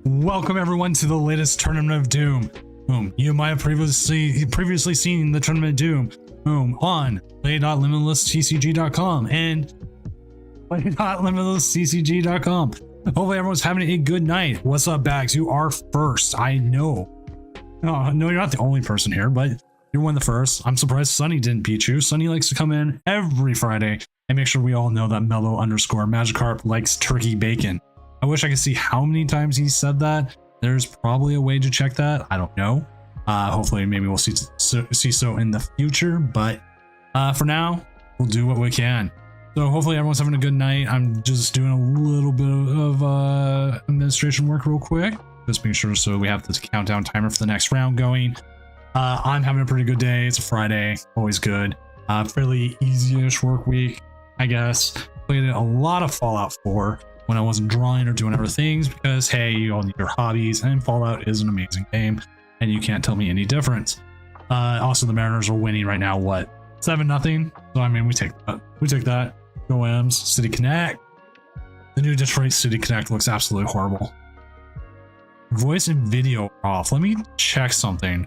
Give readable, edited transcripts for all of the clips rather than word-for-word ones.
Welcome everyone to the latest Tournament of Doom. You might have previously seen the Tournament of Doom on play.limitlesstcg.com and play.limitlesstcg.com. Hopefully everyone's having a good night. What's up, Bags? You are first. I know. No, you're not the only person here, but you're one of the first. I'm surprised Sunny didn't beat you. Sunny likes to come in every Friday and make sure we all know that Mellow_Magikarp likes turkey bacon. I wish I could see how many times he said that. There's probably a way to check that. I don't know. Hopefully maybe we'll see so in the future, but for now we'll do what we can. So hopefully everyone's having a good night. I'm just doing a little bit of administration work real quick, just making sure so we have the countdown timer for the next round going. I'm having a pretty good day. It's a Friday, always good. Fairly easy-ish work week, I guess. Played a lot of Fallout 4 when I wasn't drawing or doing other things because, hey, you all need your hobbies, and Fallout is an amazing game, and you can't tell me any difference. Also, the Mariners are winning right now, what, 7-0? So, I mean, we take that. We take that. Go M's. City Connect. The new Detroit City Connect looks absolutely horrible. Voice and video are off. Let me check something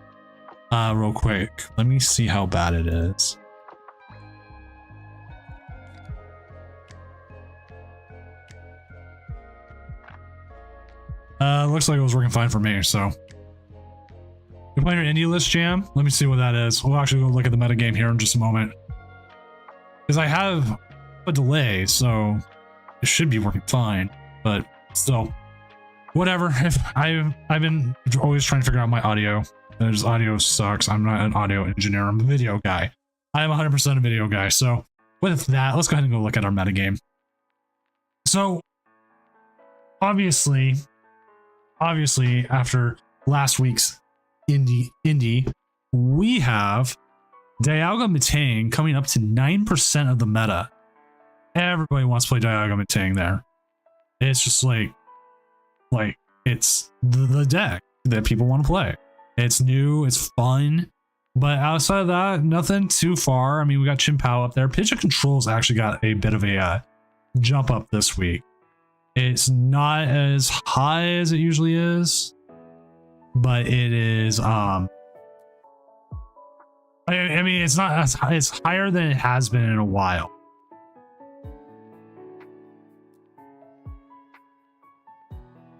real quick. Let me see how bad it is. Looks like it was working fine for me, so. You're playing your indie list jam? Let me see what that is. We'll actually go look at the metagame here in just a moment. Because I have a delay, so it should be working fine, but still. Whatever. If I've been always trying to figure out my audio. There's audio sucks. I'm not an audio engineer. I'm a video guy. I am 100% a video guy. So with that, let's go ahead and go look at our metagame. So obviously after last week's indie, we have Dialga Metang coming up to 9% of the meta. Everybody wants to play Dialga Metang there. It's just like it's the deck that people want to play. It's new, it's fun, but outside of that, nothing too far. I mean, we got Chien-Pao up there. Pitch and Controls actually got a bit of a jump up this week. It's not as high as it usually is, but it is I mean, it's not as high, it's higher than it has been in a while.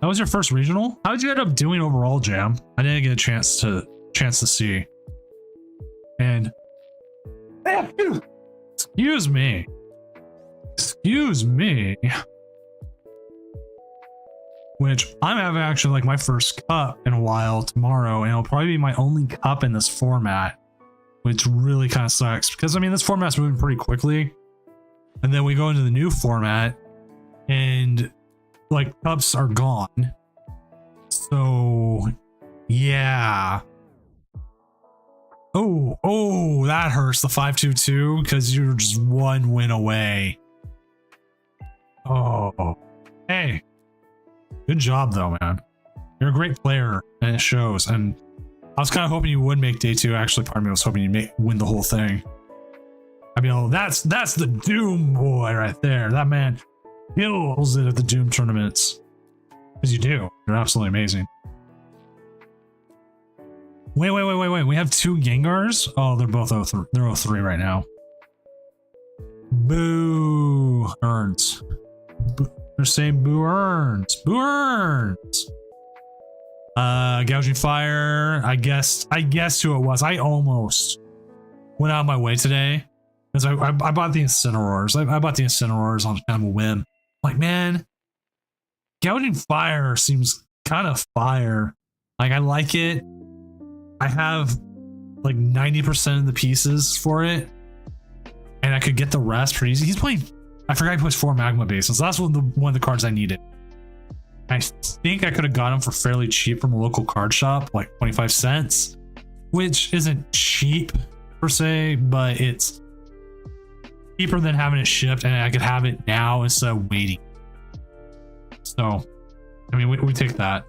That was your first regional? How did you end up doing overall, Jam? I didn't get a chance to see. And excuse me. Which I'm having actually like my first cup in a while tomorrow, and it'll probably be my only cup in this format, which really kind of sucks because I mean this format's moving pretty quickly, and then we go into the new format and like cups are gone. So yeah. Oh, that hurts. The 5-2-2 because you're just one win away. Oh, hey. Good job though, man. You're a great player and it shows. And I was kind of hoping you would make day 2. Actually, part of me was hoping you'd win the whole thing. I mean, that's the Doom boy right there. That man kills it at the Doom tournaments. Because you do. You're absolutely amazing. Wait. We have 2 Gengars? Oh, they're both 03. They're 03 right now. Boo earns. They're saying boo earns. Boo earns. Gouging Fire. I guessed who it was. I almost went out of my way today. Because I bought the Incineroars. I bought the Incineroars on kind of a whim. Like, man, Gouging Fire seems kind of fire. Like, I like it. I have like 90% of the pieces for it, and I could get the rest pretty easy. He's playing, I forgot he plays 4 Magma bases, so that's one of the cards I needed. I think I could have got him for fairly cheap from a local card shop, like 25 cents, which isn't cheap per se, but it's cheaper than having it shipped, and I could have it now instead of waiting. So, I mean, we take that.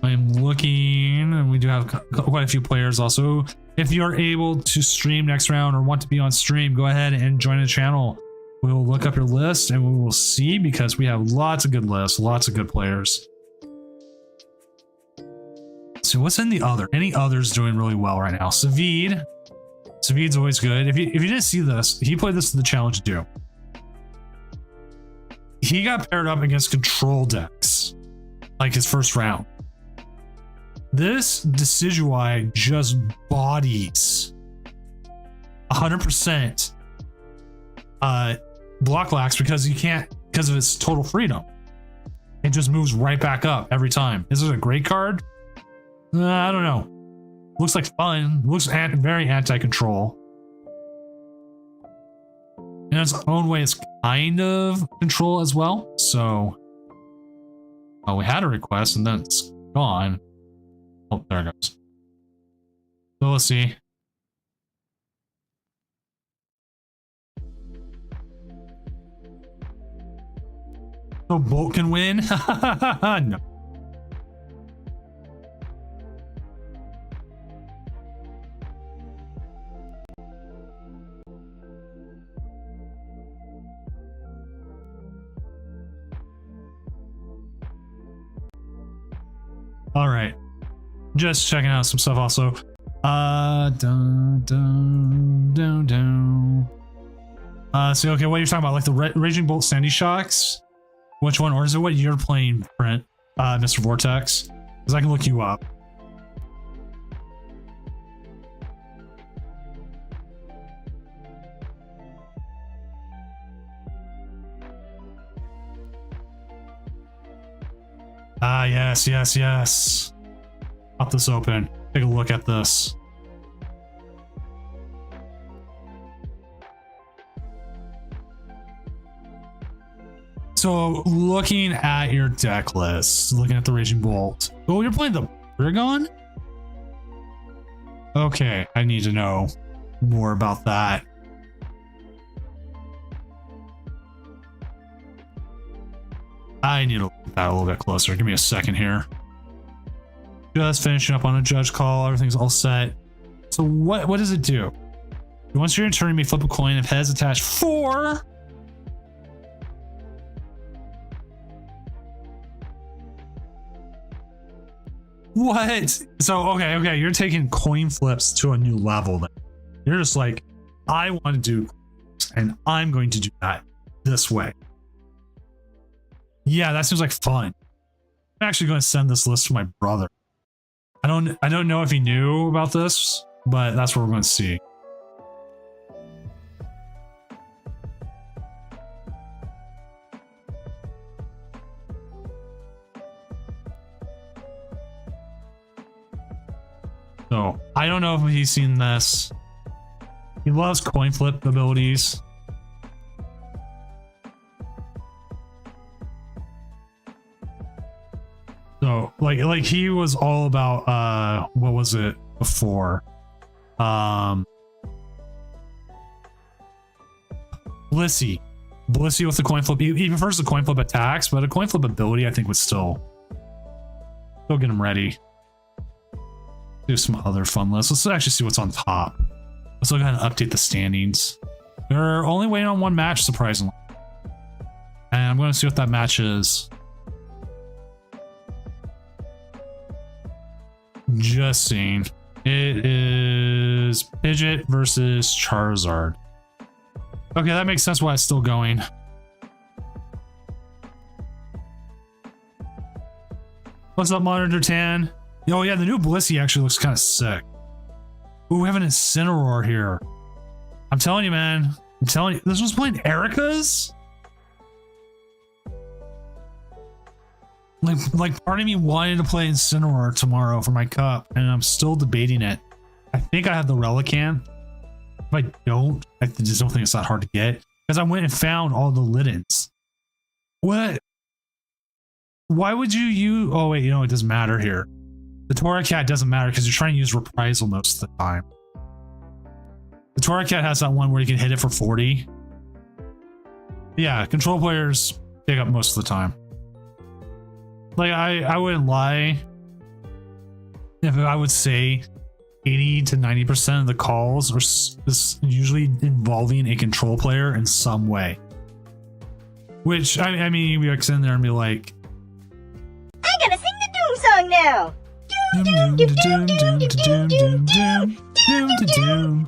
I'm looking, and we do have quite a few players also. If you're able to stream next round or want to be on stream, go ahead and join the channel. We will look up your list and we will see, because we have lots of good lists, lots of good players. So what's in the other? Any others doing really well right now? Savid. Savid's always good. If you didn't see this, he played this in the Challenge Doom. He got paired up against control decks, like his first round. This Decidueye just bodies 100% Block Lax because of its total freedom. It just moves right back up every time. Is it a great card? I don't know. Looks like fun. Looks very anti-control. In its own way, it's kind of control as well. So, oh, we had a request and then it's gone. Oh, there it goes. So let's see. So Bolt can win? No. All right, just checking out some stuff also. So okay, what you're talking about, like the Raging Bolt Sandy Shocks? Which one, or is it what you're playing, Brent, Mr. Vortex? Because I can look you up. Ah, yes, yes, yes. Pop this open. Take a look at this. So, looking at your deck list, looking at the Raging Bolt. Oh, you're playing the Porygon? Okay, I need to know more about that. I need to look at that a little bit closer. Give me a second here. Just finishing up on a judge call. Everything's all set. So what does it do? Once you're in turn, you may flip a coin. If heads attached 4. What? So okay, you're taking coin flips to a new level then. You're just like, I want to do, and I'm going to do that this way. Yeah, that seems like fun. I'm actually going to send this list to my brother. I don't know if he knew about this, but that's what we're going to see. So I don't know if he's seen this. He loves coin flip abilities. So like he was all about what was it before? Blissey with the coin flip. He prefers the coin flip attacks, but a coin flip ability I think would still get him ready. Do some other fun lists. Let's actually see what's on top. Let's look ahead and update the standings. They're only waiting on one match, surprisingly. And I'm going to see what that match is. Just seeing. It is Pidgeot versus Charizard. Okay, that makes sense why it's still going. What's up, Monitor Tan? Oh yeah, the new Blissey actually looks kind of sick. Ooh, we have an Incineroar here. I'm telling you, man. I'm telling you, this was playing Erica's? Like part of me wanted to play Incineroar tomorrow for my cup, and I'm still debating it. I think I have the Relicanth. If I don't, I just don't think it's that hard to get. Because I went and found all the Lidens. What? Why would you oh wait, you know, it doesn't matter here. The Torracat doesn't matter because you're trying to use Reprisal most of the time. The Torracat has that one where you can hit it for 40. Yeah, control players pick up most of the time. Like, I wouldn't lie if I would say 80 to 90% of the calls are usually involving a control player in some way. Which, I mean, you'd be like sitting there and be like, I gotta sing the Doom song now.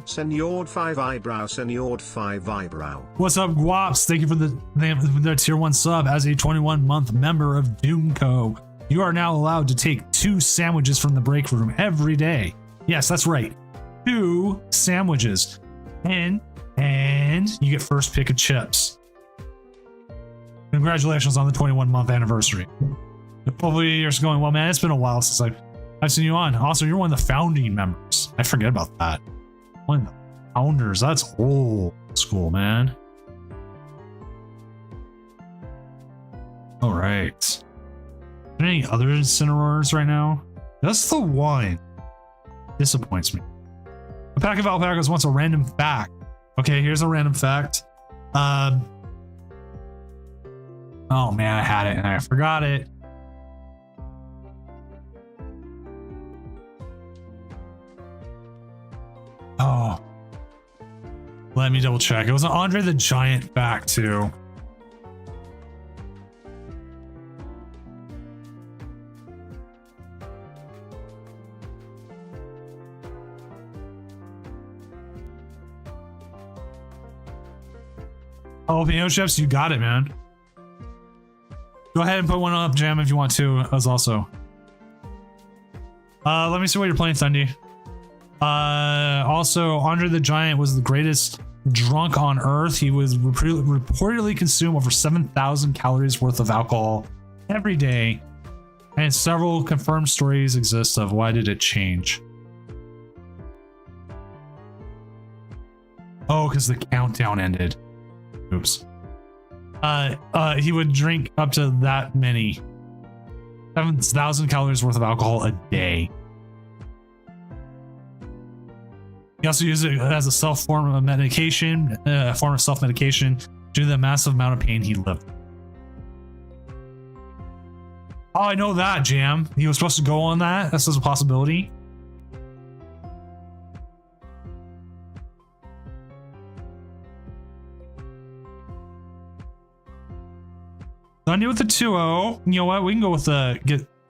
Senor 5 eyebrow, Senor 5 eyebrow. What's up, Guaps? Thank you for the tier 1 sub. As a 21-month member of Doomco, you are now allowed to take 2 sandwiches from the break room every day. Yes, that's right. 2 sandwiches. And you get first pick of chips. Congratulations on the 21-month anniversary. Hopefully yours going well, man. It's been a while since I've seen you on. Also, you're one of the founding members. I forget about that. One of the founders. That's old school, man. All right. Are there any other incinerators right now? That's the one. Disappoints me. A pack of alpacas wants a random fact. Okay, here's a random fact. Oh man, I had it and I forgot it. Oh, let me double check. It was an Andre the Giant fact too. Jalapeno chips, you got it, man. Go ahead and put one up, Jam, if you want to, as also. Let me see what you're playing, Thundy. Also, Andre the Giant was the greatest drunk on Earth. He was reportedly consumed over 7,000 calories worth of alcohol every day. And several confirmed stories exist of why did it change. Oh, because the countdown ended. Oops. He would drink up to that many. 7,000 calories worth of alcohol a day. He also used it as a self-medication due to the massive amount of pain he lived. Oh, I know that, Jam. He was supposed to go on that. That's just a possibility. Thundy with the 2-0. You know what? We can go with the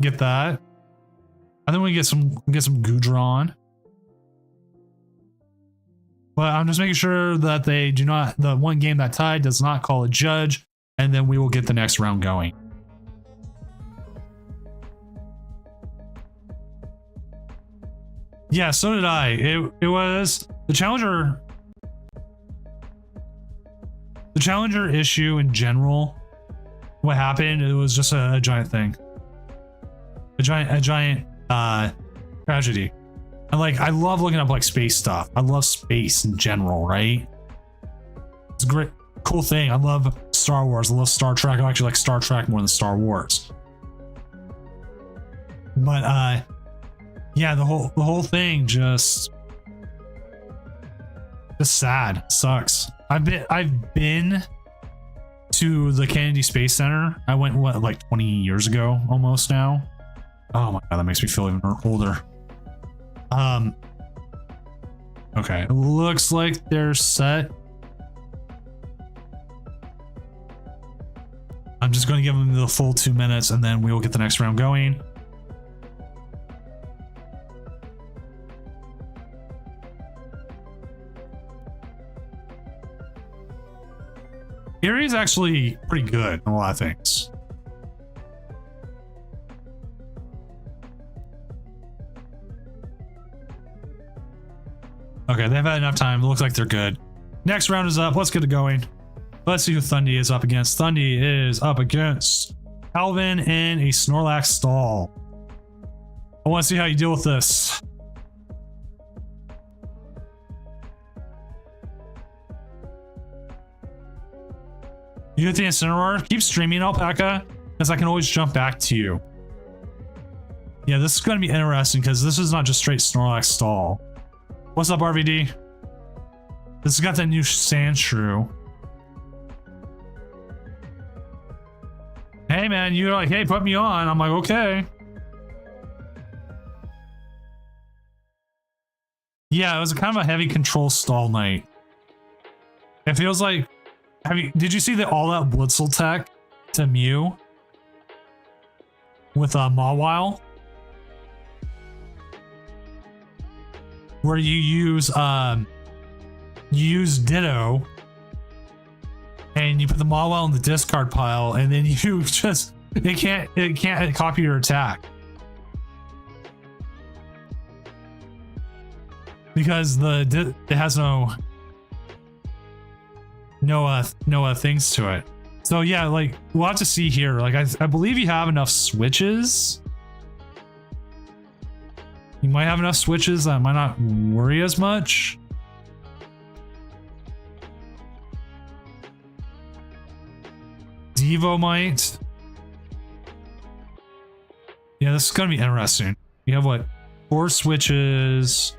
get that. I think we get some Goudron. But I'm just making sure that they do not, the one game that tied does not call a judge, and then we will get the next round going. Yeah, so did I. It was the challenger issue in general. What happened? It was just a giant thing. A giant tragedy. And like, I love looking up like space stuff. I love space in general, right? It's a great, cool thing. I love Star Wars. I love Star Trek. I actually like Star Trek more than Star Wars. But yeah, the whole thing just sad. Sucks. I've been to the Kennedy Space Center. I went like 20 years ago almost now. Oh my god, that makes me feel even older. Okay, looks like they're set. I'm just going to give them the full 2 minutes and then we will get the next round going. Erie is actually pretty good in a lot of things. Okay, they've had enough time. It looks like they're good. Next round is up. Let's get it going. Let's see who Thundy is up against. Thundy is up against Alvin in a Snorlax stall. I want to see how you deal with this. You hit the Incineroar. Keep streaming, Alpaca, because I can always jump back to you. Yeah, this is going to be interesting because this is not just straight Snorlax stall. What's up, RVD? This has got that new Sandshrew. Hey, man, you're like, hey, put me on. I'm like, okay. Yeah, it was kind of a heavy control stall night. It feels like Did you see the all-out Blitzel tech to Mew with Mawile? Where you use Ditto and you put the Mawile in the discard pile, and then you just it can't copy your attack because it has no things to it. So yeah, like we'll have to see here. Like I believe you have enough switches. You might have enough switches that might not worry as much. Devo might. Yeah, this is gonna be interesting. You have what? 4 switches.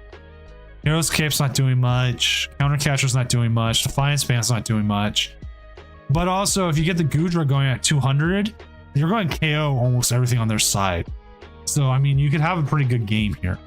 Hero's Cape's not doing much. Countercatcher's not doing much. Defiance Band's not doing much. But also, if you get the Goodra going at 200, you're going to KO almost everything on their side. So, I mean, you could have a pretty good game here.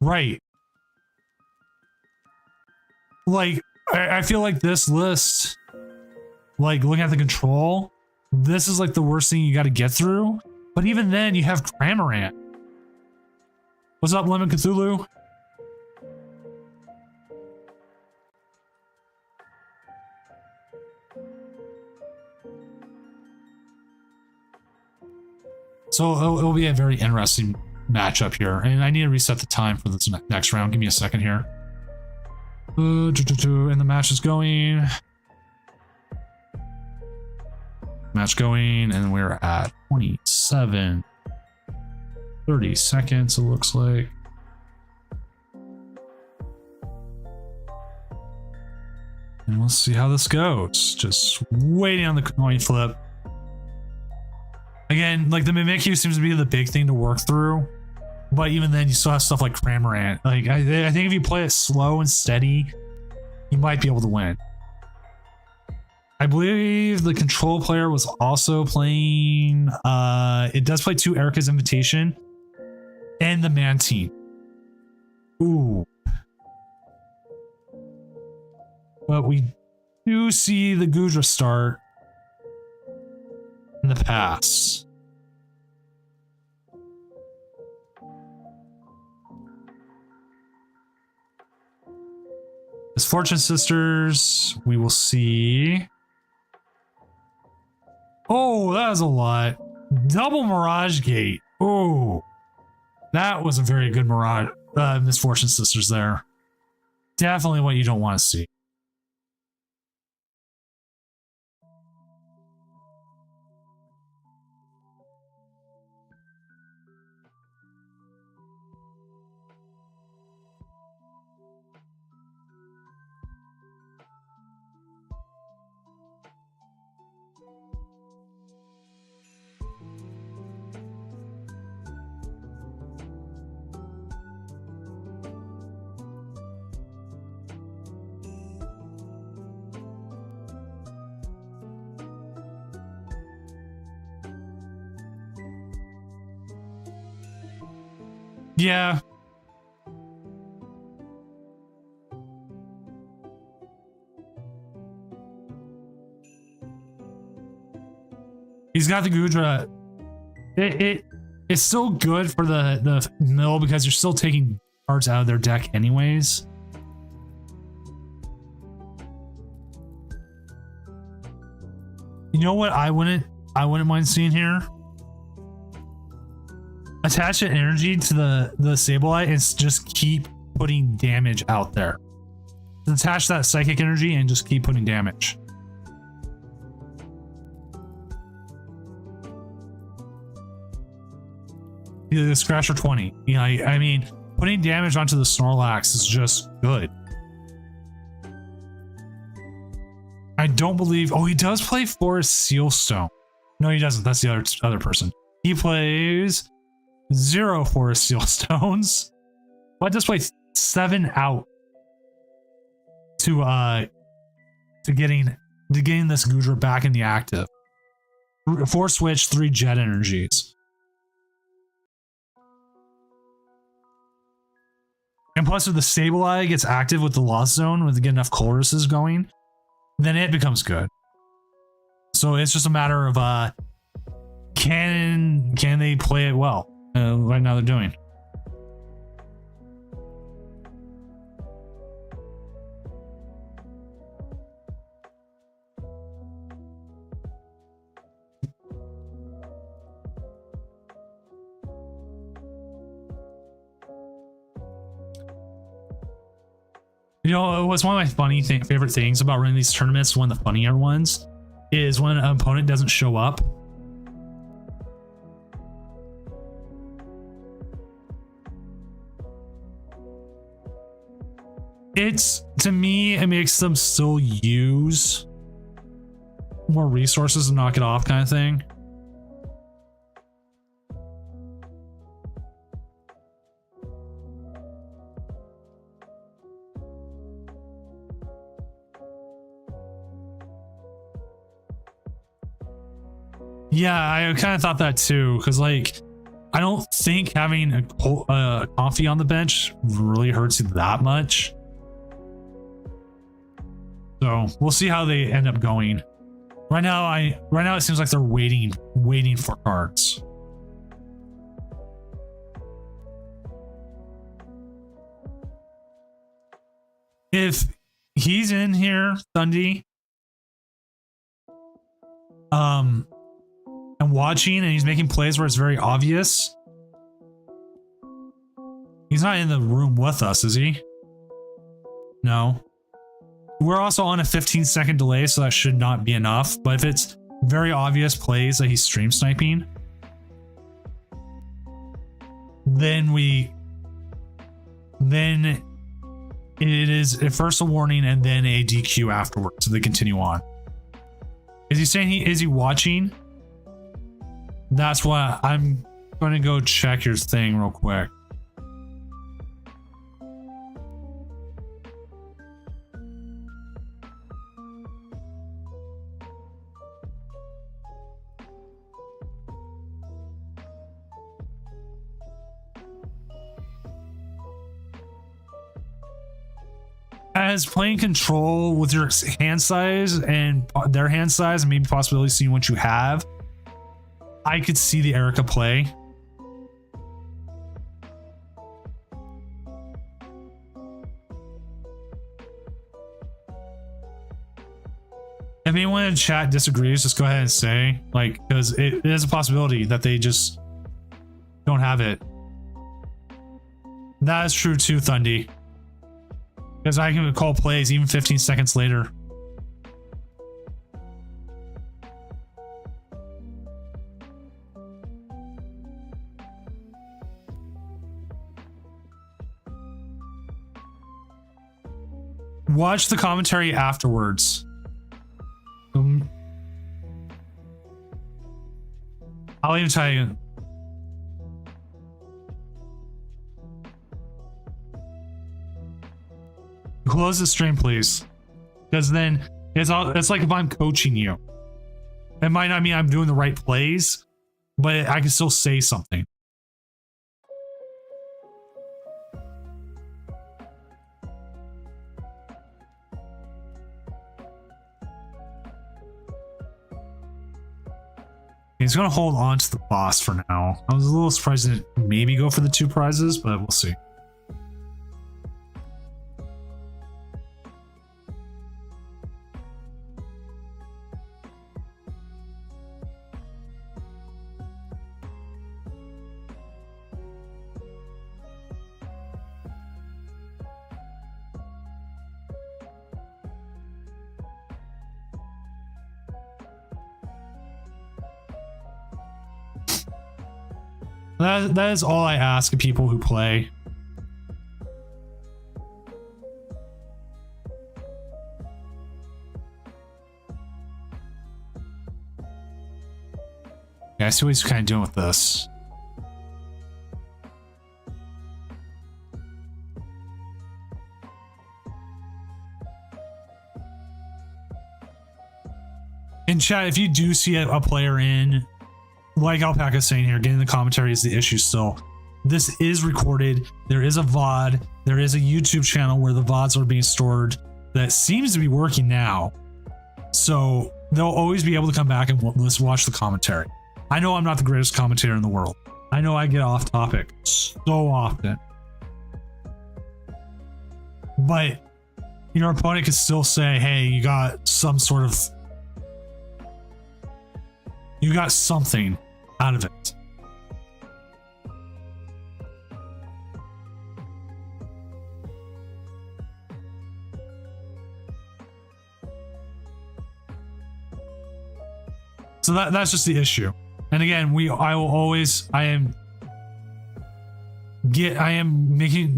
Right. Like, I feel like this list, like looking at the control, this is like the worst thing you got to get through. But even then, you have Cramorant. What's up, Lemon Cthulhu? So it'll be a very interesting matchup here, and I need to reset the time for this next round. Give me a second here. And the match is going. Match going, and we're at 27, 30 seconds, it looks like. And we'll see how this goes. Just waiting on the coin flip. Again, like the Mimikyu seems to be the big thing to work through. But even then, you still have stuff like Cramorant. Like, I think if you play it slow and steady, you might be able to win. I believe the control player was also playing... it does play 2 Erica's Invitation and the Mantine. Ooh. But we do see the Goodra start in the pass. As Fortune Sisters, we will see. Oh, that was a lot. Double Mirage Gate. Oh, that was a very good Mirage Misfortune Sisters there. Definitely what you don't want to see. Yeah. He's got the Goodra. It's still good for the mill because you're still taking cards out of their deck anyways. You know what I wouldn't mind seeing here? Attach an energy to the Sableye and just keep putting damage out there. Attach that psychic energy and just keep putting damage. The Scratcher 20. You know, I mean, putting damage onto the Snorlax is just good. I don't believe. Oh, he does play Forest Sealstone. No, he doesn't. That's the other person. He plays 0 Forest Sealstones. But just play 7 out to getting this Goodra back in the active. 4 switch, 3 jet energies. And plus, if the Sableye gets active with the Lost Zone, with get enough choruses going, then it becomes good. So it's just a matter of can they play it well? Right now they're doing. You know, what's one of my favorite things about running these tournaments, one of the funnier ones, is when an opponent doesn't show up. To me, it makes them still use more resources to knock it off, kind of thing. Yeah, I kind of thought that too, because like, I don't think having a coffee on the bench really hurts you that much. So we'll see how they end up going. Right now it seems like they're waiting for cards. If he's in here, Thundy, and watching and he's making plays where it's very obvious. He's not in the room with us, is he? No. We're also on a 15-second delay, so that should not be enough. But if it's very obvious plays that he's stream sniping, then it is at first a warning and then a DQ afterwards, so they continue on. Is he saying is he watching? That's why I'm going to go check your thing real quick. As playing control with your hand size and their hand size and maybe possibly seeing what you have, I could see the Erica play. If anyone in chat disagrees, just go ahead and say, like, because it is a possibility that they just don't have it. That is true too, Thundy. Because I can call plays even 15 seconds later. Watch the commentary afterwards. I'll even tell you. Close the stream, please, because then it's like if I'm coaching you. It might not mean I'm doing the right plays, but I can still say something. He's gonna hold on to the boss for now. I was a little surprised to maybe go for the 2 prizes, but we'll see. That is all I ask of people who play. Yeah, I see what he's kind of doing with this. In chat, if you do see a player in, like Alpaca's saying here, getting the commentary is the issue still. This is recorded. There is a VOD. There is a YouTube channel where the VODs are being stored that seems to be working now. So they'll always be able to come back and watch the commentary. I know I'm not the greatest commentator in the world. I know I get off topic so often. But your opponent can still say, hey, you got some sort of... You got something out of it. So that's just the issue. And again,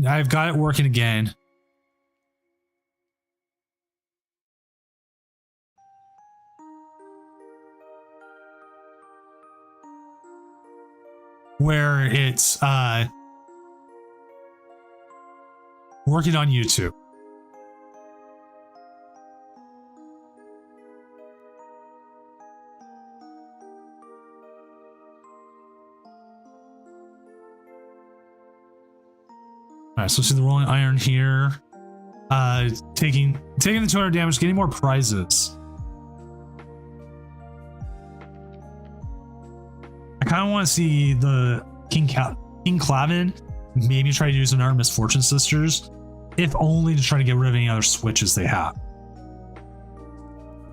I've got it working again. Where it's working on YouTube. All right, so see the rolling iron here. Taking the 200 damage, getting more prizes. I kind of want to see the King Clavin maybe try to use another Misfortune Sisters, if only to try to get rid of any other switches they have.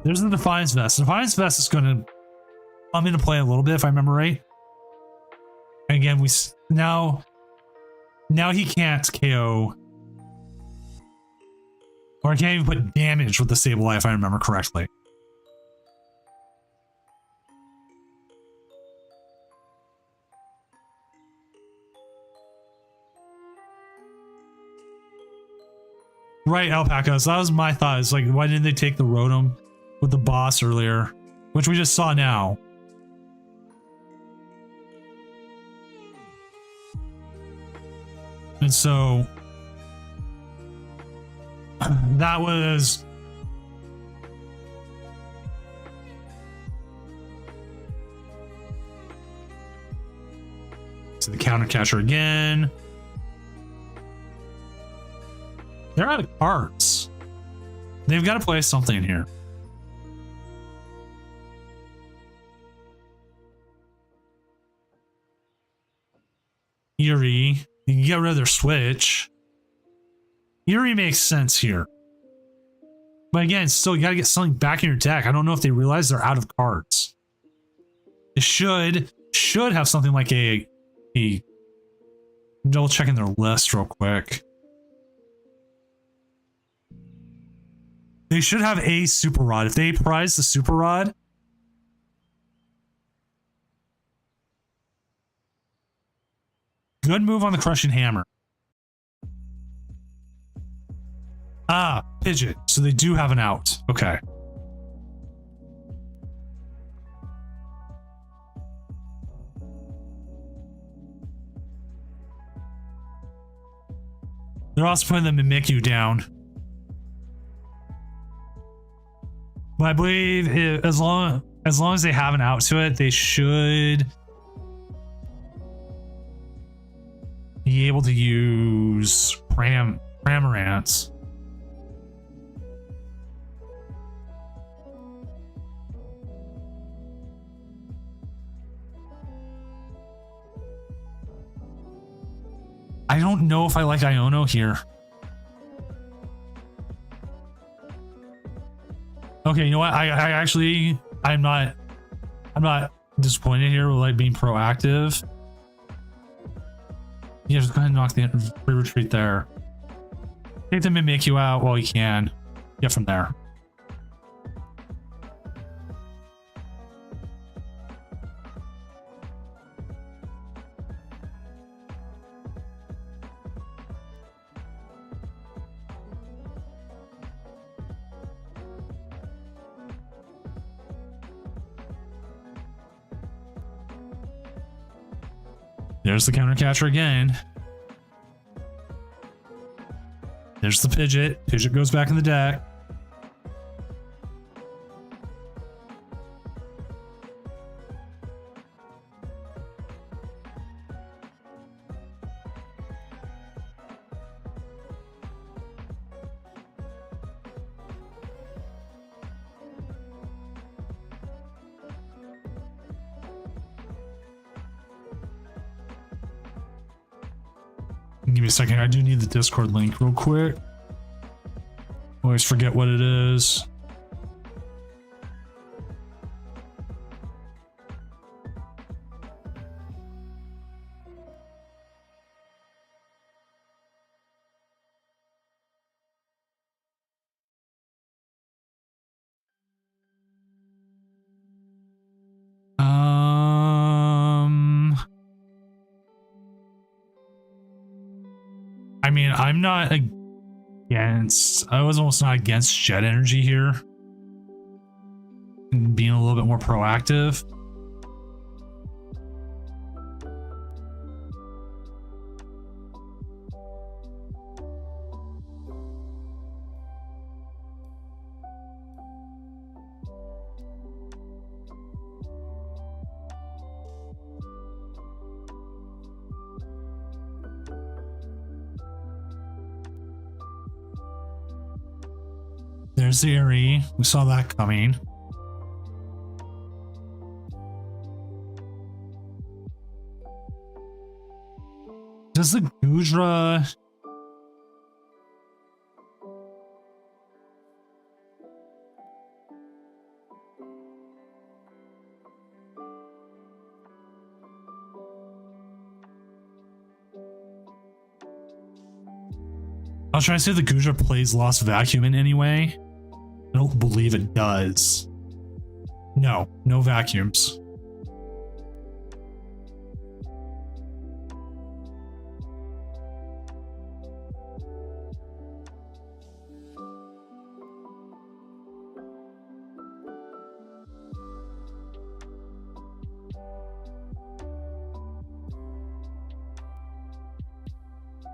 There's the Defiance Vest. The Defiance Vest is going to come into play a little bit, if I remember right. And again, now he can't KO, or I can't even put damage with the Sableye if I remember correctly. Right, Alpaca. So that was my thought. It's like, why didn't they take the Rotom with the boss earlier? Which we just saw now. And so that was to the counter catcher again. They're out of cards. They've got to play something here. Eerie. You can get rid of their switch. Eerie makes sense here. But again, still, you got to get something back in your deck. I don't know if they realize they're out of cards. They should have something like a double checking their list real quick. They should have a Super Rod. If they prize the Super Rod, good move on the Crushing Hammer. Ah, Pidgeot. So they do have an out. Okay. They're also putting the Mimikyu down. But I believe as long as they have an out to it, they should be able to use Cramorants. I don't know if I like Iono here. Okay, you know what? I'm not disappointed here with like being proactive. Yeah, just go ahead and knock the free retreat there. Take the Mimikyu out while you can. Get from there. There's the counter catcher again. There's the Pidgeot. Pidgeot goes back in the deck. Give me a second. I do need the Discord link real quick. Always forget what it is. I mean, I'm not against, I was almost not against Jet Energy here. And being a little bit more proactive. There's the Erie. We saw that coming. Does the Gudra... I was trying to say the Gudra plays Lost Vacuum in any way. I don't believe it does. No, no vacuums.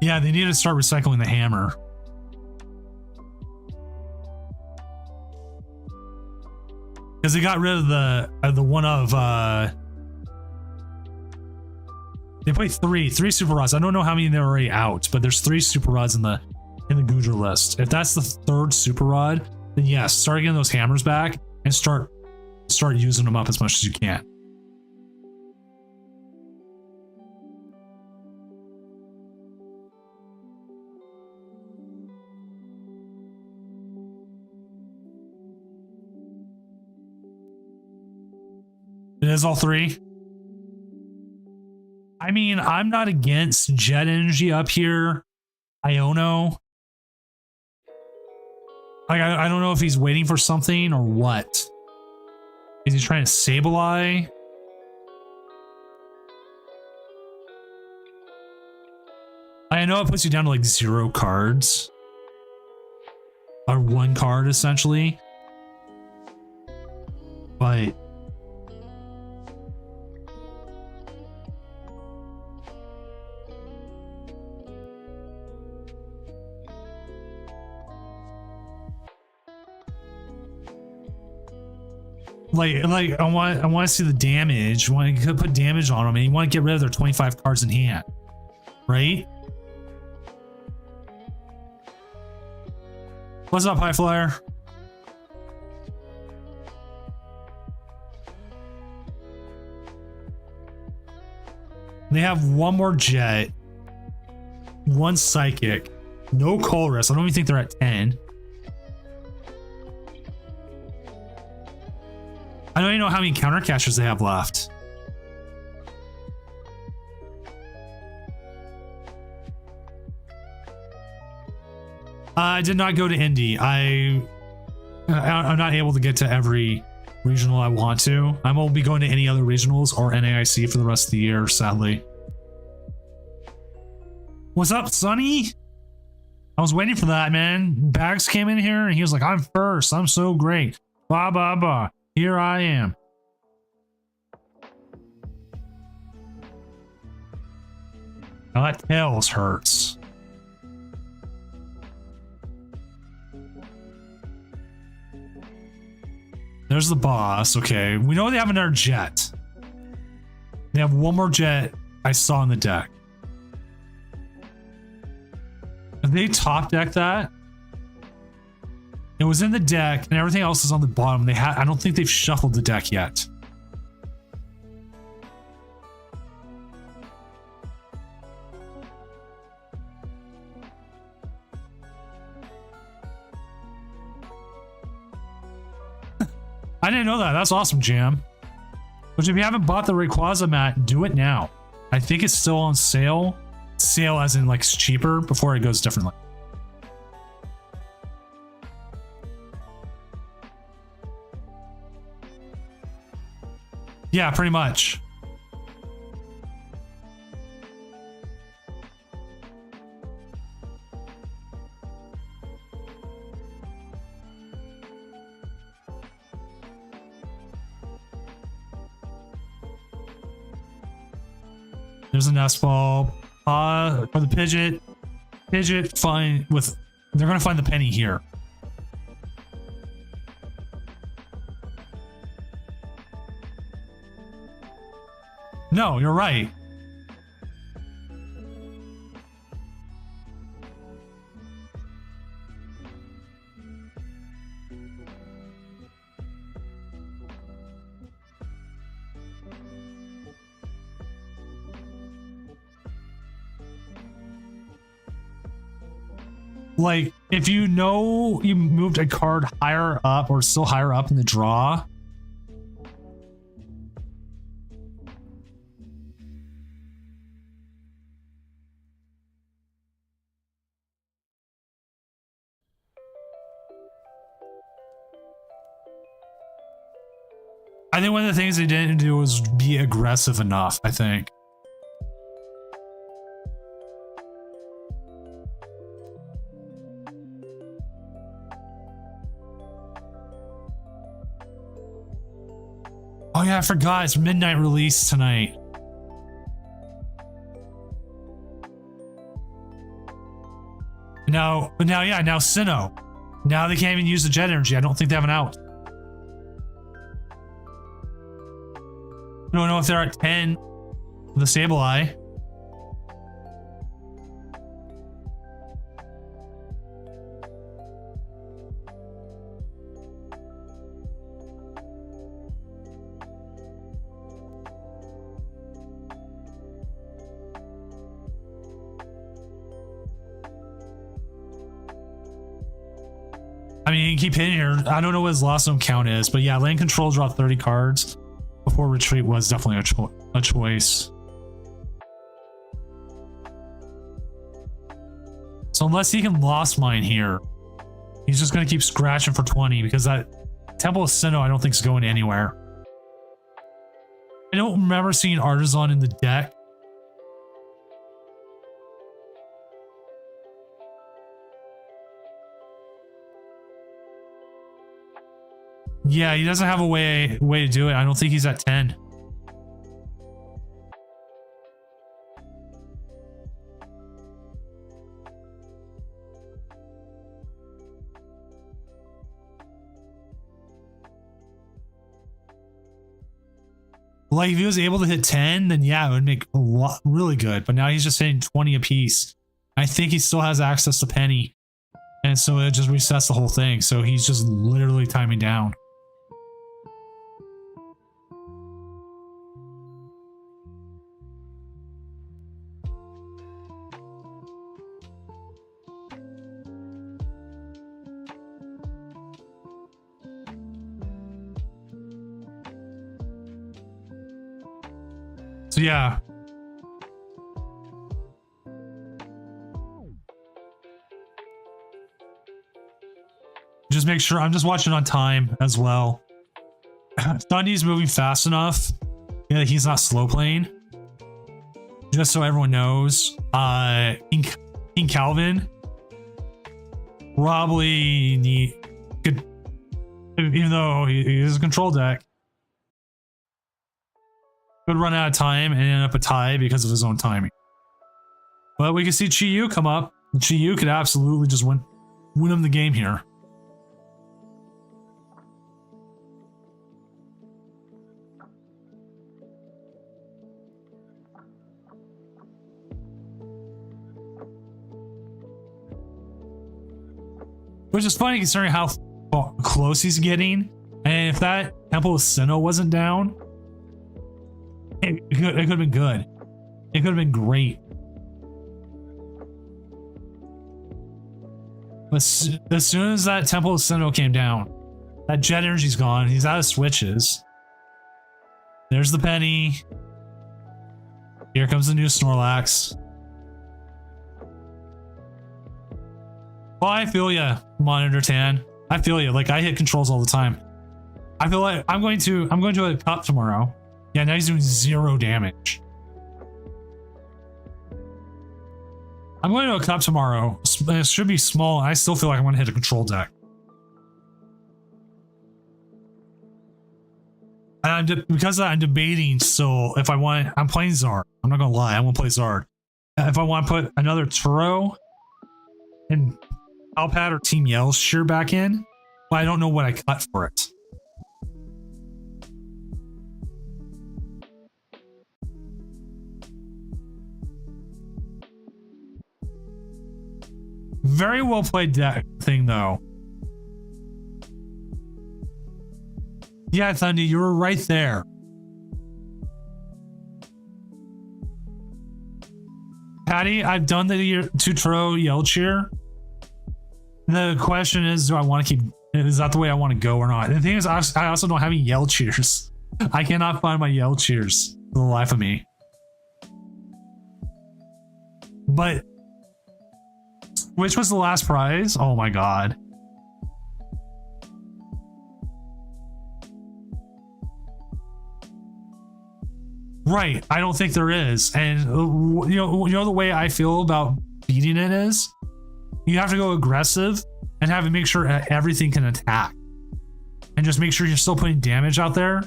Yeah, they need to start recycling the hammer. Because they got rid of the one of they played three super rods. I don't know how many they're already out, but there's 3 super rods in the Gudra list. If that's the 3rd super rod, then yes, start getting those hammers back and start using them up as much as you can. It is all 3. I mean, I'm not against Jet Energy up here. Iono. Like, I don't know if he's waiting for something or what. Is he trying to Sableye? I know it puts you down to like 0 cards. Or 1 card, essentially. But... Like I want to see the damage. You want to put damage on them, and you want to get rid of their 25 cards in hand, right? What's up, High Flyer? They have 1 more Jet, 1 Psychic, no Colress. I don't even think they're at 10. I don't even know how many counter catchers they have left. I did not go to Indy. I'm not able to get to every regional I want to. I won't be going to any other regionals or NAIC for the rest of the year, sadly. What's up, Sonny? I was waiting for that, man. Bags came in here and he was like, I'm first. I'm so great. Blah, blah, blah. Here I am. Now that tails hurts. There's the boss. Okay, we know they have another jet. They have one more jet I saw on the deck. Did they top deck that? It was in the deck and everything else is on the bottom. I don't think they've shuffled the deck yet. I didn't know that. That's awesome, Jam. Which if you haven't bought the Rayquaza mat, do it now. I think it's still on sale. Sale as in like it's cheaper before it goes differently. Yeah, pretty much. There's a nest ball. For the Pidgeot. Pidgeot find with they're gonna find the penny here. No, you're right. Like, if you know you moved a card higher up or still higher up in the draw, I think one of the things they didn't do was be aggressive enough, I think. Oh yeah, I forgot. It's midnight release tonight. Now Sinnoh. Now they can't even use the jet energy. I don't think they have an out. I don't know if they're at 10 with the Sableye. I mean, you can keep hitting here. I don't know what his lost zone count is, but yeah, land control dropped 30 cards before retreat was definitely a choice. So unless he can lost mine here, he's just going to keep scratching for 20 because that Temple of Sinnoh I don't think is going anywhere. I don't remember seeing Artisan in the deck. Yeah, he doesn't have a way to do it. I don't think he's at 10. Like if he was able to hit 10, then yeah, it would make a lot really good. But now he's just hitting 20 apiece. I think he still has access to Penny. And so it just resets the whole thing. So he's just literally timing down. So yeah. Just make sure I'm just watching on time as well. Thundy's moving fast enough. Yeah, he's not slow playing. Just so everyone knows, King Calvin probably could, even though he is a control deck, could run out of time and end up a tie because of his own timing. But we can see Chi-Yu come up. Chi-Yu could absolutely just win him the game here. Which is funny considering how close he's getting. And if that Temple of Sinnoh wasn't down, it could have been good. It could have been great. But as soon as that Temple of Sinnoh came down, that jet energy's gone. He's out of switches. There's the penny. Here comes the new Snorlax. Oh, I feel ya, Monitor Tan. I feel you. Like I hit controls all the time. I feel like I'm going to a cup tomorrow. Yeah, now he's doing 0 damage. I'm going to a cup tomorrow. It should be small. I still feel like I'm going to hit a control deck. And because of that, I'm debating still if I want. I'm playing Zard. I'm not going to lie. I want to play Zard. If I want to put another Turo and Alpad or Team Yell's shear back in, but I don't know what I cut for it. Very well played deck thing though. Yeah, Thundy, you were right there. Patty, I've done the Turo Yell cheer. The question is, do I want to keep? Is that the way I want to go or not? The thing is, I also don't have any Yell cheers. I cannot find my Yell cheers for the life of me. But which was the last prize? Oh my god. Right, I don't think there is. And you know the way I feel about beating it is you have to go aggressive and have to make sure everything can attack. And just make sure you're still putting damage out there.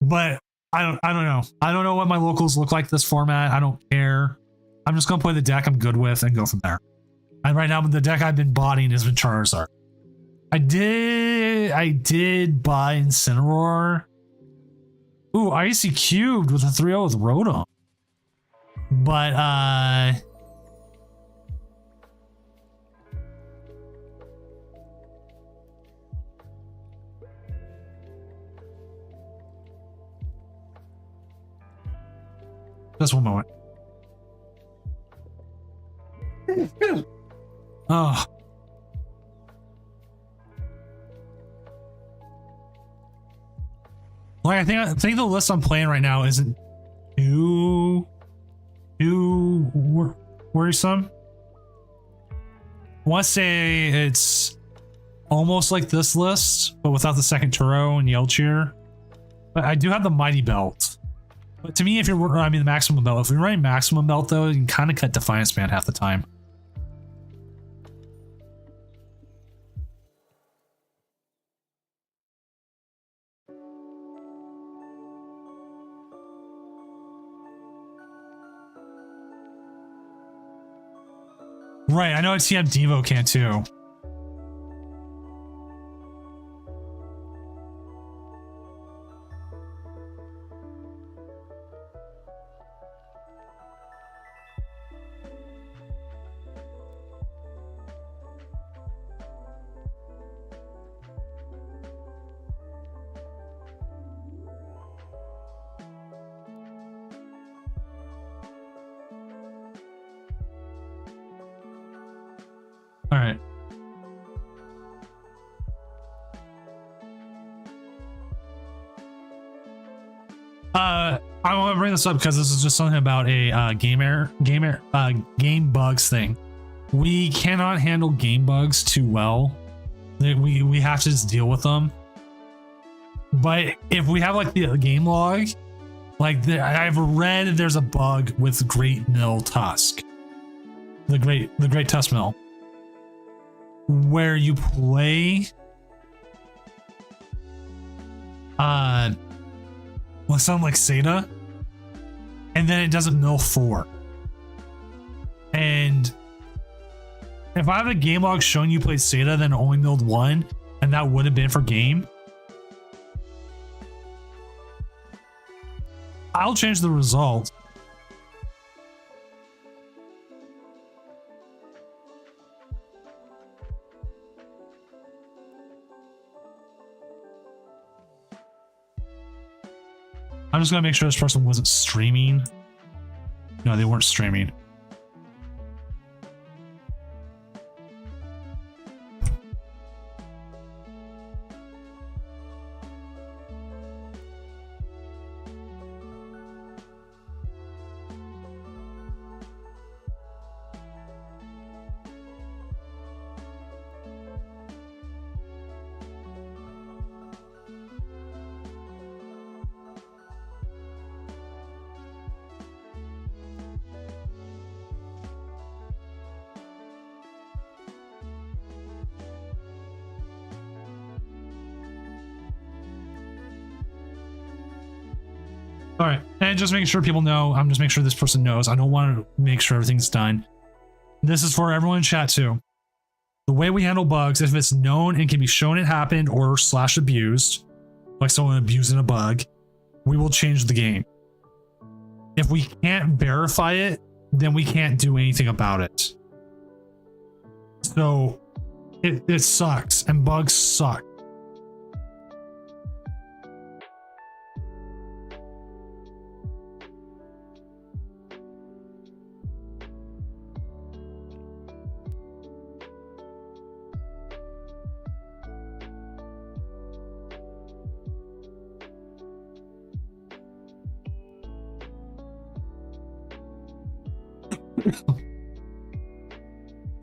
But I don't know. I don't know what my locals look like this format. I don't care. I'm just gonna play the deck I'm good with and go from there. And right now the deck I've been botting has been Charizard. I did buy Incineroar. Ooh, Icy Cubed with a 3-0 with Rotom. But just one moment. Oh. Like I think the list I'm playing right now isn't too worrisome. I want to say it's almost like this list, but without the second Turo and Yell Cheer. But I do have the Mighty Belt. But to me, if you're, I mean, the Maximum Belt. If you're running Maximum Belt, though, you can kind of cut Defiance Band half the time. Right, I know TM Devo can too. All right. I want to bring this up because this is just something about a game bugs thing. We cannot handle game bugs too well. We have to just deal with them. But if we have like the game log, like I've read there's a bug with Great Mill Tusk, the Great Tusk Mill, where you play well, sound like Seda, and then it doesn't mill 4. And if I have a game log showing you played SATA, then it only milled 1, and that would have been for game, I'll change the result. I'm just gonna make sure this person wasn't streaming. No, they weren't streaming. All right, and just making sure people know, I'm just making sure this person knows. I don't want to make sure everything's done. This is for everyone in chat too. The way we handle bugs, if it's known and can be shown it happened or / abused, like someone abusing a bug, we will change the game. If we can't verify it, then we can't do anything about it. So it sucks, and bugs suck.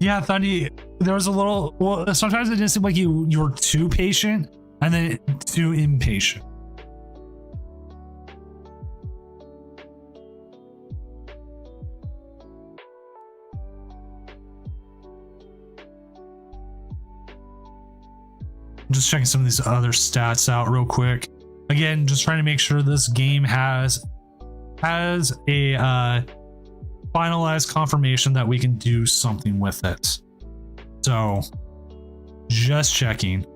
Yeah, Thundy, there was a little, well, sometimes it didn't seem like you were too patient and then too impatient. I'm just checking some of these other stats out real quick. Again, just trying to make sure this game has a finalized confirmation that we can do something with it. So just checking.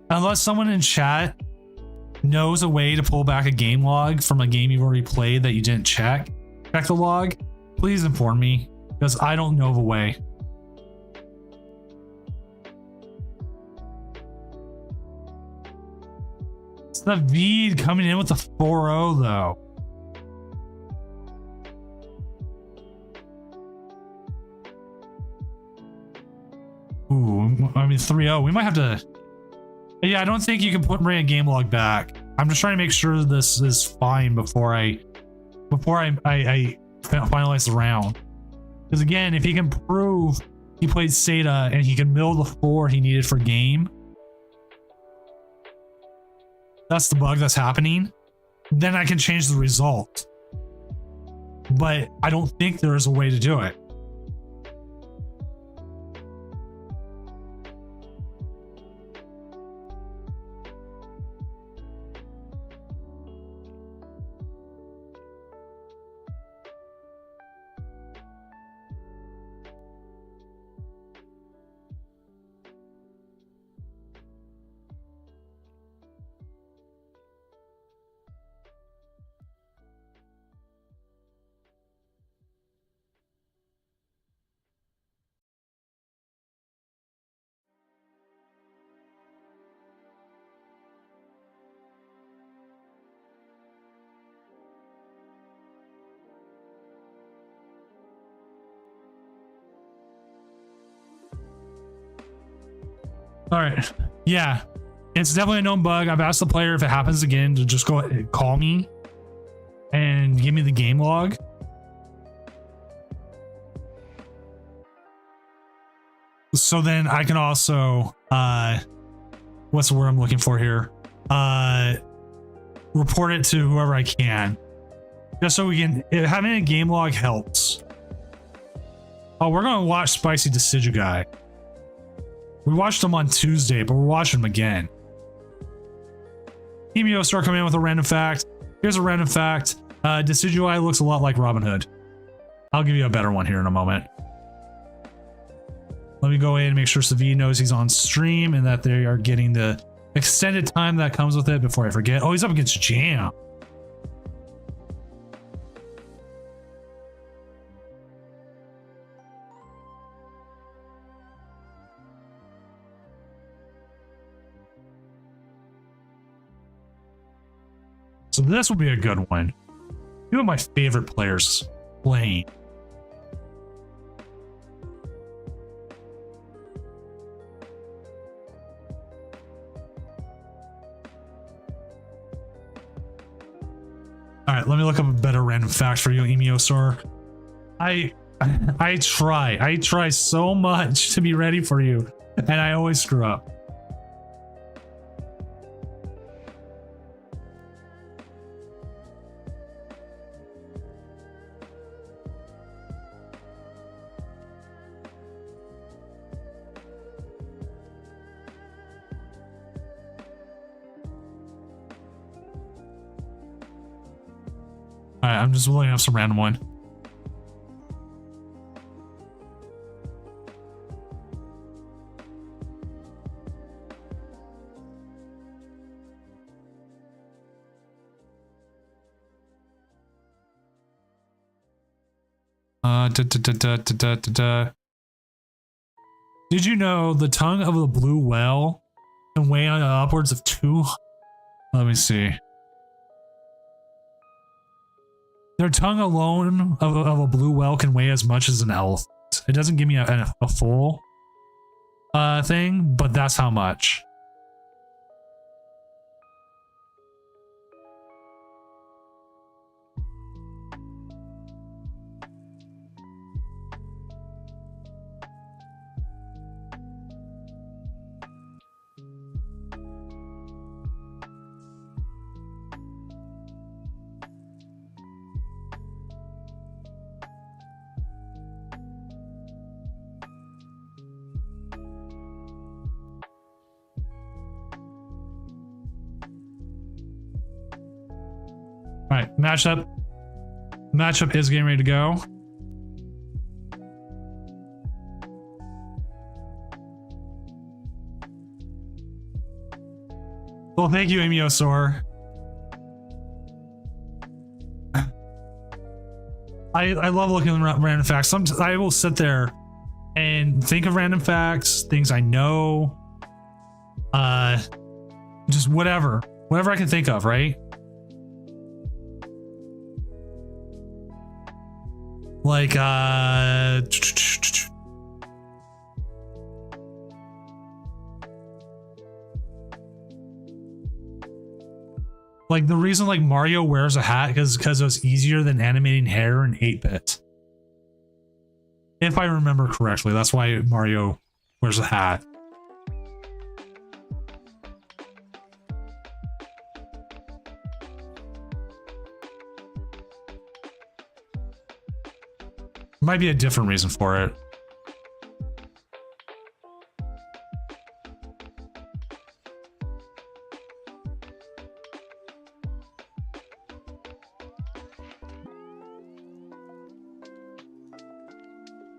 Unless someone in chat knows a way to pull back a game log from a game you've already played that you didn't check the log, please inform me, because I don't know of a way. It's the Veed coming in with the 4-0 though. Ooh, I mean 3-0. We might have to. Yeah, I don't think you can bring a game log back. I'm just trying to make sure this is fine before I finalize the round. Because again, if he can prove he played SATA and he can mill the 4 he needed for game, that's the bug that's happening, then I can change the result. But I don't think there is a way to do it. All right. Yeah, it's definitely a known bug. I've asked the player if it happens again to just go call me and give me the game log. So then I can also, what's the word I'm looking for here? Report it to whoever I can. Just so we can, having a game log helps. Oh, we're going to watch Spicy Decidueye. We watched them on Tuesday, but we're watching them again. Emio coming in with a random fact. Here's a random fact. Decidueye looks a lot like Robin Hood. I'll give you a better one here in a moment. Let me go in and make sure Savi knows he's on stream and that they are getting the extended time that comes with it before I forget. Oh, he's up against Jam. So this will be a good one. Two of my favorite players playing. All right, let me look up a better random fact for you, Emiosaur. I try so much to be ready for you, and I always screw up. Alright, I'm just willing to have some random one. Did you know the tongue of a blue whale can weigh on upwards of 2? Let me see. Their tongue alone of a blue whale can weigh as much as an elephant. It doesn't give me a full thing, but that's how much. All right, matchup. Matchup is getting ready to go. Well, thank you, Emiosaur. I love looking at random facts. Sometimes I will sit there and think of random facts, things I know, just whatever I can think of, right? Like, like the reason like Mario wears a hat because it was easier than animating hair in 8-bit. If I remember correctly, that's why Mario wears a hat. Might be a different reason for it.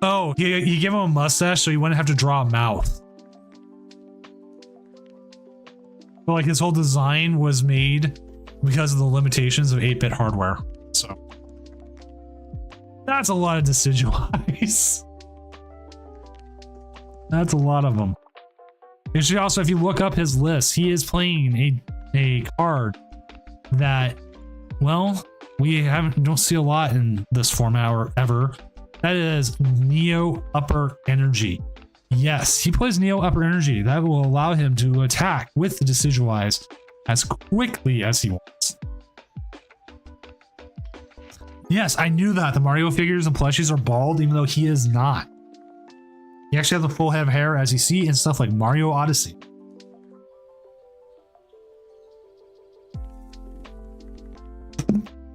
Oh, he gave him a mustache so he wouldn't have to draw a mouth. But like his whole design was made because of the limitations of 8-bit hardware. So that's a lot of Decidueyes. That's a lot of them. Actually, also, if you look up his list, he is playing a card that, well, we don't see a lot in this format or ever. That is Neo Upper Energy. Yes, he plays Neo Upper Energy. That will allow him to attack with the Decidueyes as quickly as he wants. Yes, I knew that. The Mario figures and plushies are bald, even though he is not. He actually has a full head of hair, as you see in stuff like Mario Odyssey.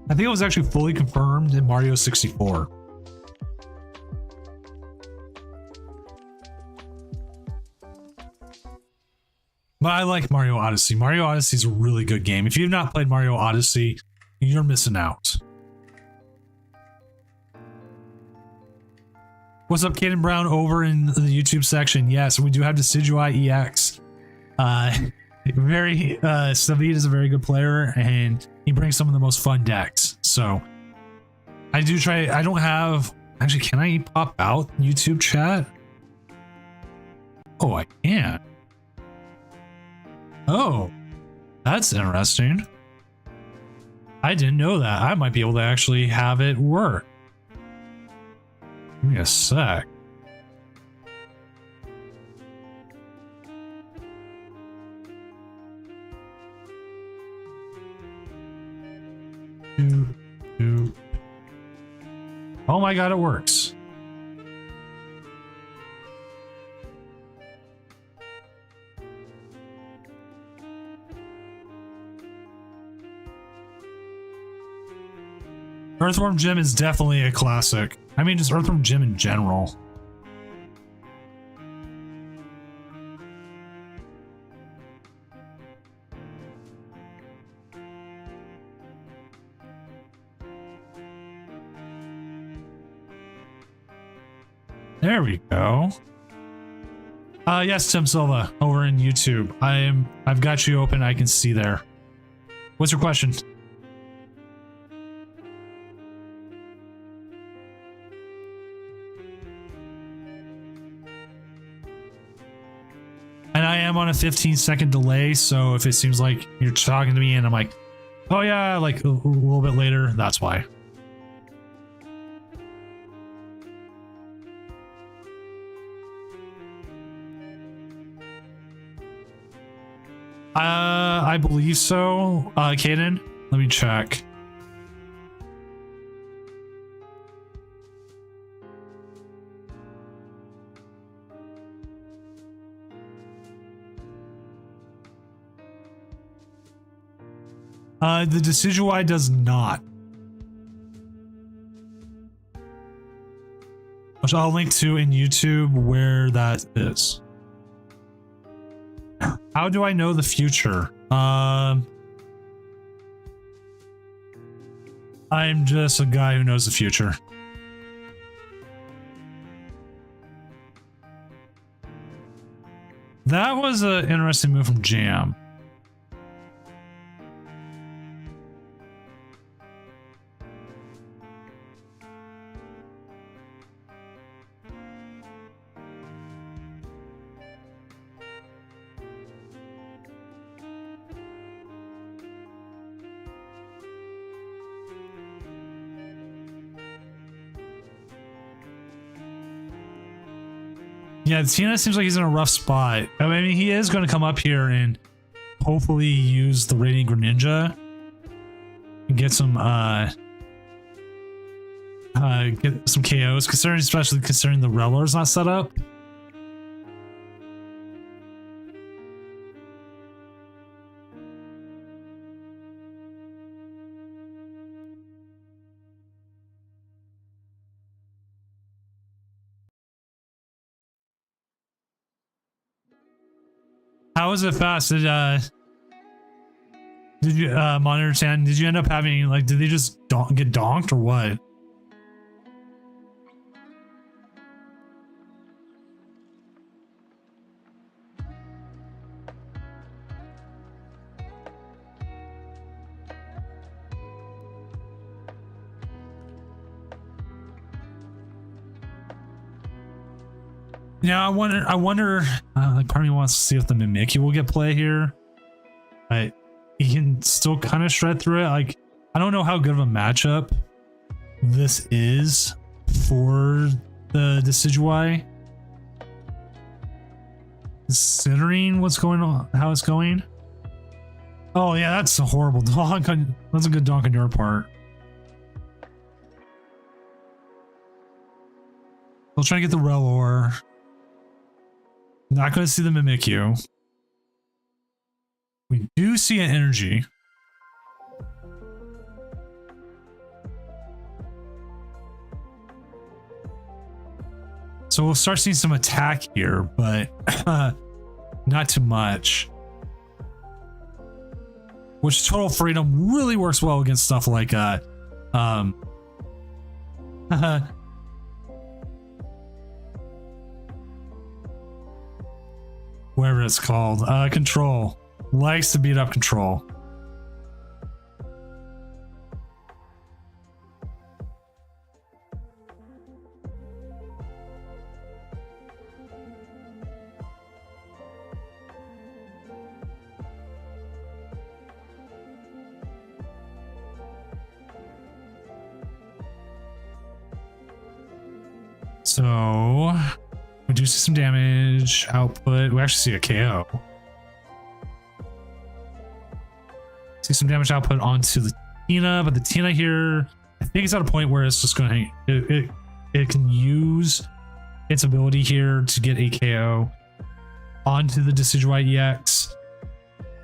I think it was actually fully confirmed in Mario 64. I like Mario Odyssey. Mario Odyssey is a really good game. If you've not played Mario Odyssey, you're missing out. What's up, Caden Brown over in the YouTube section? Yes, we do have Decidueye EX. Savid is a very good player, and he brings some of the most fun decks. So I do try. I don't have. Actually, can I pop out YouTube chat? Oh, I can. Oh, that's interesting. I didn't know that. I might be able to actually have it work. Give me a sec. Oh my god, it works. Earthworm Jim is definitely a classic. I mean, just Earthworm Jim in general. There we go. Yes, Tim Silva over in YouTube. I've got you open. I can see there. What's your question? And I am on a 15-second delay, so if it seems like you're talking to me and I'm like, oh yeah, like a little bit later, that's why. I believe so. Caden, let me check. The Decidueye does not. Which I'll link to in YouTube where that is. How do I know the future? I'm just a guy who knows the future. That was an interesting move from Jam. Yeah, Tina seems like he's in a rough spot. I mean, he is going to come up here and hopefully use the Radiant Greninja and get some KOs, especially considering the Rellor's not set up. How was it fast? Did you monitor 10? Did you end up having, like, did they just get donked or what? Yeah, I wonder, like, part of me wants to see if the Mimikyu will get play here. But he can still kind of shred through it. Like, I don't know how good of a matchup this is for the Decidueye. Considering what's going on, how it's going. Oh yeah, that's a horrible donk. That's a good donk on your part. I'll try to get the Rellor. Not going to see the Mimikyu. We do see an energy. So we'll start seeing some attack here, but not too much. which total freedom really works well against stuff like whatever it's called. Control likes to beat up control. So we do see some damage output. We actually see a KO. See some damage output onto the Tina, but the Tina here, I think it's at a point where it's just going to it can use its ability here to get a KO onto the Decidueye EX.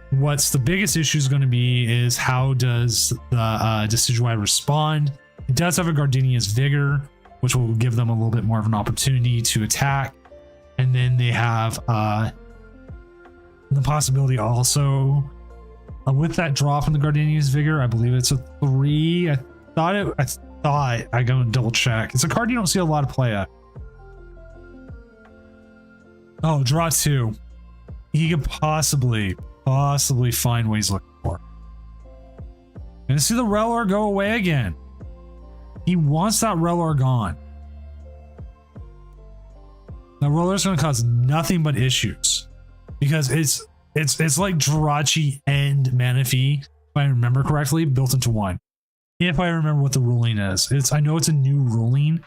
What's the biggest issue is going to be is how does the Decidueye respond? It does have a Gardenia's Vigor, which will give them a little bit more of an opportunity to attack. And then they have the possibility also with that draw from the Gardenia's Vigor. I believe it's a 3. I go and double check. It's a card you don't see a lot of play at. Oh, draw 2. He could possibly find what he's looking for. And see the Rellor go away again. He wants that Rellor gone. Now Rellor's going to cause nothing but issues because it's like Jirachi and Manaphy, if I remember correctly, built into one. If I remember what the ruling is, I know it's a new ruling,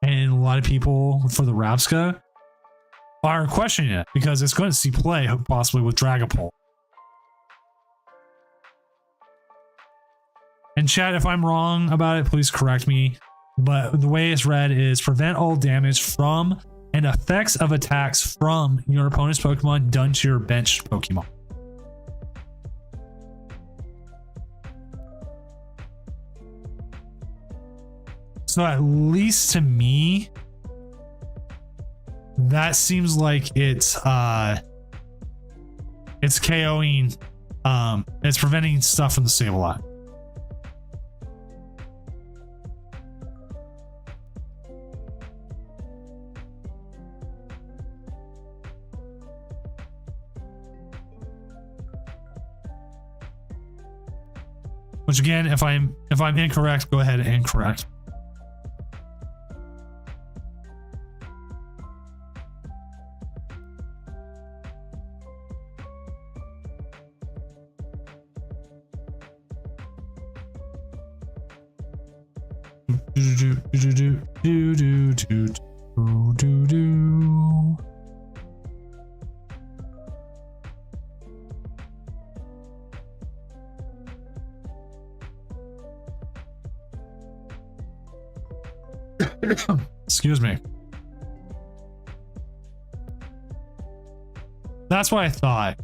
and a lot of people for the Rapska are questioning it because it's going to see play possibly with Dragapult. And chat, if I'm wrong about it, please correct me. But the way it's read is prevent all damage from and effects of attacks from your opponent's Pokemon done to your benched Pokemon. So at least to me, that seems like it's KOing, it's preventing stuff from the Sableye. Which again, if I'm incorrect, go ahead and correct. Excuse me. That's what I thought.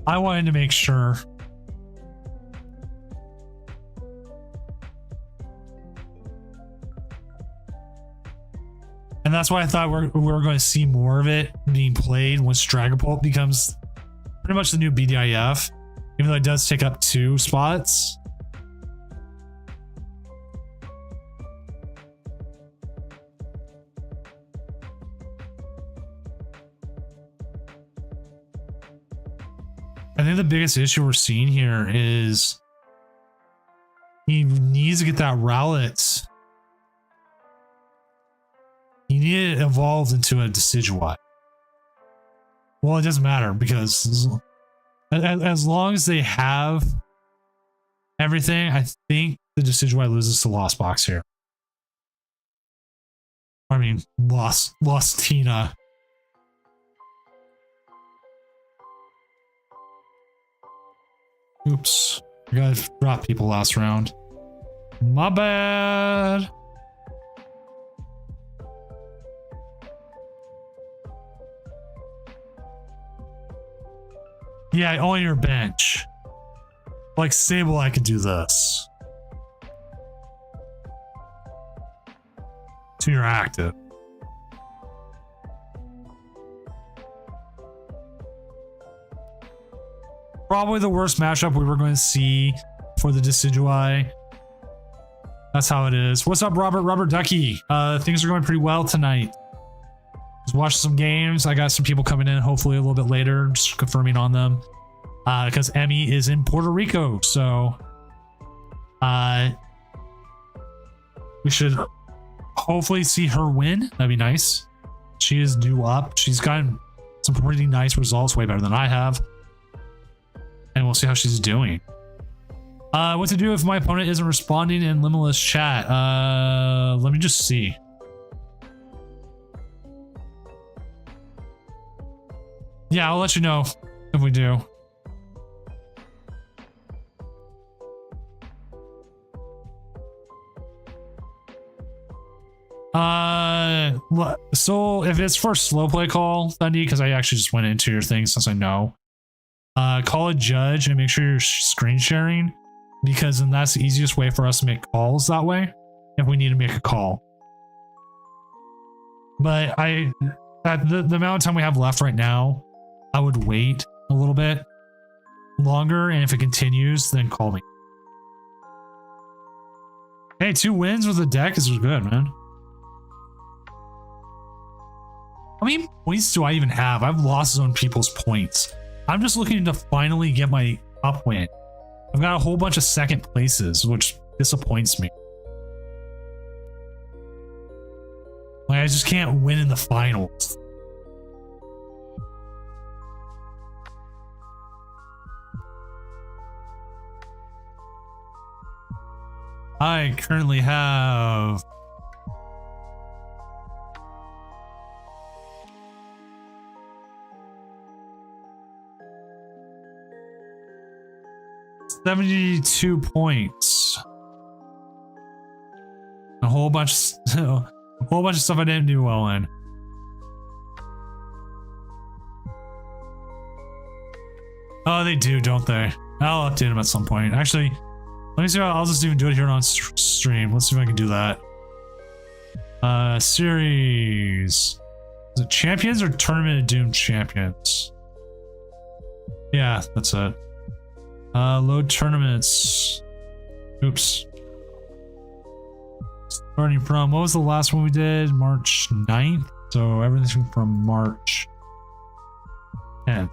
I wanted to make sure. And that's why I thought we're going to see more of it being played once Dragapult becomes pretty much the new BDIF, even though it does take up 2 spots. I think the biggest issue we're seeing here is he needs to get that Rowlet. He needed it evolved into a Decidueye. Well, it doesn't matter because as long as they have everything, I think the Decidueye loses to Lost Box here. I mean, Lost Tina. Oops. I gotta drop people last round. My bad. Yeah, on your bench. Like Sable, I could do this. So you're active. Probably the worst matchup we were going to see for the Decidueye. That's how it is. What's up, Robert Ducky? Things are going pretty well tonight. Just watching some games. I got some people coming in hopefully a little bit later, just confirming on them. Because Emmy is in Puerto Rico, so we should hopefully see her win. That'd be nice. She is due up. She's gotten some pretty nice results, way better than I have. And we'll see how she's doing. What to do if my opponent isn't responding in Limitless chat? Let me just see. Yeah, I'll let you know if we do. So if it's for slow play call, Thundy, because I actually just went into your thing since I know. Call a judge and make sure you're screen sharing, because then that's the easiest way for us to make calls that way if we need to make a call. But at the amount of time we have left right now, I would wait a little bit longer, and if it continues, then call me. Hey, 2 wins with the deck is good, man. How many points do I even have? I've lost on people's points. I'm just looking to finally get my up win. I've got a whole bunch of second places, which disappoints me. Like, I just can't win in the finals. I currently have $72 points. A whole bunch of stuff I didn't do well in. Oh, they do, don't they? I'll update them at some point. Actually, let me see. I'll just even do it here on stream. Let's see if I can do that. Series. Is it Champions or Tournament of Doom Champions? Yeah, that's it. Load tournaments. Oops. Starting from, what was the last one we did? March 9th. So everything from March 10th.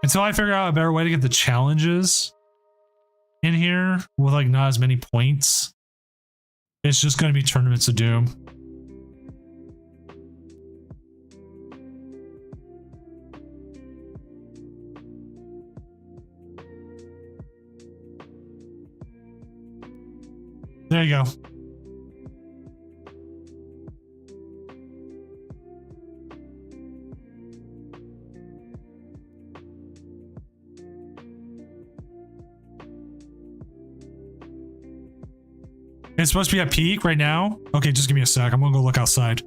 Until I figure out a better way to get the challenges in here with like not as many points, it's just going to be Tournaments of Doom. There you go. It's supposed to be at peak right now? Okay, just give me a sec. I'm gonna go look outside.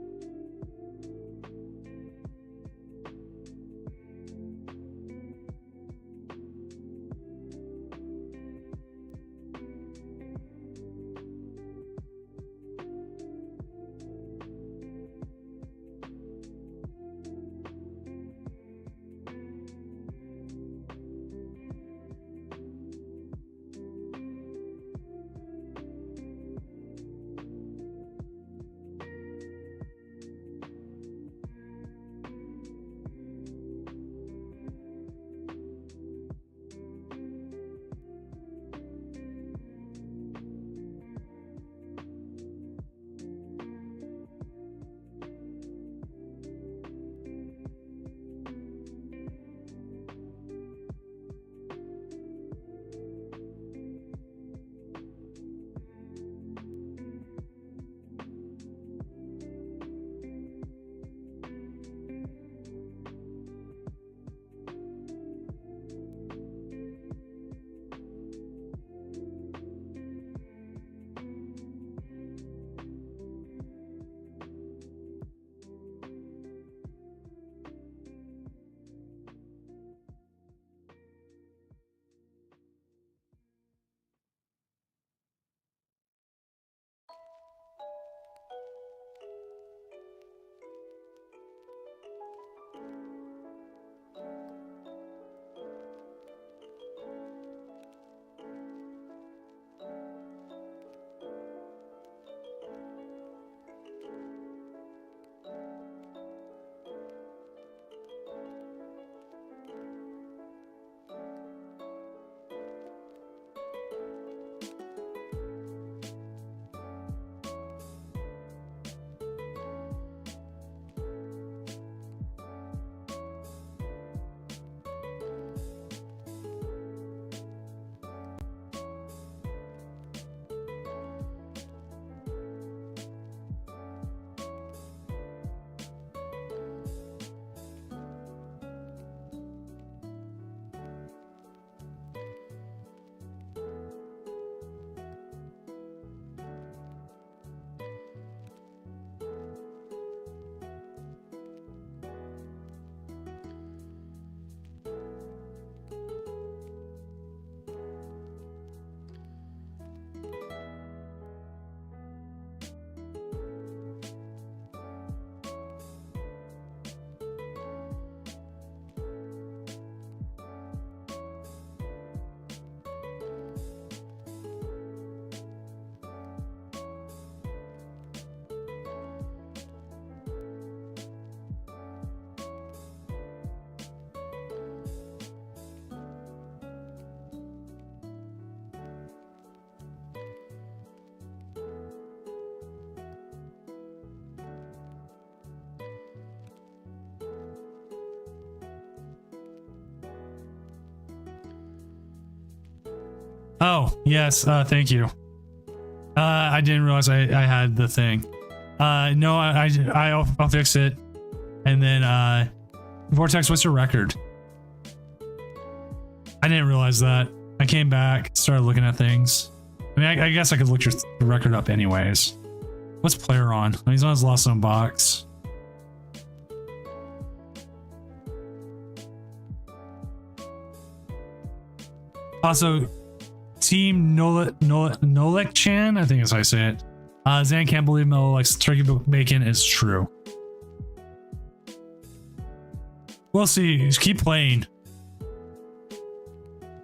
Oh, yes. Thank you. I didn't realize I had the thing. No, I'll fix it. And then, Vortex, what's your record? I didn't realize that. I came back, started looking at things. I mean, I guess I could look your record up anyways. What's player on? He's on his Lost Zone box. Also, Team Nolek Chan, I think is how I say it. Zan can't believe Melo likes turkey bacon is true. We'll see. Just keep playing.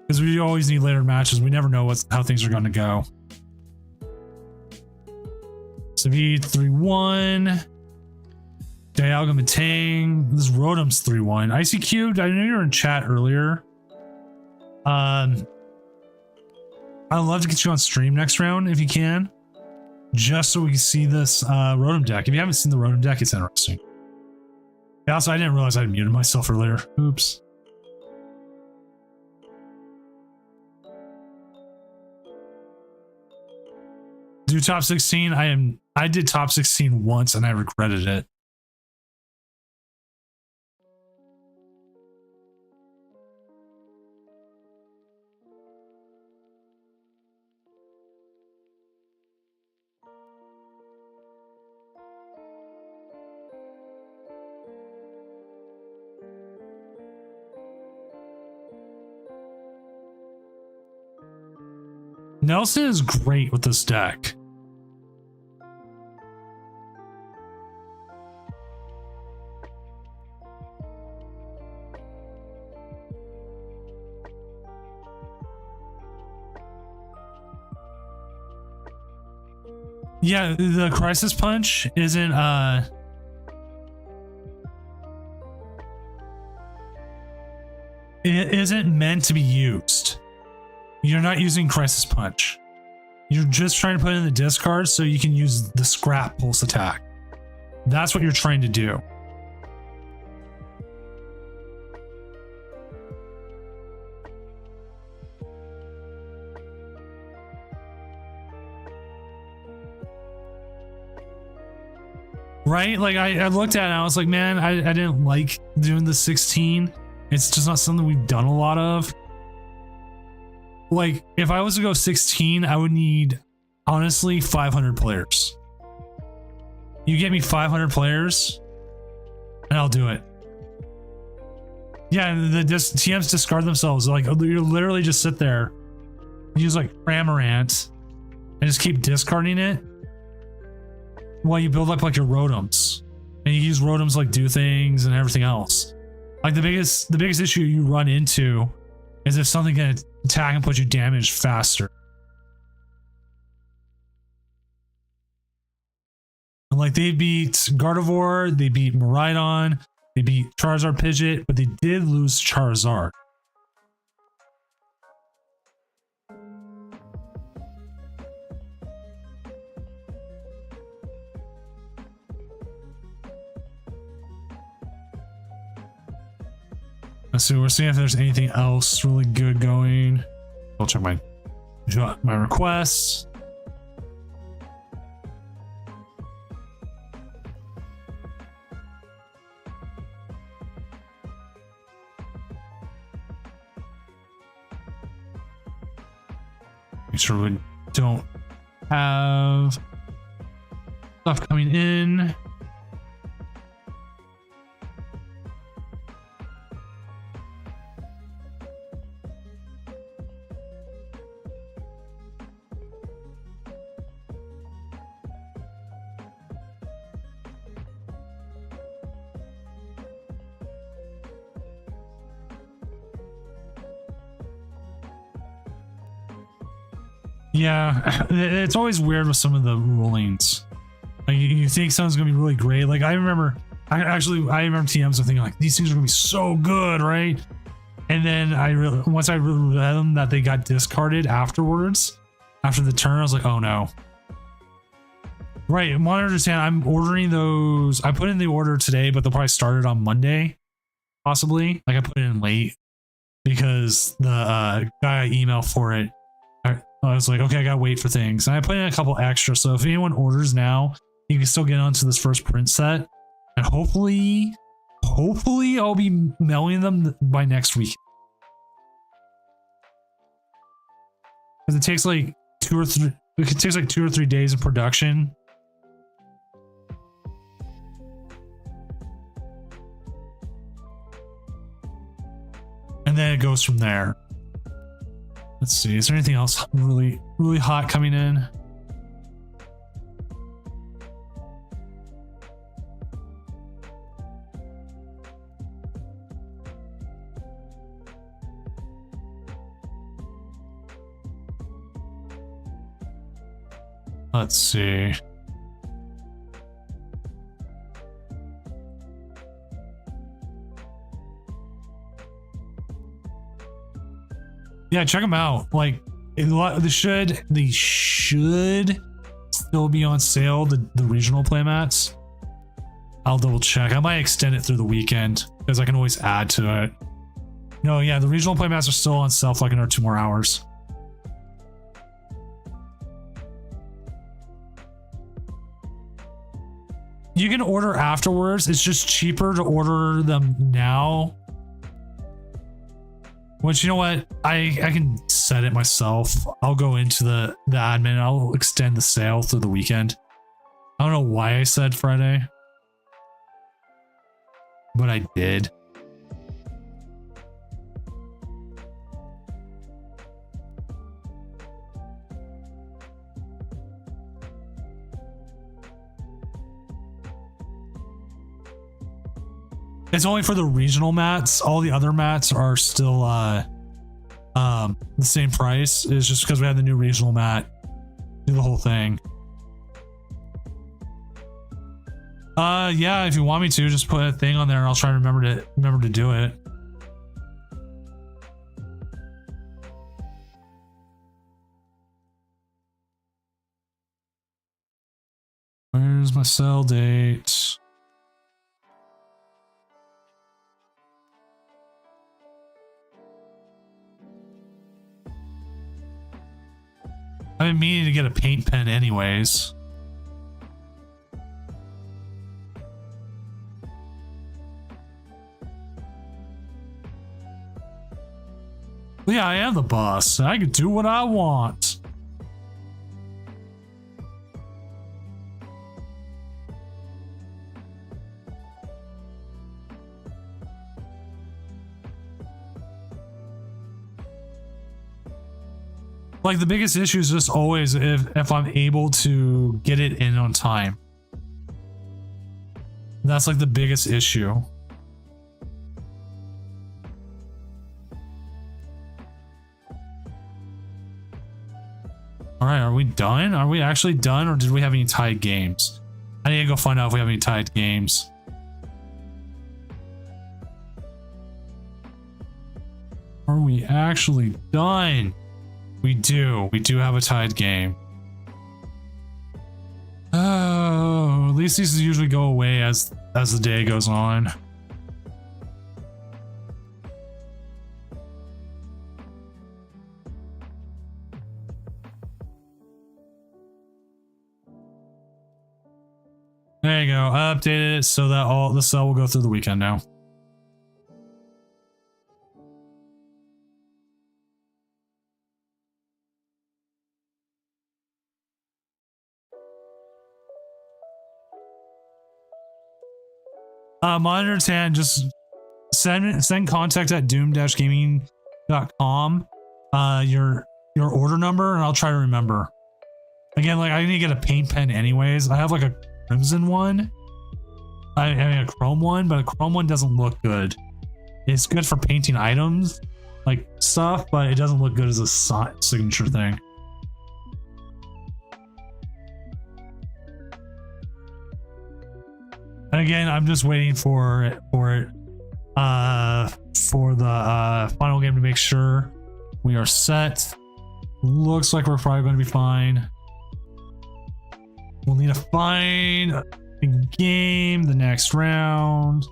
Because we always need later matches. We never know how things are going to go. Savid 3-1. Dialga Matang. This Rotom's 3-1. Icy Cubed, I know you were in chat earlier. I'd love to get you on stream next round if you can. Just so we can see this Rotom deck. If you haven't seen the Rotom deck, it's interesting. Also, I didn't realize I muted myself earlier. Oops. Do top 16. I did top 16 once and I regretted it. Nelson is great with this deck. Yeah, the Crisis Punch isn't it isn't meant to be used. You're not using Crisis Punch. You're just trying to put it in the discard so you can use the Scrap Pulse attack. That's what you're trying to do. Right? Like I looked at it and I was like, man, I didn't like doing the 16. It's just not something we've done a lot of. Like, if I was to go 16, I would need, honestly, 500 players. You get me 500 players, and I'll do it. Yeah, the TMs discard themselves. Like, you literally just sit there, use like Cramorant, and just keep discarding it while you build up like your Rotoms. And you use Rotoms like do things and everything else. Like the biggest issue you run into is if something can attack and put you damage faster. And like they beat Gardevoir, they beat Miraidon, they beat Charizard Pidgeot, but they did lose Charizard. So we're seeing if there's anything else really good going. I'll check my requests. Make sure we don't have stuff coming in. Yeah, it's always weird with some of the rulings. Like you think something's gonna be really great. Like I remember TMs are thinking like these things are gonna be so good, right? And then once I read them that they got discarded afterwards, after the turn, I was like, oh no. Right, I want to understand. I'm ordering those. I put in the order today, but they'll probably start it on Monday, possibly. Like I put it in late because the guy I emailed for it. I was like, okay, I gotta wait for things. And I put in a couple extra. So if anyone orders now, you can still get onto this first print set. And hopefully I'll be mailing them by next week. Because it takes like 2 or 3. It takes like 2 or 3 days of production. And then it goes from there. Let's see. Is there anything else really hot coming in? Let's see. Yeah, check them out. Like, they should still be on sale. The regional playmats. I'll double check. I might extend it through the weekend because I can always add to it. No, yeah, the regional playmats are still on sale for like another 2 more hours. You can order afterwards. It's just cheaper to order them now. Which, you know what? I can set it myself. I'll go into the admin and I'll extend the sale through the weekend. I don't know why I said Friday, but I did. It's only for the regional mats. All the other mats are still the same price. It's just because we had the new regional mat. Do the whole thing. Yeah, if you want me to, just put a thing on there and I'll try to remember to do it. Where's my sell date? I've been meaning to get a paint pen anyways. Yeah, I am the boss. I can do what I want. Like, the biggest issue is just always if I'm able to get it in on time. That's like the biggest issue. All right, are we done? Are we actually done, or did we have any tied games? I need to go find out if we have any tied games. Are we actually done? We do have a tied game. Oh, at least these usually go away as the day goes on. There you go. I updated it so that all the sale will go through the weekend now. Monitor 10, just send contact at doom-gaming.com your order number and I'll try to remember. Again, like, I need to get a paint pen anyways. I have like a crimson one. I mean a chrome one, but a chrome one doesn't look good. It's good for painting items, like stuff, but it doesn't look good as a signature thing. And again, I'm just waiting for the final game to make sure we are set. Looks like we're probably going to be fine. We'll need to find a game the next round.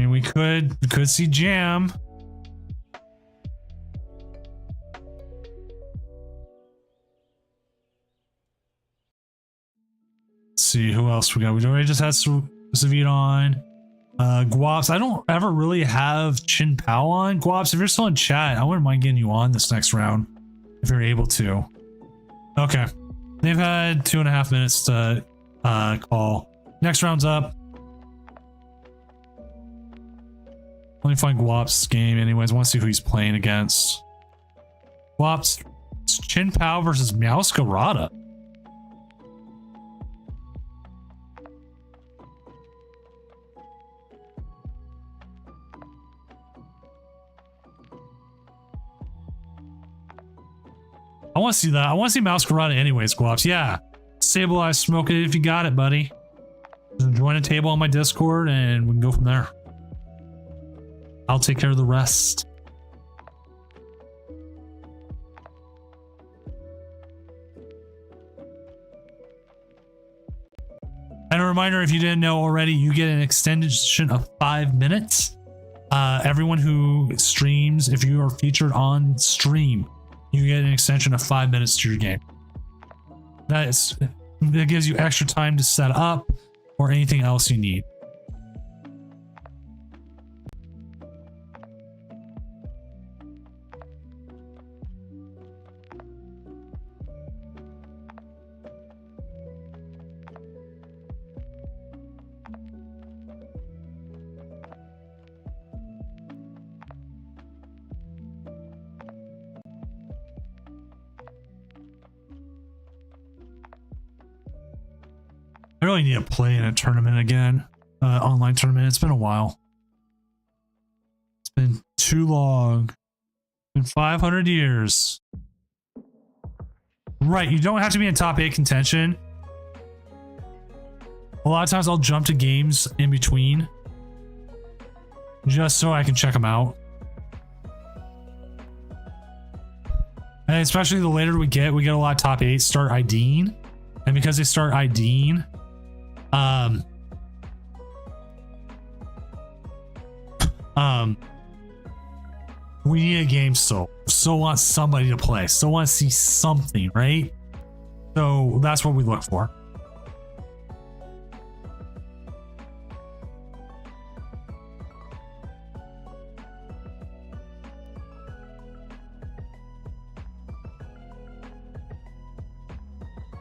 mean, we could see Jam. Let's see who else we got. We already just had Savit on. Guaps. I don't ever really have Chin Pao on. Guaps, if you're still in chat, I wouldn't mind getting you on this next round if you're able to. Okay. They've had 2.5 minutes to call. Next round's up. Let me find Guap's game anyways. I want to see who he's playing against. Guap's Chin Pao versus Meowscarada. I want to see that. I want to see Meowscarada anyways, Guaps. Yeah. Stabilize, smoke it if you got it, buddy. Just join a table on my Discord and we can go from there. I'll take care of the rest. And a reminder, if you didn't know already, you get an extension of 5 minutes. Everyone who streams, if you are featured on stream, you get an extension of 5 minutes to your game. That gives you extra time to set up or anything else you need. I really need to play in a tournament again. Online tournament. It's been a while. It's been too long. It's been 500 years. Right, you don't have to be in top 8 contention. A lot of times I'll jump to games in between. Just so I can check them out. And especially the later we get a lot of top 8 start IDing. And because they start IDing, we need a game still want somebody to play, still want to see something, right? So that's what we look for.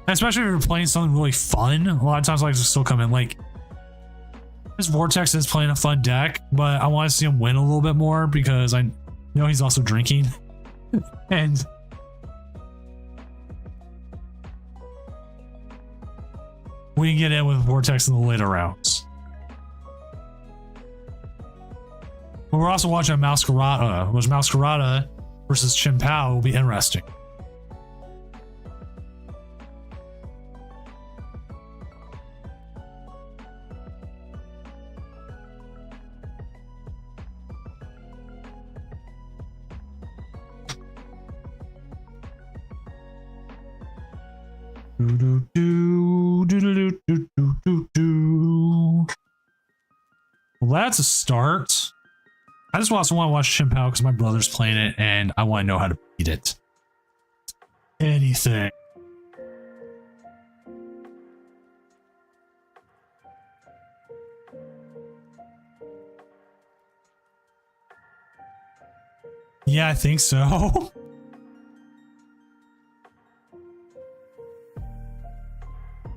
Especially if you're playing something really fun. A lot of times I like to still come in like this Vortex is playing a fun deck, but I want to see him win a little bit more because I know he's also drinking. And we can get in with Vortex in the later rounds. But we're also watching Meowscarada, which Meowscarada versus Chin Pao will be interesting. Well, that's a start. I just also want to watch Chin Pao because my brother's playing it and I want to know how to beat it. Anything. Yeah, I think so.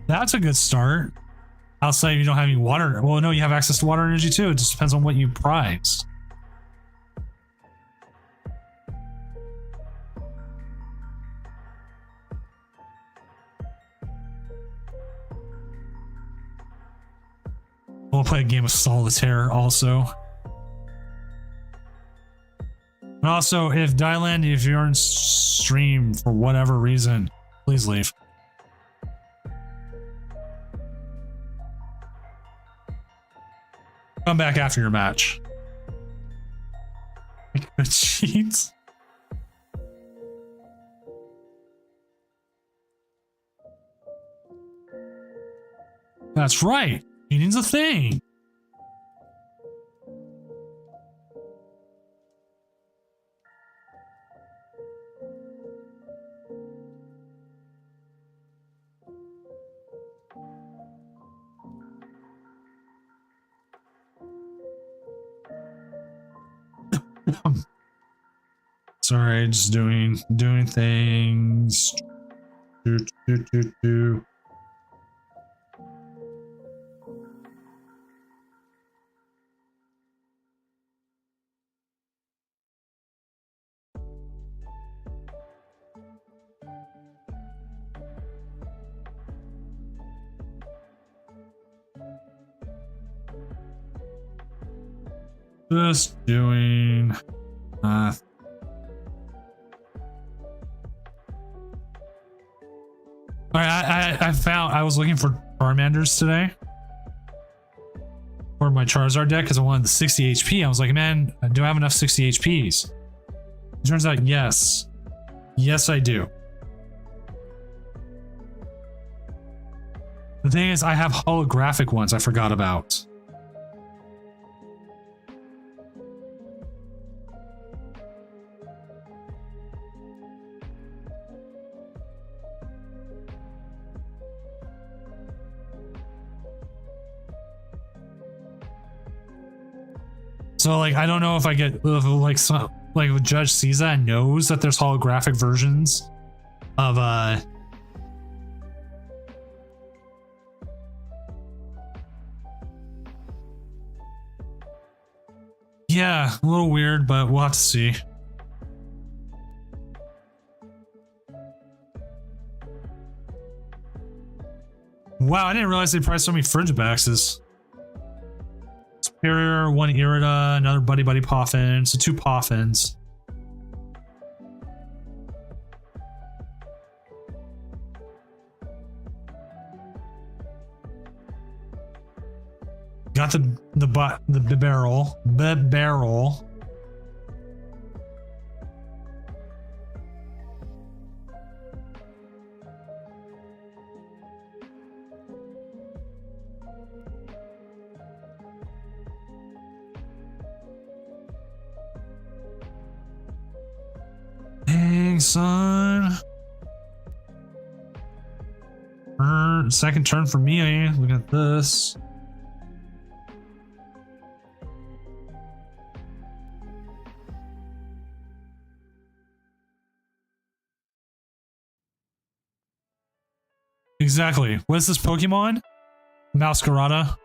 That's a good start. Outside, you don't have any water. Well, no, you have access to water energy too. It just depends on what you prize. We'll play a game of solitaire also. And also, if Dylan, if you're in stream for whatever reason, please leave. Come back after your match. Good cheats. That's right. Cheating's a thing. Sorry, just doing things. Do. Just doing I found, I was looking for Charmanders today for my Charizard deck because I wanted the 60 HP. I was like, man, do I have enough 60 HPs? It turns out, yes. Yes, I do. The thing is, I have holographic ones I forgot about. So like, I don't know if I get like some, like if Judge sees that and knows that there's holographic versions of yeah, a little weird, but we'll have to see. Wow, I didn't realize they priced so many Frigibaxes. Superior, one Irida, another Buddy Poffin, so 2 Poffins. Got the barrel. Dang, son. Second turn for me. Look at this. Exactly. What is this Pokemon? Masquerada.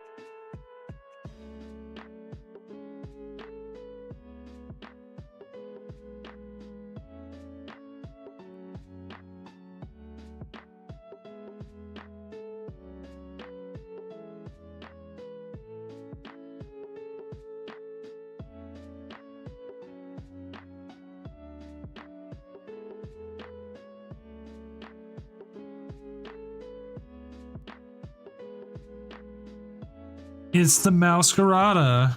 It's the Masquerada.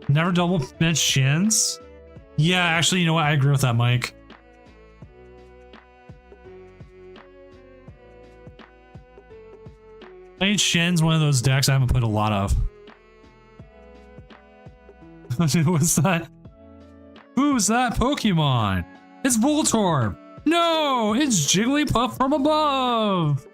Never double bench Shins? Yeah, actually, you know what? I agree with that, Mike. Playing Shin's one of those decks I haven't played a lot of. What's that? Who's that Pokemon? It's Voltorb! No! It's Jigglypuff from above!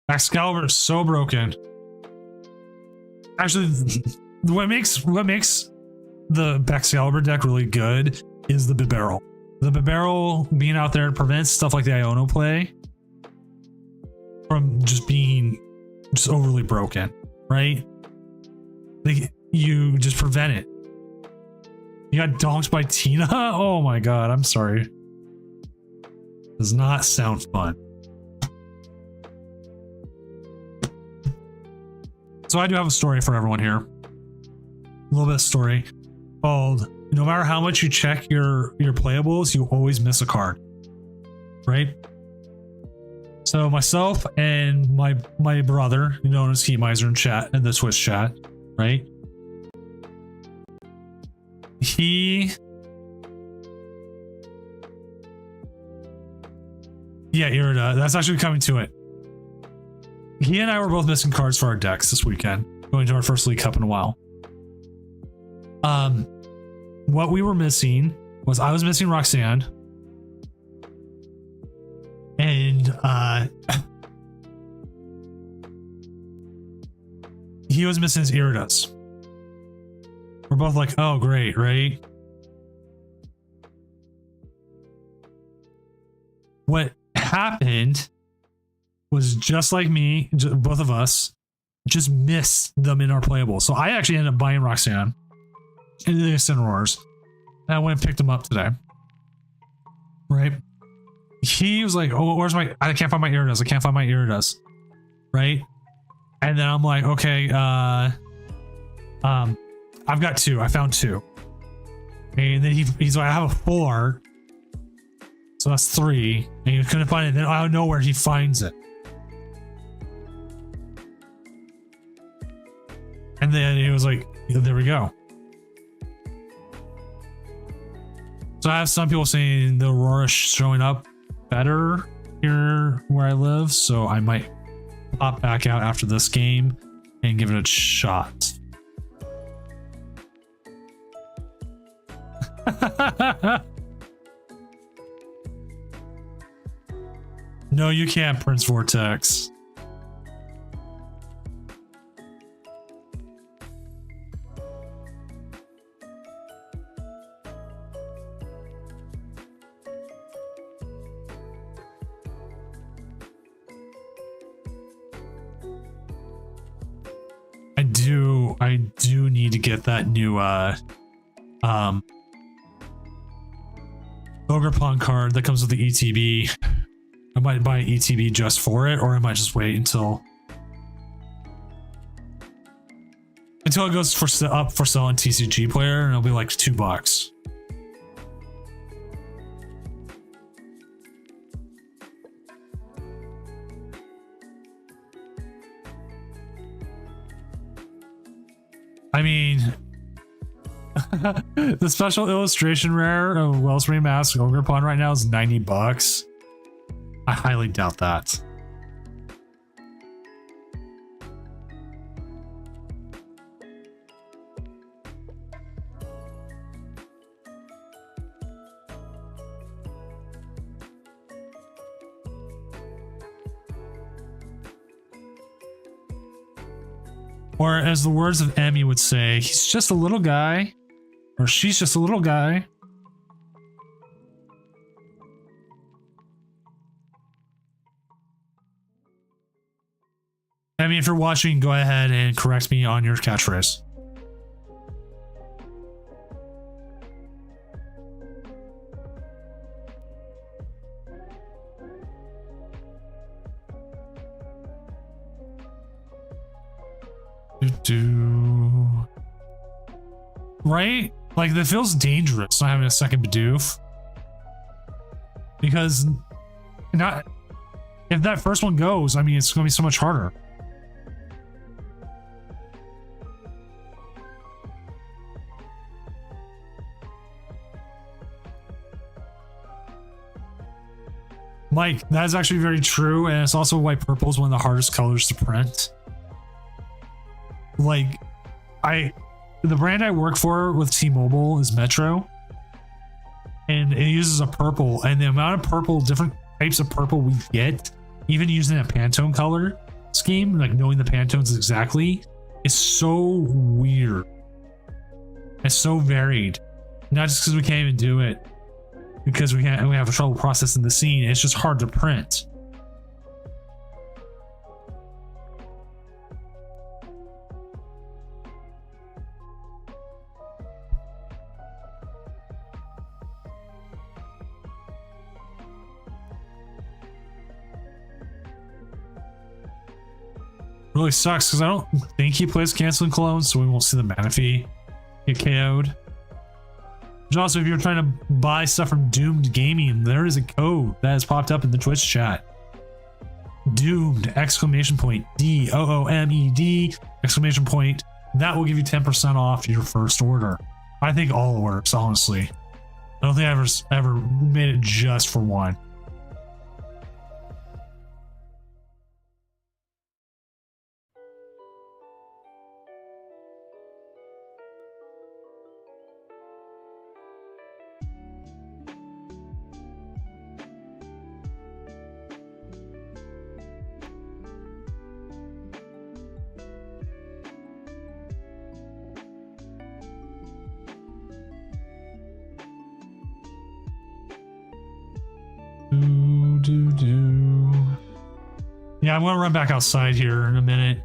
Excalibur is so broken. Actually, what makes the Excalibur deck really good is the Bibarel. The Bibarel being out there prevents stuff like the Iono play from just being just overly broken, right? Like, you just prevent it. You got donked by Tina? Oh my god, I'm sorry. Does not sound fun. So I do have a story for everyone here. A little bit of story called, no matter how much you check your playables, you always miss a card. Right? So myself and my brother, known as Heat Miser in chat, in the Twitch chat, right? Yeah, Irida. That's actually coming to it. He and I were both missing cards for our decks this weekend, going to our first League Cup in a while. What we were missing was I was missing Roxanne. And he was missing his Iridas. We're both like, oh, great, right? What happened was just like me, both of us just missed them in our playables. So I actually ended up buying Roxanne and the Incineroars. And I went and picked them up today. Right? He was like, oh, where's my, I can't find my Iridas. I can't find my Iridas. Right? And then I'm like, okay, I've got 2. I found 2. And then he's like, I have a 4 art. So that's 3. And he couldn't find it. Then out of nowhere, he finds it. And then he was like, there we go. So I have some people saying the Aurora showing up better here where I live. So I might pop back out after this game and give it a shot. No, you can't, Prince Vortex. I do need to get that new Ogerpon card that comes with the ETB. I might buy an ETB just for it, or I might just wait until it goes up for sale on TCG Player, and it'll be like $2. I mean, the special illustration rare of Wellspring Mask Ogerpon right now is $90. I highly doubt that. Or as the words of Emmy would say, he's just a little guy, or she's just a little guy. Emmy, if you're watching, go ahead and correct me on your catchphrase. Right? Like, that feels dangerous not having a second Bidoof. Because if that first one goes, I mean, it's going to be so much harder. Mike, that is actually very true, and it's also why purple is one of the hardest colors to print. Like, the brand I work for with T-Mobile is Metro, and it uses a purple, and the amount of purple, different types of purple we get, even using a Pantone color scheme, like knowing the Pantones exactly, is so weird. It's so varied. Not just because we can't even do it, because we have trouble processing the scene. It's just hard to print. Really sucks because I don't think he plays Canceling Clones, so we won't see the Manaphy get KO'd. But also, if you're trying to buy stuff from Doomed Gaming, there is a code that has popped up in the Twitch chat. Doomed! Exclamation point D-O-O-M-E-D! Exclamation point that will give you 10% off your first order. I think all orders, honestly. I don't think I ever made it just for one. Yeah, I'm gonna run back outside here in a minute.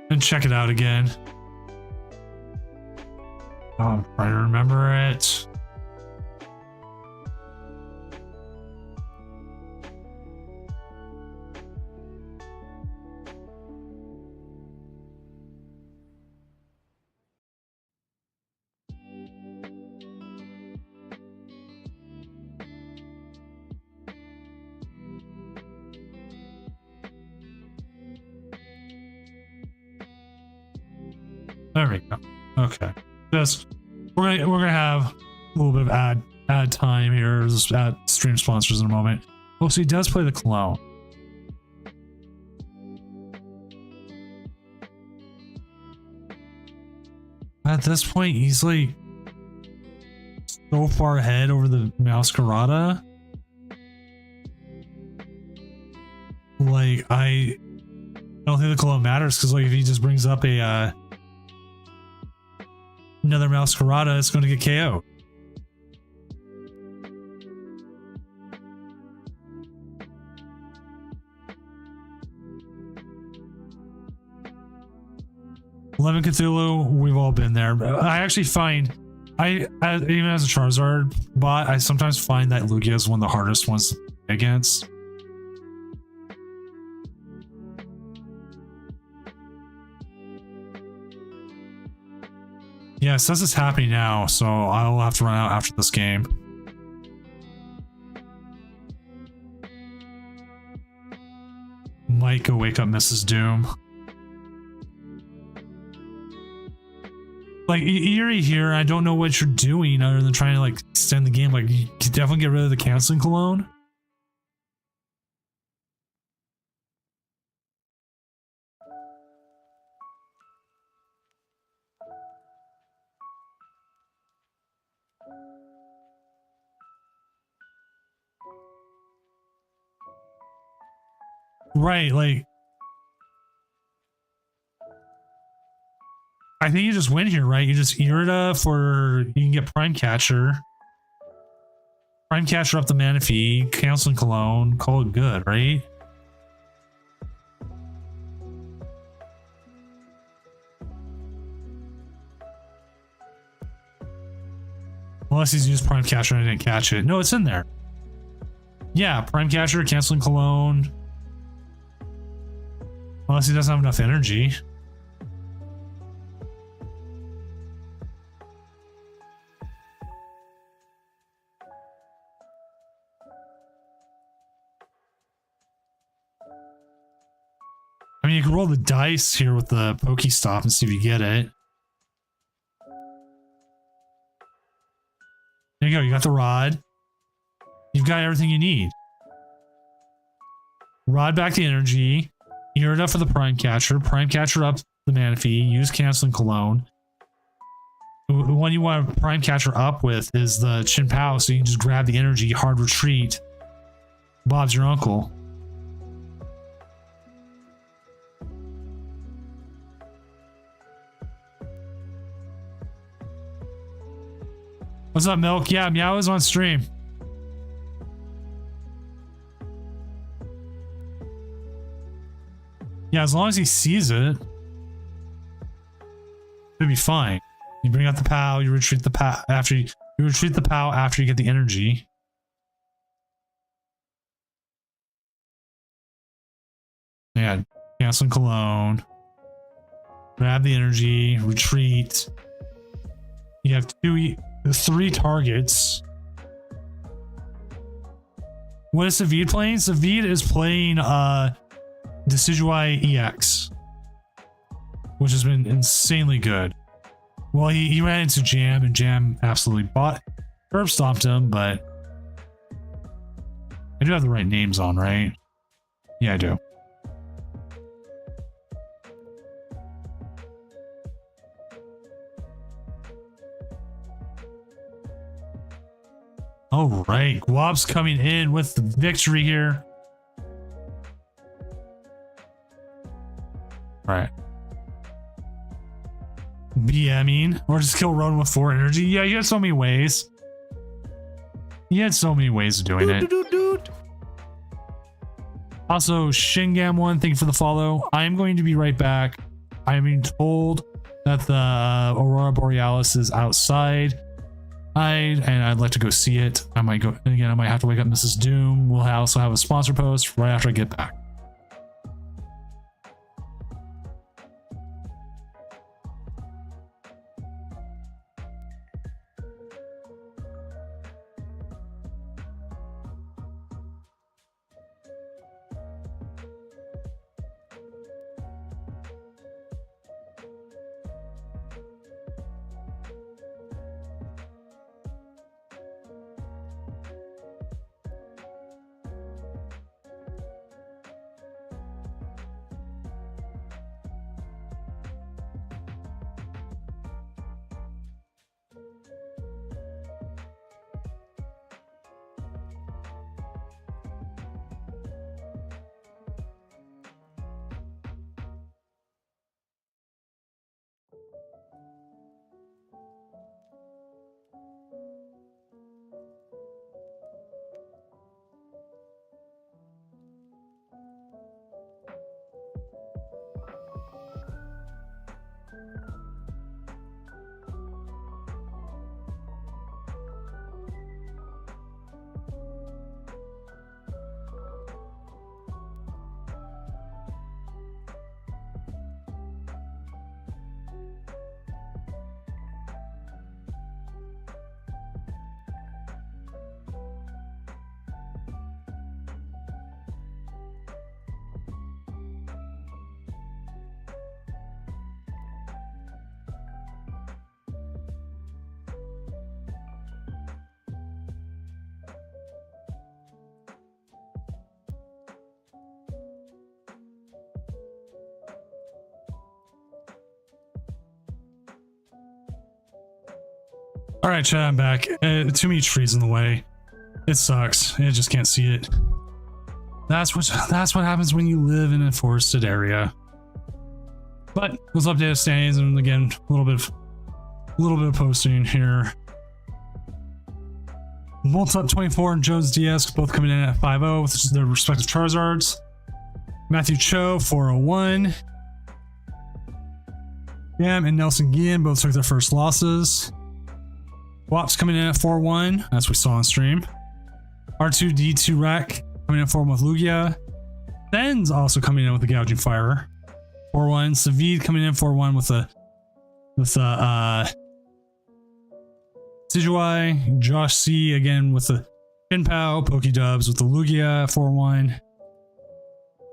And check it out again. Oh, I'm trying to remember it. There we go. Okay. Just we're gonna have a little bit of ad time here. Just add stream sponsors in a moment. Oh, so he does play the clone. At this point, he's like so far ahead over the Masquerada. Like I don't think the clone matters because like if he just brings up a another Masquerada, it's going to get KO'd. Lemon Cthulhu, we've all been there. I actually find, even as a Charizard bot, I sometimes find that Lugia is one of the hardest ones to play against. Yes, this is happening now, so I'll have to run out after this game. Might go wake up Mrs. Doom. Like, Eerie here, I don't know what you're doing other than trying to, like, extend the game. Like, you could definitely get rid of the canceling cologne. Right, like I think you just win here, right? You just Irida for you can get Prime Catcher. Prime Catcher up the Manaphy, canceling Cologne, call it good, right? Unless he's used Prime Catcher and I didn't catch it. No, it's in there. Yeah, Prime Catcher, canceling Cologne. Unless he doesn't have enough energy. I mean, you can roll the dice here with the Pokestop and see if you get it. There you go. You got the rod. You've got everything you need. Rod back the energy. Irida for the Prime Catcher. Prime Catcher up the Manaphy. Use canceling Cologne. The one you want Prime Catcher up with is the Chinpao, so you can just grab the energy. Hard retreat. Bob's your uncle. What's up, Milk? Yeah, Meow is on stream. Yeah, as long as he sees it, it'll be fine. You bring out the POW, you retreat the POW after you retreat the POW after you get the energy. Yeah, cancel Cologne. Grab the energy, retreat. You have three targets. What is Savid playing? Savid is playing Decidueye EX, which has been insanely good. Well, he ran into Jam, and Jam absolutely curb stomped him, but I do have the right names on, right? Yeah, I do. All right, Guap's coming in with the victory here. All right. BMing or just kill Ronan with 4 energy. Yeah, you had so many ways. You had so many ways of doing it. Also, Shingam1, thank you for the follow. I am going to be right back. I am being told that the Aurora Borealis is outside. And I'd like to go see it. I might go again. I might have to wake up Mrs. Doom. We'll also have a sponsor post right after I get back. All right, chat, I'm back. Too many trees in the way. It sucks. I just can't see it. That's what happens when you live in a forested area. But let's update the standings, and again, a little bit of posting here. Moltup 24 and Jones DS both coming in at 5-0 with their respective Charizards. Matthew Cho 401. Yam and Nelson Guillen both took their first losses. Wap's coming in at 4-1, as we saw on stream. R2D2 Rack coming in at 4-1 with Lugia. Then's also coming in with the Gouging Fire. 4-1. Savid coming in 4-1 with Decidueye. Josh C again with the Pinpow. Pokedubs with the Lugia 4-1.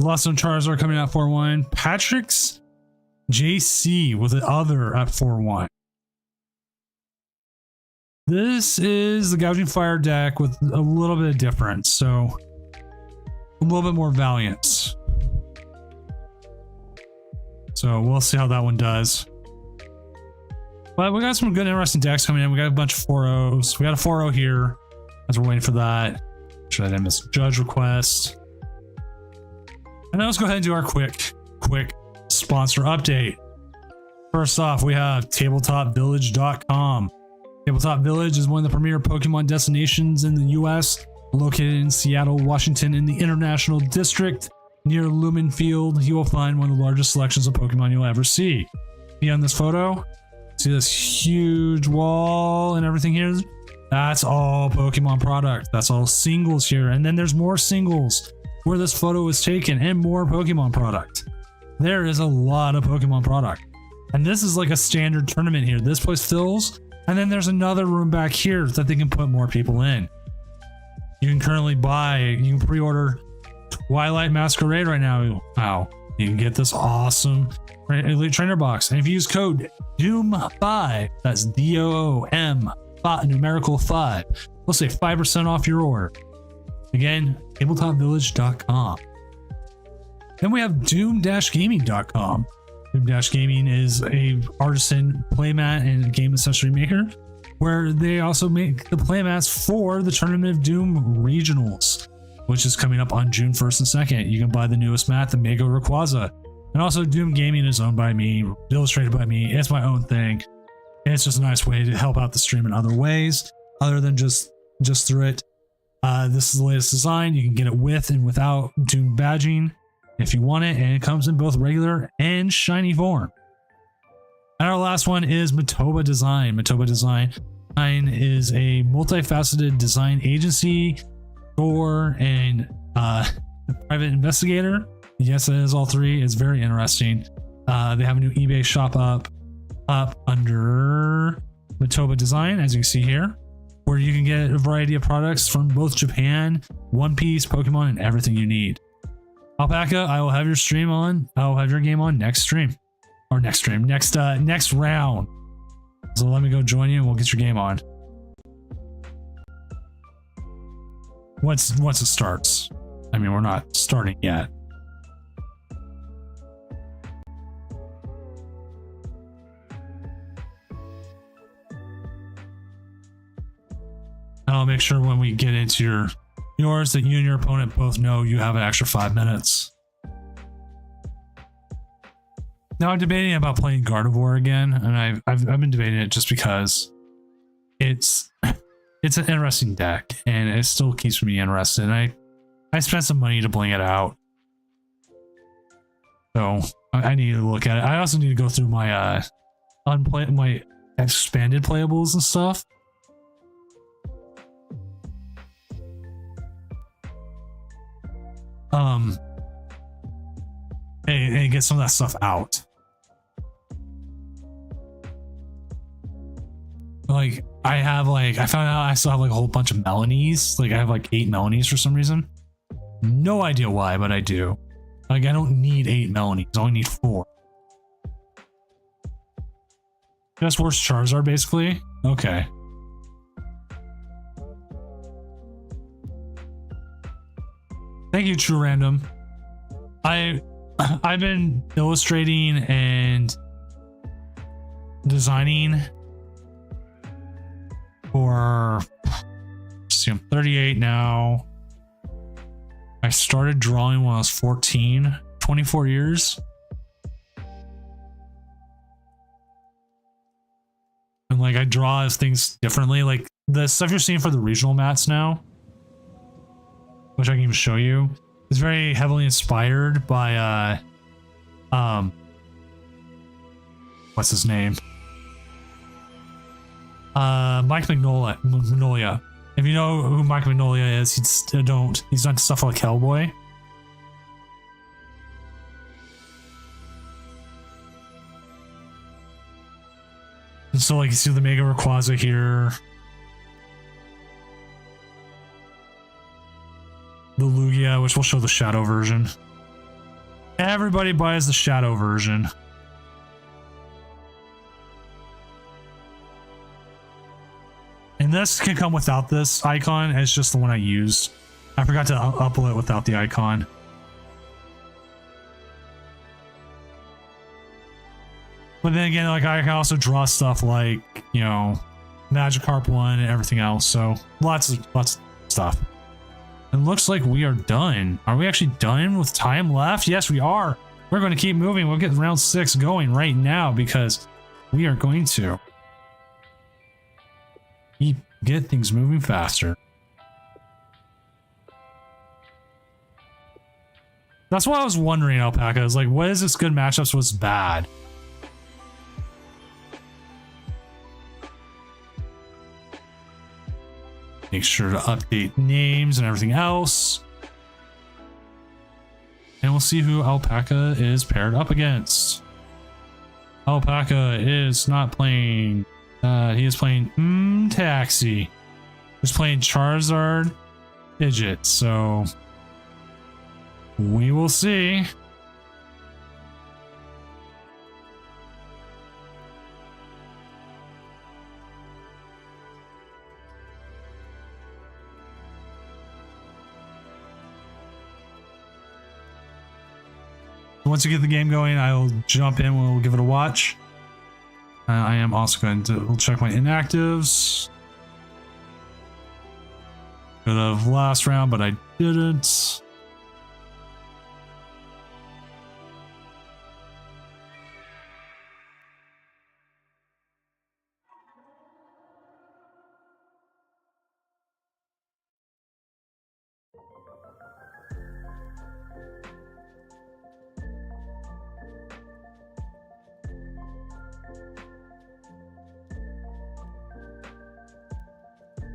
Lost on Charizard coming in at 4-1. Patrick's JC with the other at 4-1. This is the Gouging Fire deck with a little bit of difference, so a little bit more Valiance. So we'll see how that one does. But we got some good, interesting decks coming in. We got a bunch of 4-0s. We got a 4-0 here as we're waiting for that. Should I then miss Judge request? And now let's go ahead and do our quick sponsor update. First off, we have TabletopVillage.com. Tabletop Village is one of the premier Pokemon destinations in the US, located in Seattle, Washington, in the International District near Lumen Field. You will find one of the largest selections of Pokemon you'll ever see. See on this photo? See this huge wall and everything here? That's all Pokemon product. That's all singles here. And then there's more singles where this photo was taken and more Pokemon product. There is a lot of Pokemon product. And this is like a standard tournament here. This place fills. And then there's another room back here that they can put more people in. You can currently you can pre-order Twilight Masquerade right now. Wow. You can get this awesome Elite Trainer box. And if you use code DOOM5, that's DOOM, numerical 5, we'll say 5% off your order. Again, tabletopvillage.com. Then we have doom-gaming.com. Doom-Gaming is a artisan playmat and game accessory maker, where they also make the playmats for the Tournament of Doom regionals, which is coming up on June 1st and 2nd. You can buy the newest mat, the Mego Rayquaza. And also Doom Gaming is owned by me, illustrated by me. It's my own thing. It's just a nice way to help out the stream in other ways, other than just through it. This is the latest design. You can get it with and without Doom badging if you want it, and it comes in both regular and shiny form. And our last one is Matoba Design. Matoba Design is a multifaceted design agency, store, and private investigator. Yes, it is all three. It's very interesting. They have a new eBay shop up under Matoba Design, as you can see here, where you can get a variety of products from both Japan, One Piece, Pokemon, and everything you need. Alpaca, I will have your stream on. I will have your game on next stream. Or next round. So let me go join you and we'll get your game on. Once it starts. I mean, we're not starting yet. And I'll make sure when we get into yours that you and your opponent both know you have an extra 5 minutes. Now I'm debating about playing Gardevoir again, and I've been debating it just because it's an interesting deck and it still keeps me interested. And I spent some money to bling it out, so I need to look at it. I also need to go through my my expanded playables and stuff. And get some of that stuff out. Like I found out I still have like a whole bunch of Melanies. Like I have like 8 Melanies for some reason. No idea why, but I do. Like I don't need 8 Melanies. I only need 4. Just worse Charizard basically. Okay. Thank you, True Random. I've been illustrating and designing for, see, I'm 38 now. I started drawing when I was 14, 24 years. And like I draw things differently. Like the stuff you're seeing for the regional mats now, which I can even show you, is very heavily inspired by what's his name? Mike Magnolia. If you know who Mike Magnolia is, he's done stuff like Hellboy. And so like you see the Mega Rayquaza here. The Lugia, which will show the shadow version. Everybody buys the shadow version. And this can come without this icon. It's just the one I used. I forgot to upload it without the icon. But then again, like I can also draw stuff like, you know, Magikarp 1 and everything else. So lots of stuff. It looks like we are done. Are we actually done with time left? Yes, we are. We're going to keep moving. We'll get round 6 going right now because we are going to get things moving faster. That's what I was wondering, Alpaca. Is like, what is this good matchups? What's bad? Make sure to update names and everything else. And we'll see who Alpaca is paired up against. Alpaca is not playing. He is playing Taxi. He's playing Charizard, Pidgeot, so we will see. Once you get the game going, I'll jump in. We'll give it a watch. I am also going to check my inactives. Could have last round, but I didn't.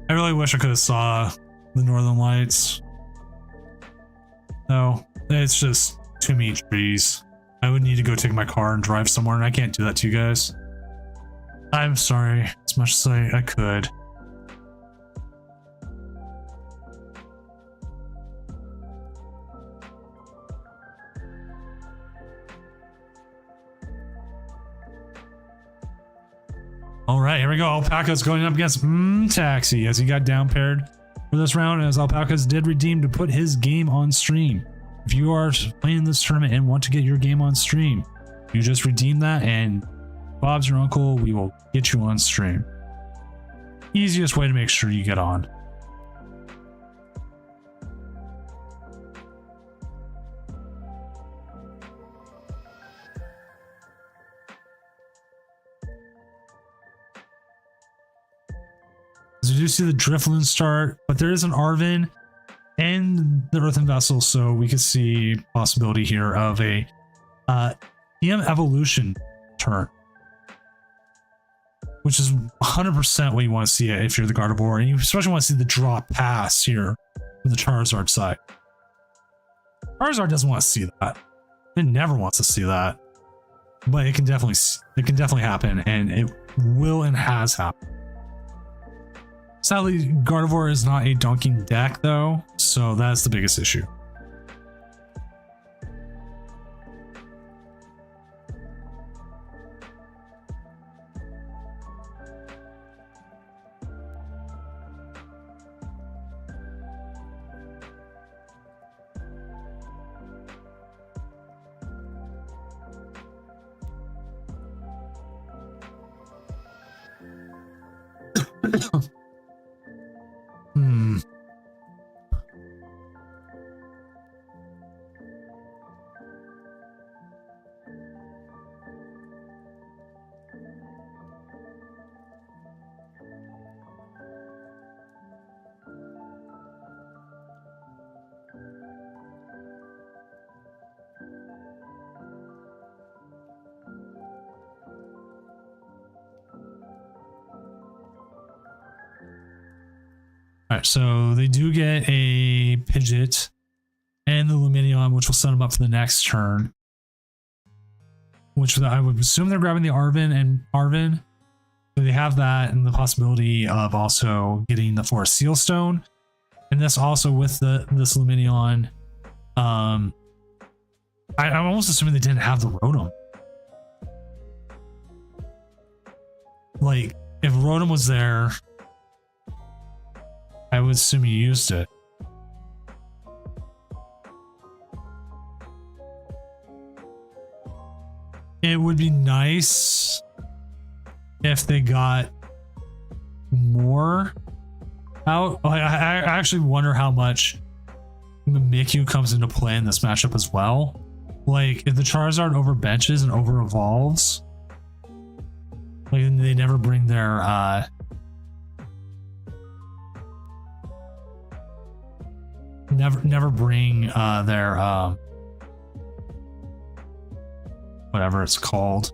I really wish I could have saw the Northern Lights. No, it's just too many trees. I would need to go take my car and drive somewhere, and I can't do that to you guys. I'm sorry, as much as I could. All right, here we go. Alpaca's going up against Taxi as he got down paired for this round, as Alpaca's did redeem to put his game on stream. If you are playing this tournament and want to get your game on stream, you just redeem that and Bob's your uncle. We will get you on stream. Easiest way to make sure you get on. We do see the Drifloon start, but there is an Arven and the Earthen Vessel, so we could see possibility here of a EM Evolution turn, which is 100% what you want to see it if you're the Gardevoir, and you especially want to see the draw pass here from the Charizard side. Charizard doesn't want to see that. It never wants to see that, but it can definitely happen, and it will and has happened. Sadly, Gardevoir is not a dunking deck, though, so that's the biggest issue. All right, so they do get a Pidgeot and the Lumineon, which will set them up for the next turn. Which I would assume they're grabbing the Arven. So they have that and the possibility of also getting the Forest Seal Stone. And this also with this Lumineon. I'm almost assuming they didn't have the Rotom. Like, if Rotom was there, I would assume you used it. It would be nice if they got more out. I actually wonder how much Mimikyu comes into play in this matchup as well. Like, if the Charizard overbenches and over evolves, like they never bring their never bring their whatever it's called.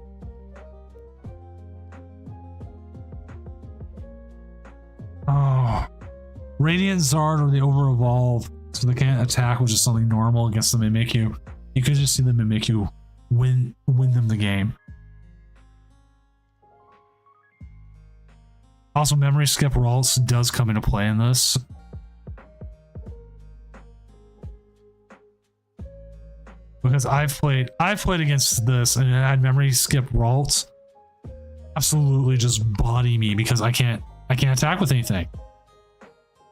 Oh, Radiant Zard, or they over evolve so they can't attack, which is something normal against the Mimikyu. You could just see the Mimikyu win them the game. Also, Memory Skip Ralts does come into play in this. because I've played against this and it had memory skip Ralts. Absolutely just body me because I can't attack with anything.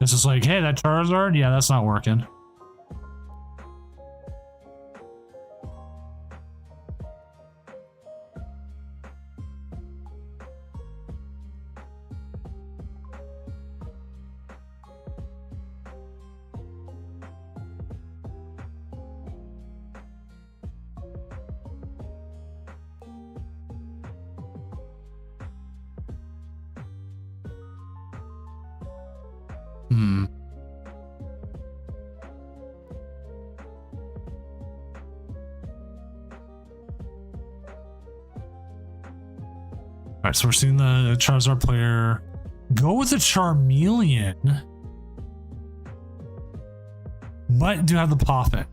It's just like, hey, that Charizard, yeah, that's not working. Hmm. All right, so we're seeing the Charizard player go with the Charmeleon, but do have the Poffin.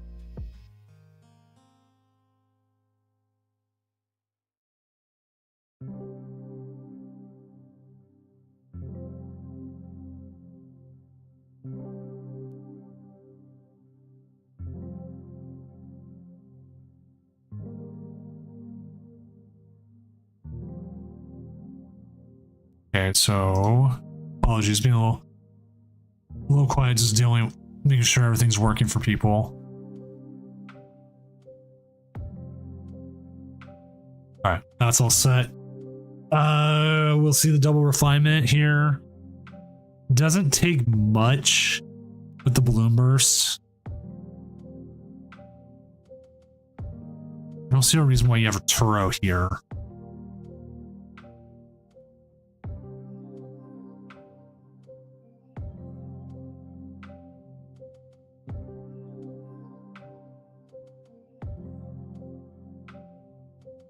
Okay, so apologies, being a little quiet, just making sure everything's working for people. All right, that's all set. We'll see the double refinement here. Doesn't take much with the balloon burst. I don't see a reason why you have a Turo here.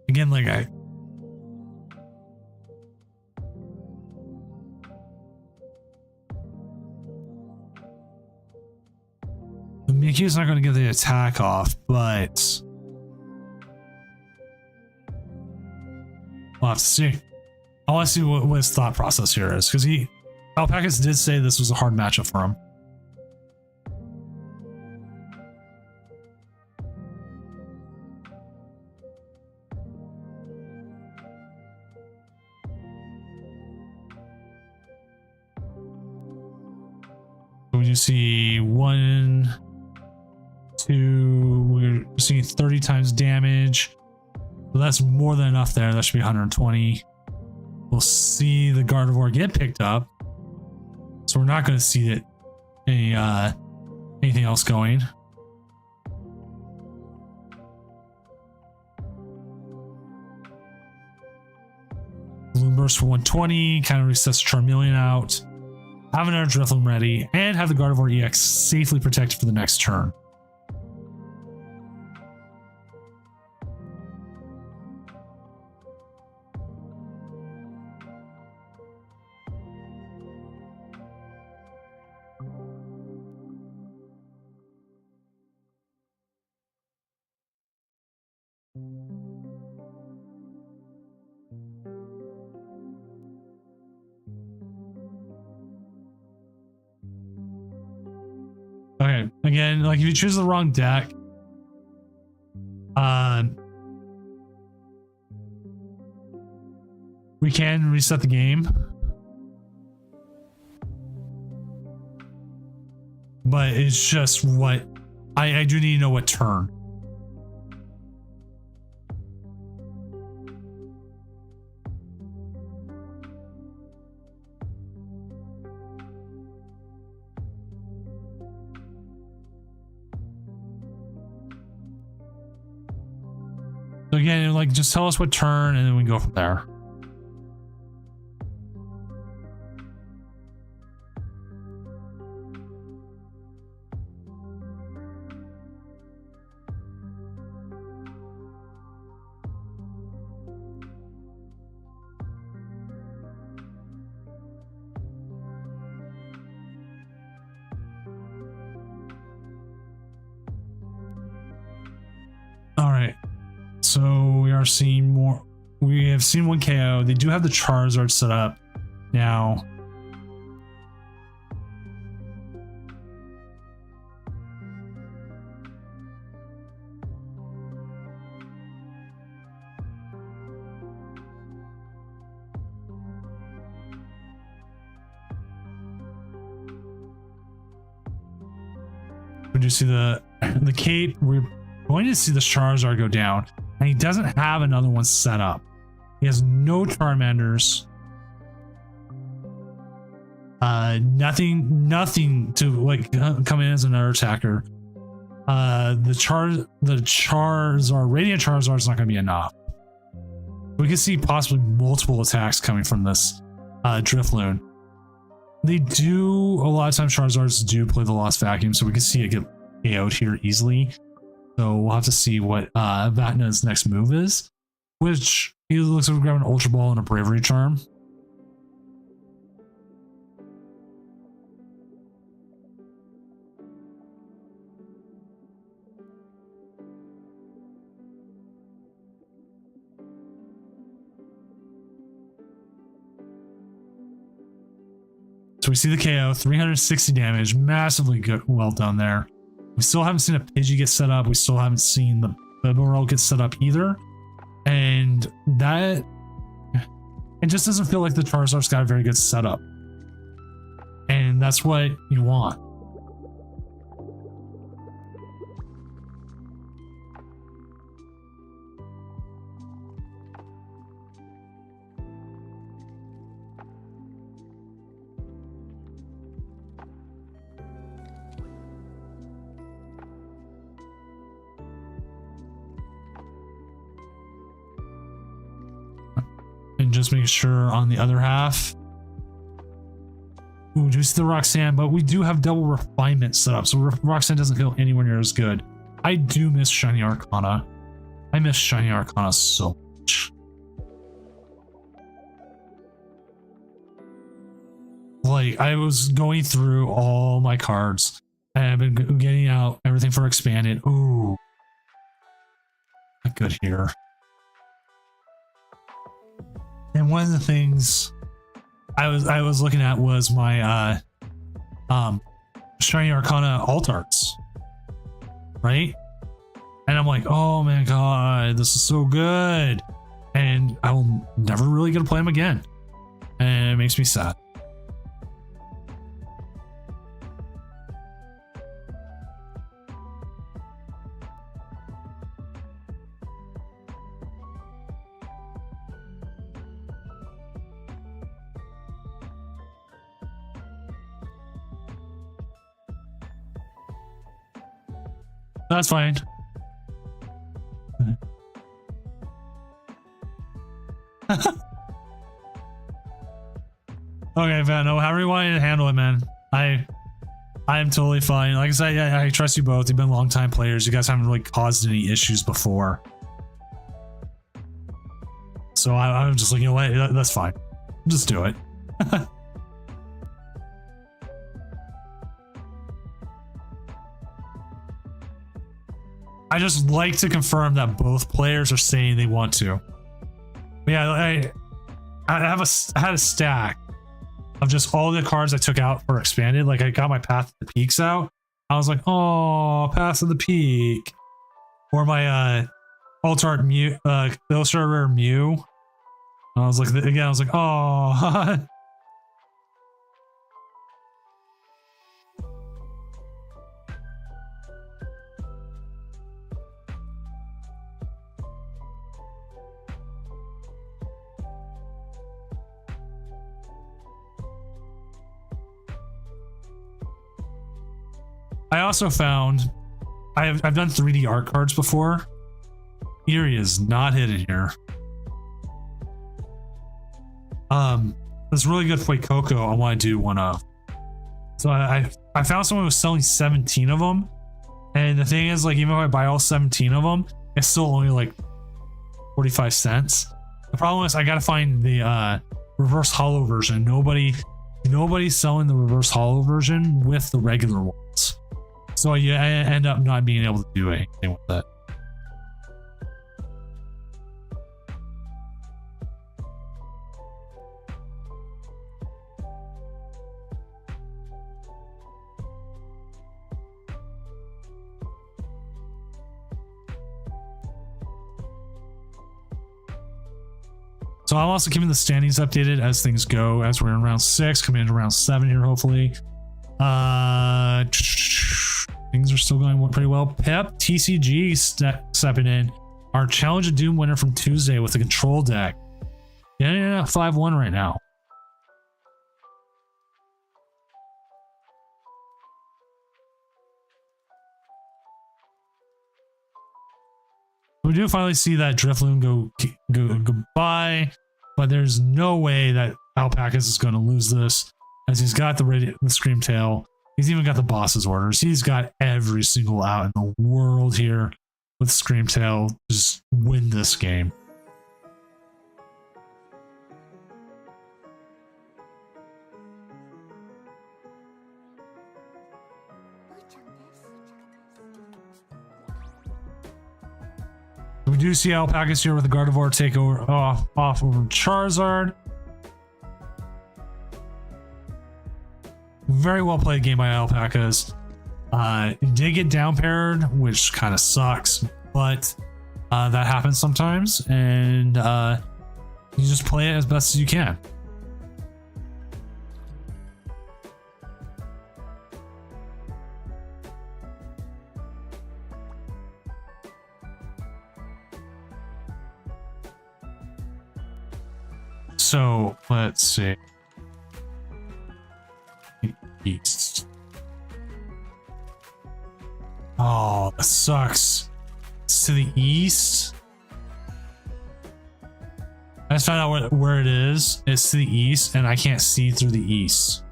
Again, like the Mikyu's not going to get the attack off, but we'll have to see. I want to see what his thought process here is, because Alpacas did say this was a hard matchup for him. When you see 1, 2, we're seeing 30 times damage. So that's more than enough there. That should be 120. We'll see the Gardevoir get picked up. So we're not going to see it anything else going. Balloon Burst for 120, kind of resets Charmeleon out. Have another Drifloon ready, and have the Gardevoir EX safely protected for the next turn. Okay, again, like if you choose the wrong deck, we can reset the game, but it's just what I do need to know what turn. So again, like just tell us what turn and then we go from there. All right. So we are seeing more. We have seen one KO. They do have the Charizard set up now. do see the cape. We're going to see the Charizard go down, and he doesn't have another one set up. He has no Charmanders. Nothing to like come in as another attacker. The Charizard, Radiant Charizard is not going to be enough. We can see possibly multiple attacks coming from this Drifloon. They do, a lot of times Charizards do play the Lost Vacuum, so we can see it get KO'd here easily. So we'll have to see what Vatna's next move is, which he looks like we're grabbing an Ultra Ball and a Bravery Charm. So we see the KO, 360 damage, massively good, well done there. We still haven't seen a Pidgey get set up. We still haven't seen the Bibarel get set up either. And that, it just doesn't feel like the Charizard's got a very good setup. And that's what you want. And just making sure on the other half. Ooh, do we see the Roxanne? But we do have double refinement set up, so Roxanne doesn't feel anywhere near as good. I do miss Shiny Arcana. I miss Shiny Arcana so much. Like, I was going through all my cards, and I've been getting out everything for expanded. Ooh. Not good here. And one of the things I was looking at was my Shiny Arcana alt arts, right? And I'm like, oh my god, this is so good, and I will never really get to play them again, and it makes me sad. That's fine. Okay, Vano, however you want to handle it, man. I am totally fine. Like I said, I trust you both. You've been long-time players. You guys haven't really caused any issues before. So I'm just like, you know what? That's fine. Just do it. I just like to confirm that both players are saying they want to. But yeah, I had a stack of just all the cards I took out for expanded. Like, I got my Path of the Peaks out. I was like, oh, Path of the Peak. Or my Ultra Art Mew, Ultra Rare Mew. I was like, again, I was like, oh. I also found I've done 3D art cards before. Eerie is not hidden here. This really good Fuecoco I want to do one of. So I found someone who was selling 17 of them, and the thing is, like, even if I buy all 17 of them, it's still only like 45 cents. The problem is I gotta find the reverse hollow version. Nobody's selling the reverse hollow version with the regular ones. So I end up not being able to do anything with that. So I'm also keeping the standings updated as things go, as we're in round 6, coming into round 7 here, hopefully. Things are still going pretty well. Pep TCG stepping in. Our Challenge of Doom winner from Tuesday with the control deck. Yeah, 5-1 right now. We do finally see that Drifloon go goodbye, but there's no way that Alpacas is going to lose this, as he's got the Screamtail. He's even got the boss's orders. He's got every single out in the world here with Screamtail. Just win this game. We do see Alpacas here with the Gardevoir take off over Charizard. Very well played game by Alpacas. You did get down paired, which kind of sucks, but that happens sometimes, and you just play it as best as you can. So let's see. East. Oh, that sucks. It's to the east. I just found out where it is. It's to the east, and I can't see through the east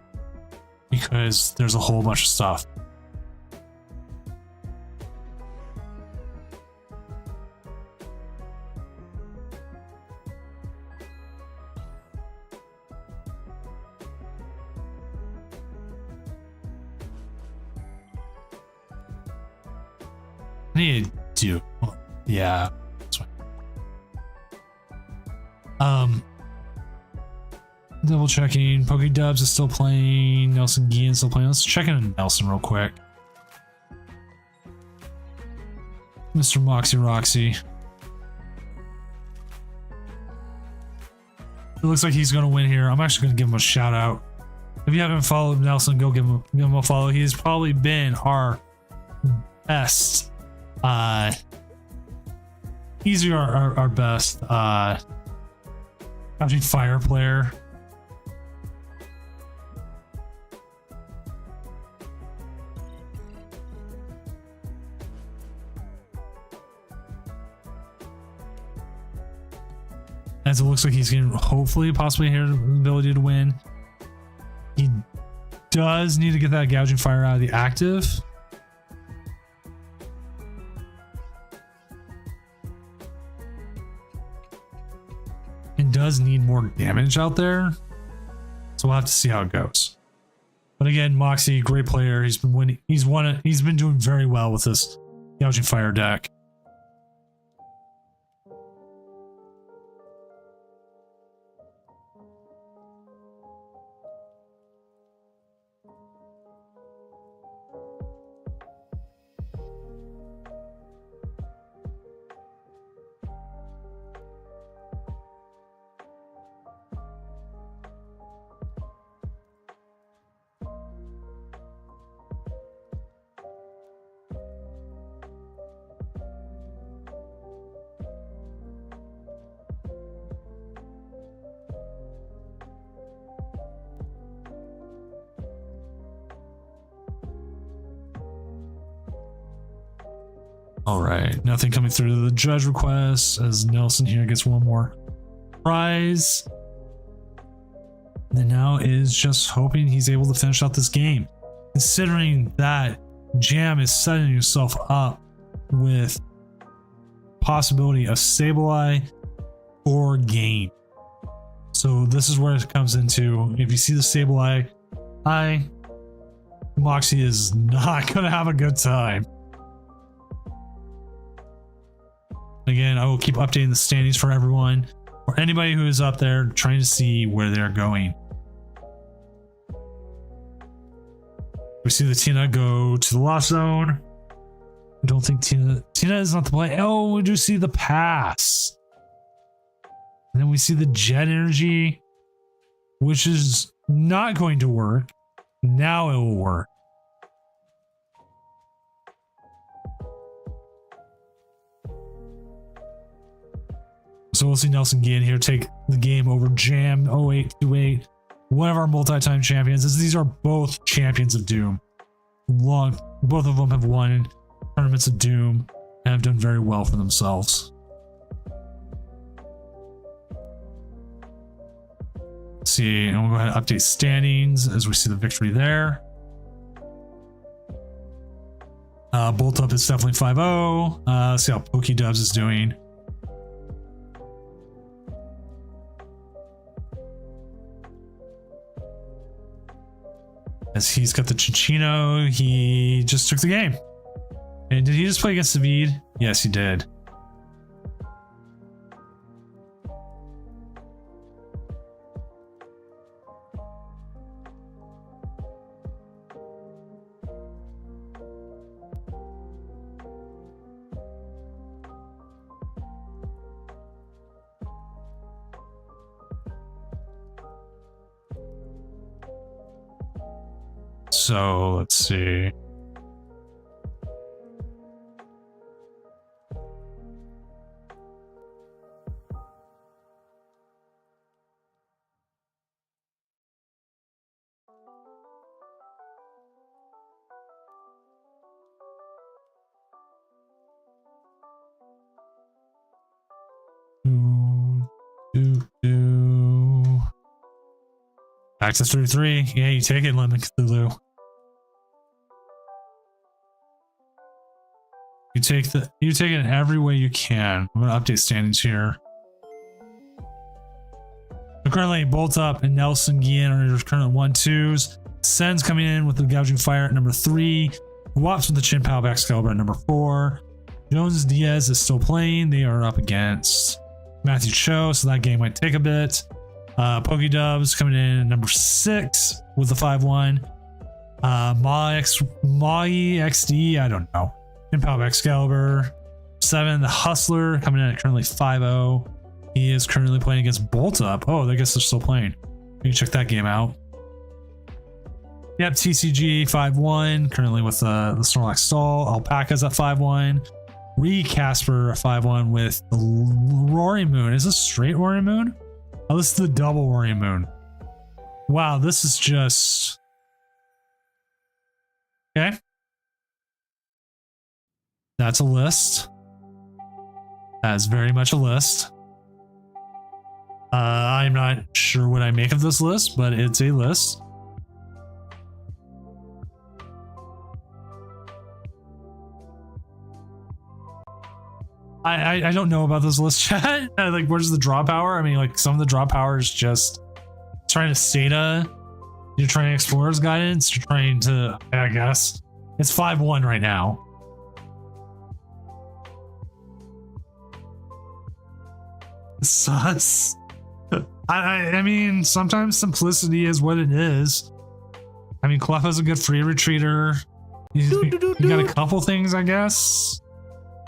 because there's a whole bunch of stuff. I need to do, yeah. That's fine. Double checking. Pokédubs is still playing. Nelson Guillen still playing. Let's check in Nelson real quick. Mr. Moxie Roxy. It looks like he's going to win here. I'm actually going to give him a shout out. If you haven't followed Nelson, go give him a follow. He's probably been our best. Easily our best actually fire player. As it looks like he's going to hopefully possibly have the ability to win. He does need to get that gouging fire out of the active. And does need more damage out there, so we'll have to see how it goes. But again, Moxie, great player. He's been winning. He's won it. He's been doing very well with this gouging fire deck. All right, nothing coming through to the judge request as Nelson here gets one more prize. And now is just hoping he's able to finish out this game. Considering that Jam is setting himself up with possibility of Sableye or game. So this is where it comes into, if you see the Sableye, Moxie is not going to have a good time. Again, I will keep updating the standings for everyone, or anybody who is up there trying to see where they're going. We see the Tina go to the lost zone. I don't think Tina is not the play. Oh, we do see the pass. And then we see the jet energy, which is not going to work. Now it will work. So we'll see Nelson Gian here take the game over Jam 0828, one of our multi-time champions, as these are both champions of Doom. Both of them have won tournaments of Doom and have done very well for themselves. Let's see, and we'll go ahead and update standings as we see the victory there. Bolt Up is definitely 5-0. Let's see how PokeDubs is doing. As he's got the Chichino, he just took the game. And did he just play against David? Yes, he did. So let's see. Back to 33. Yeah, you take it, Lemon Cthulhu. You take it in every way you can. I'm gonna update standings here. So currently, Bolt Up and Nelson Gian are your current 1-2s. Sen's coming in with the Gouging Fire at number 3. Wops with the Chin Pao of Excalibur at number 4. Jones Diaz is still playing. They are up against Matthew Cho, so that game might take a bit. PokeDubs coming in at number 6 with the 5-1. Mai XD, I don't know. Chin Pao of Excalibur. 7, the Hustler coming in at currently 5-0. He is currently playing against Bolt Up. Oh, I guess they're still playing. You can check that game out. Yep, TCG 5-1, currently with the Snorlax Stall. Alpaca's at 5-1. Casper at 5-1 with the Roaring Moon. Is this straight Roaring Moon? Oh, this is the double Roaring Moon. Wow, this is just... Okay. That's a list. That is very much a list. I'm not sure what I make of this list, but it's a list. I don't know about this list, chat. Like, where's the draw power? I mean, like, some of the draw power is just trying to Sata. You're trying to Explorer's Guidance. You're trying to, I guess. It's 5-1 right now. Sus. I mean, sometimes simplicity is what it is. I mean, Cleffa's a good free retreater. You got a couple things, I guess.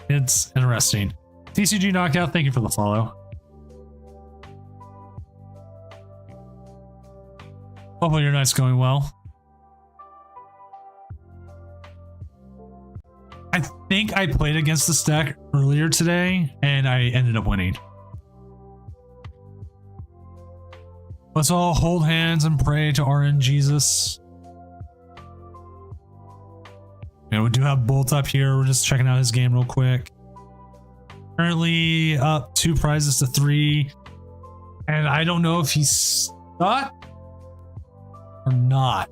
It's interesting. TCG Knockout, thank you for the follow. Hopefully your night's going well. I think I played against this deck earlier today and I ended up winning. Let's all hold hands and pray to RN Jesus. You know, we do have Bolt Up here. We're just checking out his game real quick. Currently up 2 prizes to 3. And I don't know if he's stuck or not.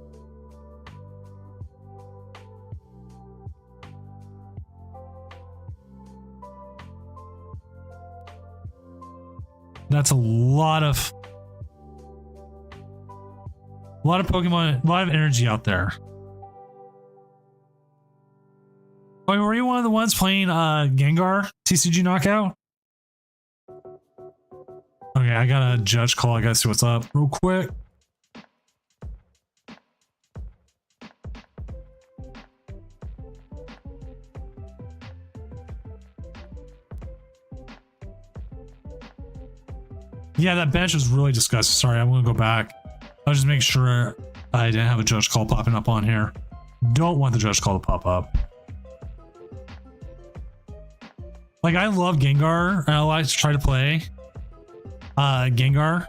That's a lot of Pokemon, a lot of energy out there. Oh, were you one of the ones playing Gengar TCG Knockout? Okay, I got a judge call. I gotta see what's up real quick. Yeah, that bench was really disgusting. Sorry, I'm gonna go back. I'll just make sure I didn't have a judge call popping up on here. Don't want the judge call to pop up. Like, I love Gengar and I like to try to play, Gengar.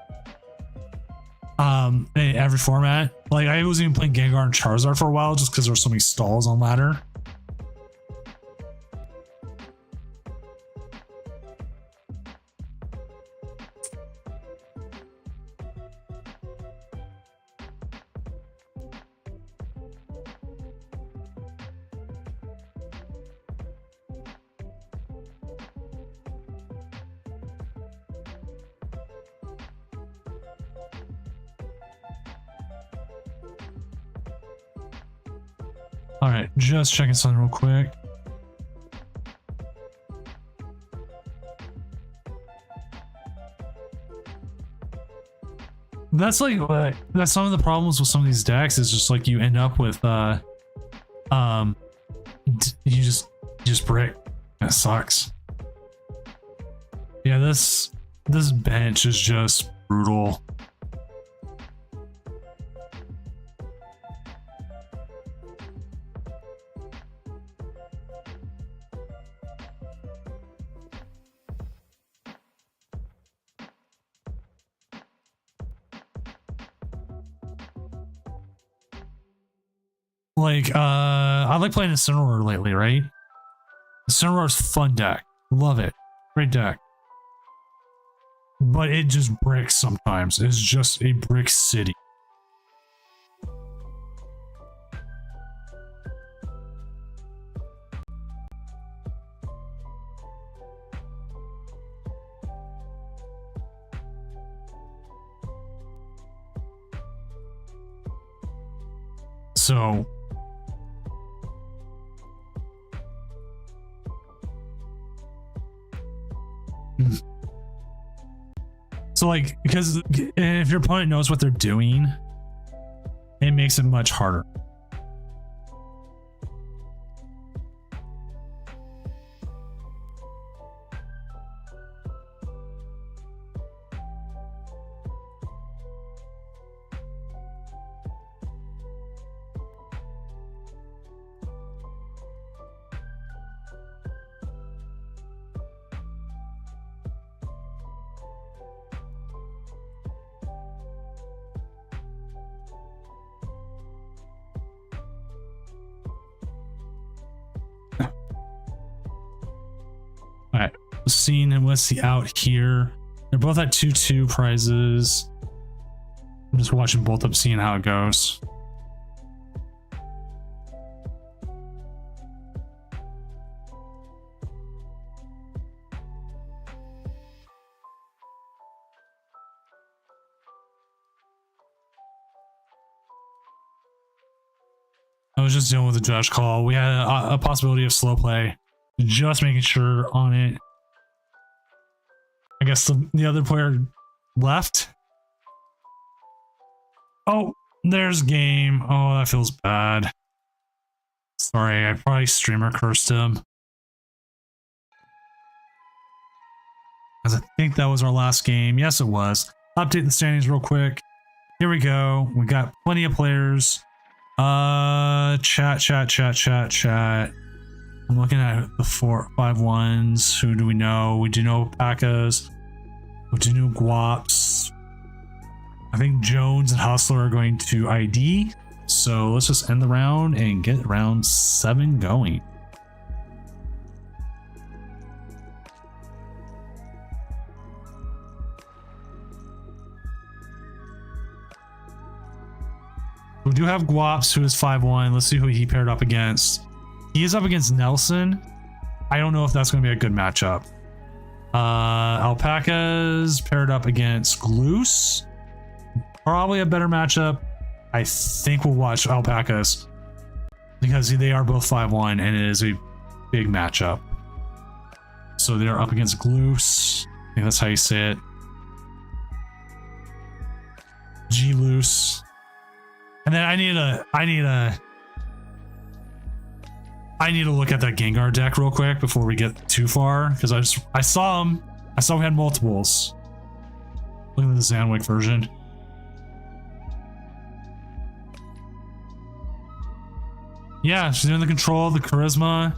In every format. Like I was even playing Gengar and Charizard for a while just because there were so many stalls on ladder. All right, just checking something real quick. That's like that's some of the problems with some of these decks is just like you end up with you just brick. That sucks. Yeah, this bench is just brutal. Like, I like playing Incineroar lately, right? Incineroar's fun deck. Love it. Great deck. But it just bricks sometimes. It's just a brick city. So like, because if your opponent knows what they're doing, it makes it much harder. All right, Scene and Westy out here. They're both at 2-2 prizes. I'm just watching both up, seeing how it goes. I was just dealing with the judge call. We had a possibility of slow play. Just making sure on it. I guess the other player left. Oh, there's game. Oh, that feels bad. Sorry, I probably streamer cursed him. Because I think that was our last game. Yes, it was. Update the standings real quick. Here we go. We got plenty of players. Chat. I'm looking at the 4-5-1s. Who do we know? We do know Pacas. We do know Guaps. I think Jones and Hustler are going to ID. So let's just end the round and get round 7 going. We do have Guaps, who is 5-1. Let's see who he paired up against. He is up against Nelson. I don't know if that's going to be a good matchup. Alpacas paired up against Gloose. Probably a better matchup. I think we'll watch Alpacas because they are both 5-1 and it is a big matchup. So they're up against Gloose. I think that's how you say it. G-Loose. And then I need to look at that Gengar deck real quick before we get too far, because I saw him. I saw we had multiples. Look at the Zanwick version. Yeah, she's doing the control, the charisma.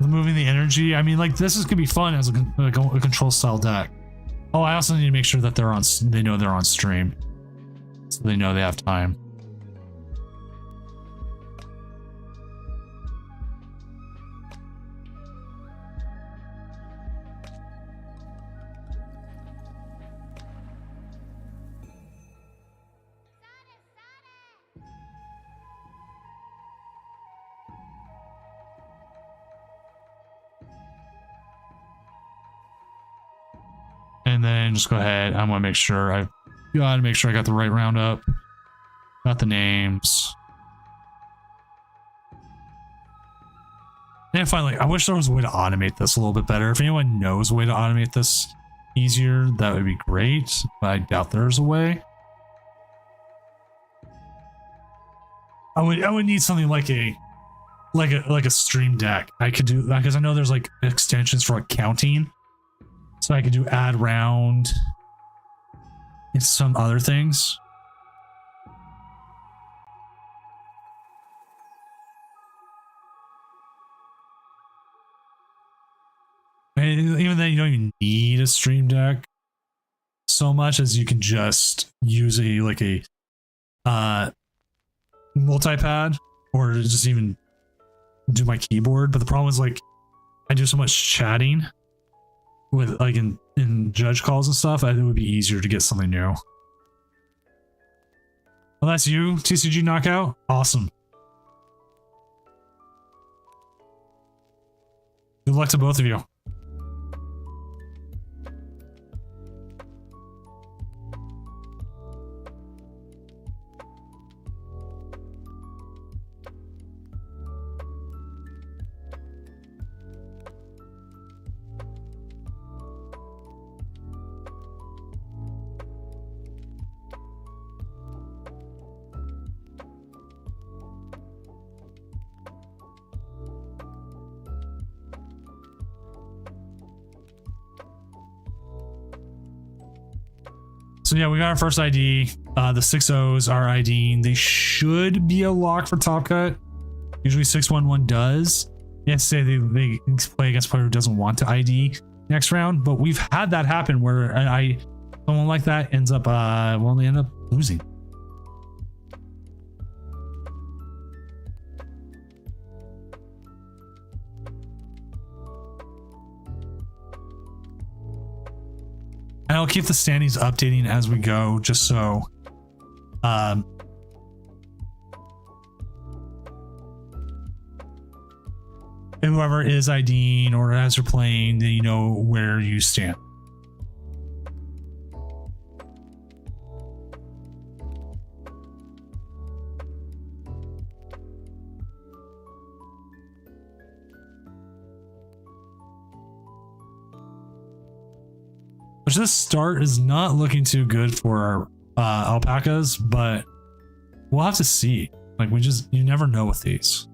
moving the energy. I mean, like this is gonna be fun as a control style deck. Oh, I also need to make sure that they know they're on stream, so they know they have time. And then just go ahead. I want to make sure I got the right roundup. Got the names. And finally, I wish there was a way to automate this a little bit better. If anyone knows a way to automate this easier, that would be great. But I doubt there's a way. I would need something like a stream deck. I could do that because I know there's like extensions for accounting. So I could do add round and some other things. And even then, you don't even need a stream deck so much as you can just use a multi-pad or just even do my keyboard. But the problem is like I do so much chatting with like in judge calls and stuff, I think it would be easier to get something new. Well, that's you, TCG Knockout. Awesome. Good luck to both of you. So yeah, we got our first ID. The 6-0s are IDing. They should be a lock for Top Cut. Usually 6-1-1 does. You have to say they play against a player who doesn't want to ID next round, but we've had that happen where someone like that ends up they end up losing. And I'll keep the standings updating as we go, just so and whoever is IDing or as you're playing, then you know where you stand. Which this start is not looking too good for our alpacas, but we'll have to see. Like you never know with these.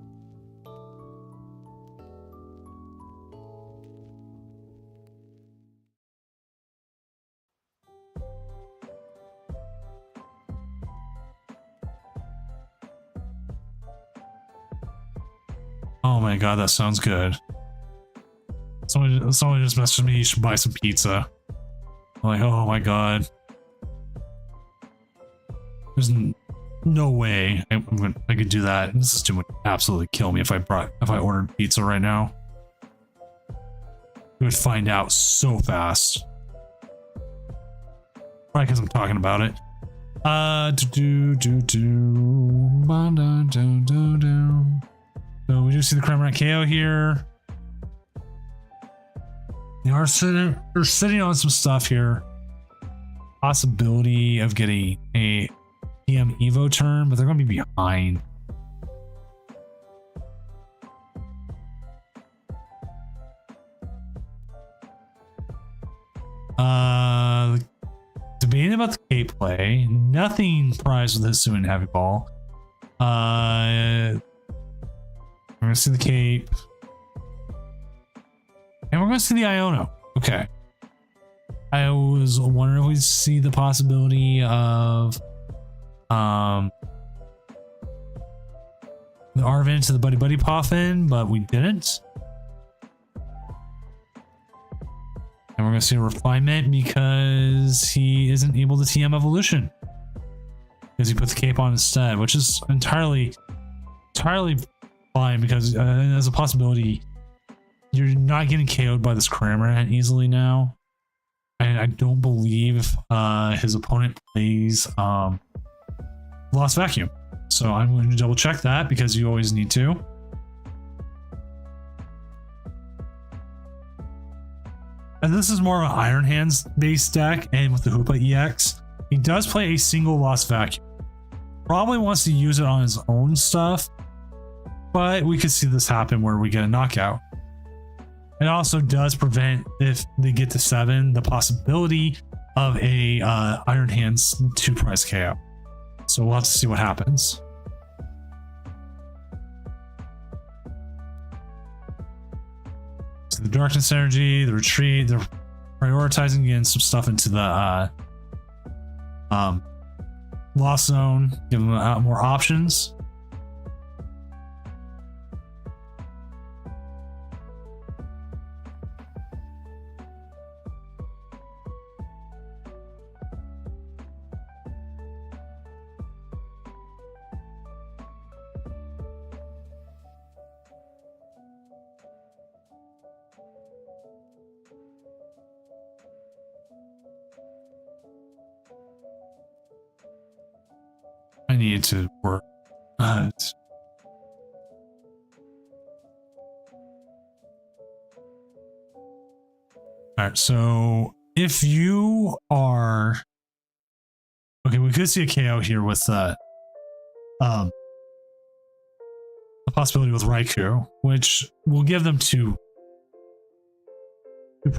Oh my god, that sounds good. Someone just messaged me, you should buy some pizza. I'm like, oh my god. There's no way I could do that. This is would absolutely kill me if I ordered pizza right now. We would find out so fast. Probably because I'm talking about it. So we do see the Cramorant KO here. They're sitting on some stuff here. Possibility of getting a PM Evo turn, but they're going to be behind. Debating about the K play. Nothing prized with Hisuian and Heavy Ball. We're going to see the Cape. And we're going to see the Iono. Okay. I was wondering if we'd see the possibility of the Arven to the Buddy Buddy Poffin, but we didn't. going to see a refinement because he isn't able to TM evolution. Because he puts the cape on instead, which is entirely fine because as a possibility, you're not getting KO'd by this Cramorant easily now. And I don't believe his opponent plays Lost Vacuum. So I'm going to double check that because you always need to. And this is more of an Iron Hands based deck, and with the Hoopa EX, he does play a single Lost Vacuum. Probably wants to use it on his own stuff, but we could see this happen where we get a knockout. It also does prevent, if they get to 7, the possibility of a Iron Hands 2 prize KO. So we'll have to see what happens. So the Darkness Energy, the Retreat, they're prioritizing getting some stuff into the Lost Zone, give them more options. I need to work. All right, so if you are okay, we could see a KO here with the possibility with Raikou, which will give them two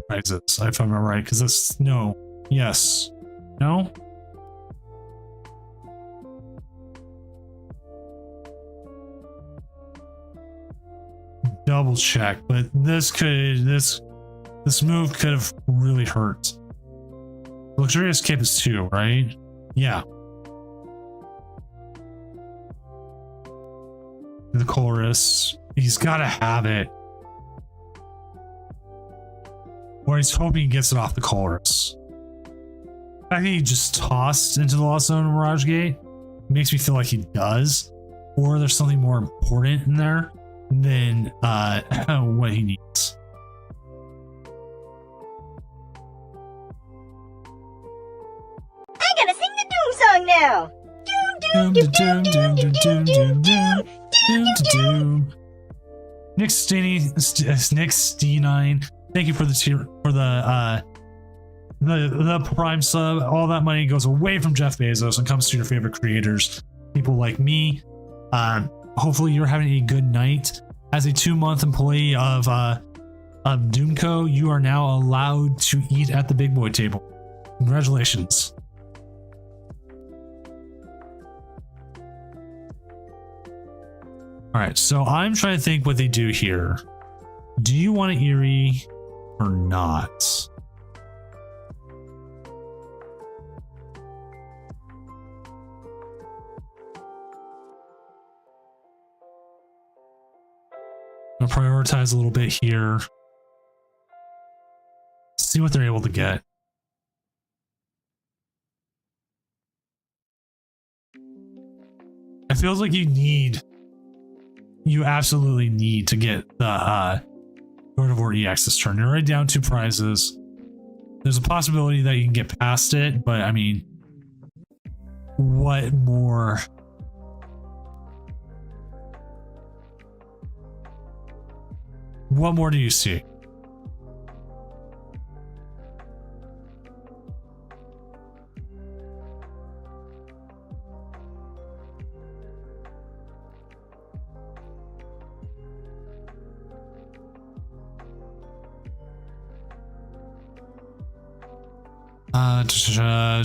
prizes, if I'm right, because that's yes, no. Double check, but this move could have really hurt. Luxurious Cape is 2, right? Yeah. The Chorus, he's got to have it, or he's hoping he gets it off the Chorus. The fact that he just tossed into the Lost Zone Mirage Gate makes me feel like he does, or there's something more important in there than what he needs. I gotta sing the Doom song now. Doom, doom, doom, doom, doom, doom, doom, doom, doom. Nick D9, thank you for the prime sub. All that money goes away from Jeff Bezos and comes to your favorite creators, people like me. Hopefully you're having a good night. As a 2-month employee of Doomco, you are now allowed to eat at the big boy table. Congratulations. All right, so I'm trying to think what they do here. Do you want to Eerie or not? I'm gonna prioritize a little bit here. See what they're able to get. It feels like you absolutely need to get the Gardevoir EX this turn. You're already down 2 prizes. There's a possibility that you can get past it, but I mean, what more? What more do you see?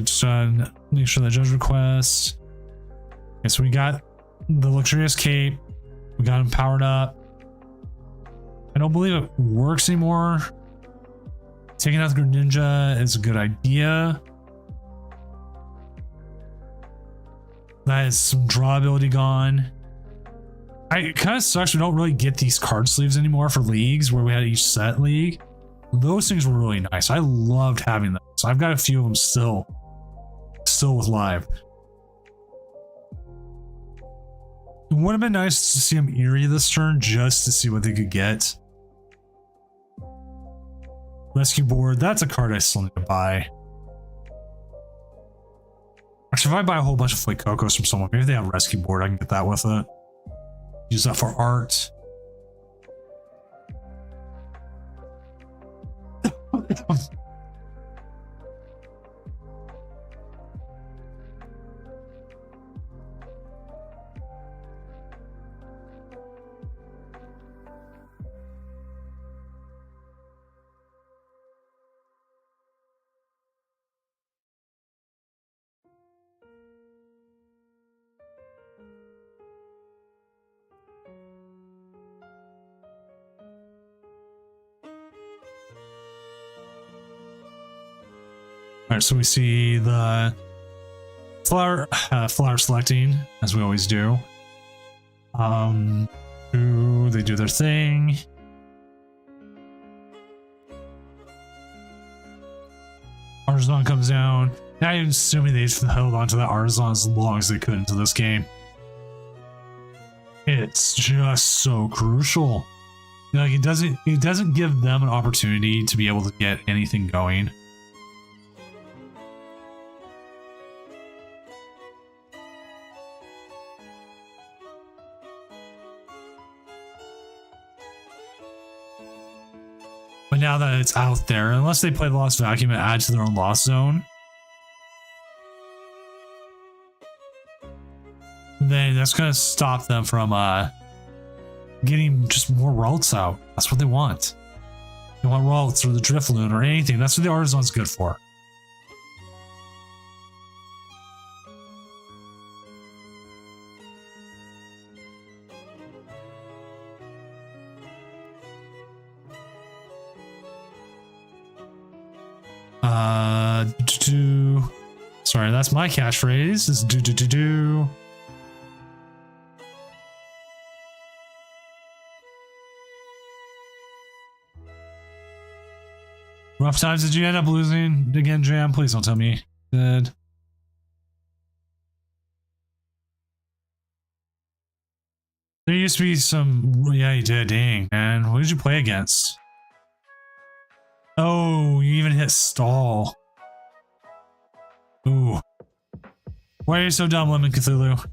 Just make sure that judge request. Okay, so we got the Luxurious Cape. We got him powered up. I don't believe it works anymore. Taking out the Greninja is a good idea. That is some draw ability gone. It kind of sucks we don't really get these card sleeves anymore for leagues where we had each set league. Those things were really nice. I loved having them. So I've got a few of them still with live. It would have been nice to see them Eerie this turn just to see what they could get. Rescue board, that's a card I still need to buy. Actually, if I buy a whole bunch of Flake Cocos from someone, maybe they have rescue board, I can get that with it. Use that for art. All right, so we see the flower selecting, as we always do. They do their thing. Artisan comes down. Now I'm assuming they held onto that Artisan as long as they could into this game. It's just so crucial. Like it doesn't give them an opportunity to be able to get anything going. But now that it's out there, unless they play the Lost Vacuum and add to their own Lost Zone, then that's going to stop them from getting just more Ralts out. That's what they want. They want Ralts or the Drifloon or anything. That's what the Artisan's good for. Sorry, that's my catchphrase. Is do. Rough times. Did you end up losing again, Jam? Please don't tell me. Did. There used to be some. Yeah, you did. Dang, man. Who did you play against? Oh, you even hit stall. Ooh. Why are you so dumb, Lemon Cthulhu?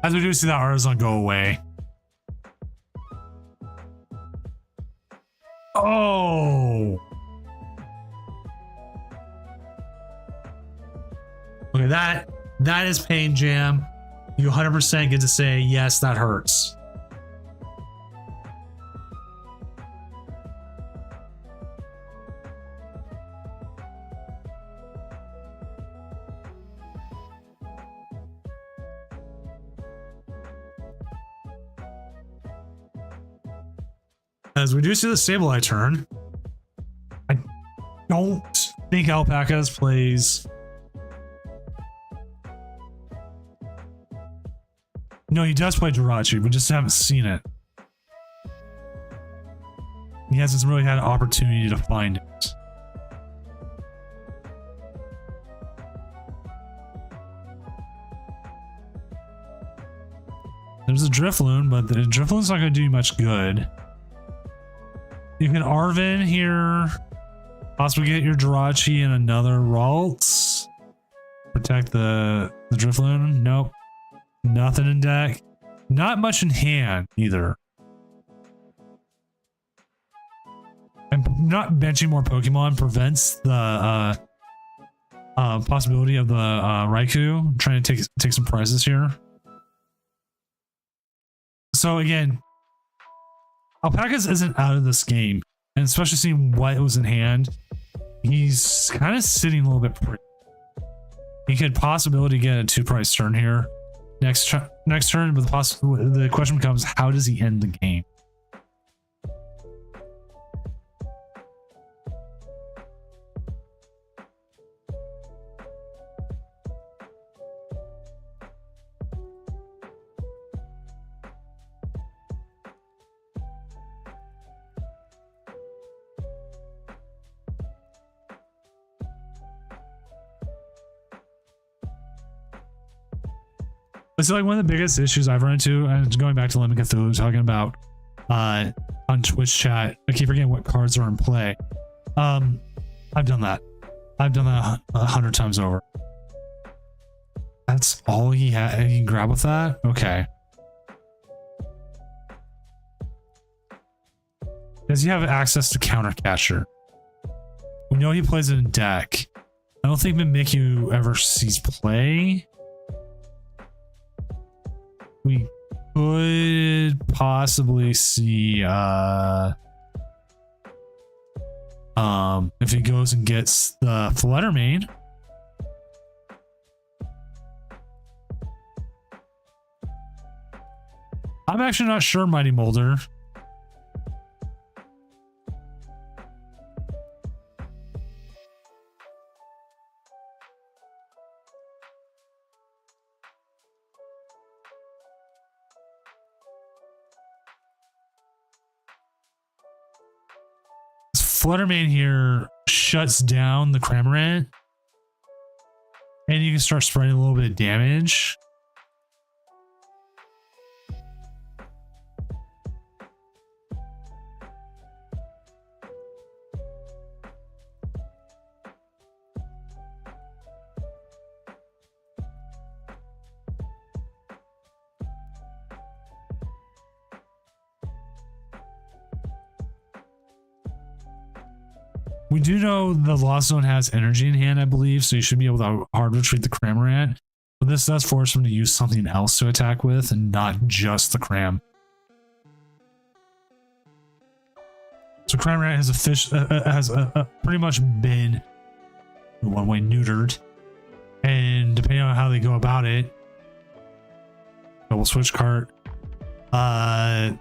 As we do see that Artisan go away. Oh! Okay, that is pain, Jam. You 100% get to say, yes, that hurts. As we do see the Sableye turn, I don't think Alpacas plays. No, he does play Jirachi, we just haven't seen it. He hasn't really had an opportunity to find it. There's a Drifloon, but the Drifloon's not going to do you much good. You can Arven here. Possibly get your Jirachi and another Ralts. Protect the Drifloon. Nope. Nothing in deck. Not much in hand either. And not benching more Pokemon prevents the possibility of the Raikou trying to take some prizes here. So again, Alpacas isn't out of this game, and especially seeing what was in hand, he's kind of sitting a little bit pretty. He could possibility get a 2-price turn here. Next turn, but the question becomes, how does he end the game? It's like one of the biggest issues I've run into, and going back to Lemon Cthulhu talking about on Twitch chat. I keep forgetting what cards are in play. I've done that. I've done that 100 times over. That's all he had. He can grab with that? Okay. Does he have access to Countercatcher? We know he plays it in deck. I don't think Mimikyu ever sees play. We could possibly see if he goes and gets the Fluttermane. I'm actually not sure, Mighty Molder. Fluttermane here shuts down the Cramorant, and you can start spreading a little bit of damage. We do know the Lost Zone has energy in hand, I believe, so you should be able to hard retreat the Cramorant. But this does force him to use something else to attack with, and not just the Cram. So Cramorant has pretty much been one way neutered, and depending on how they go about it, double switch cart. Now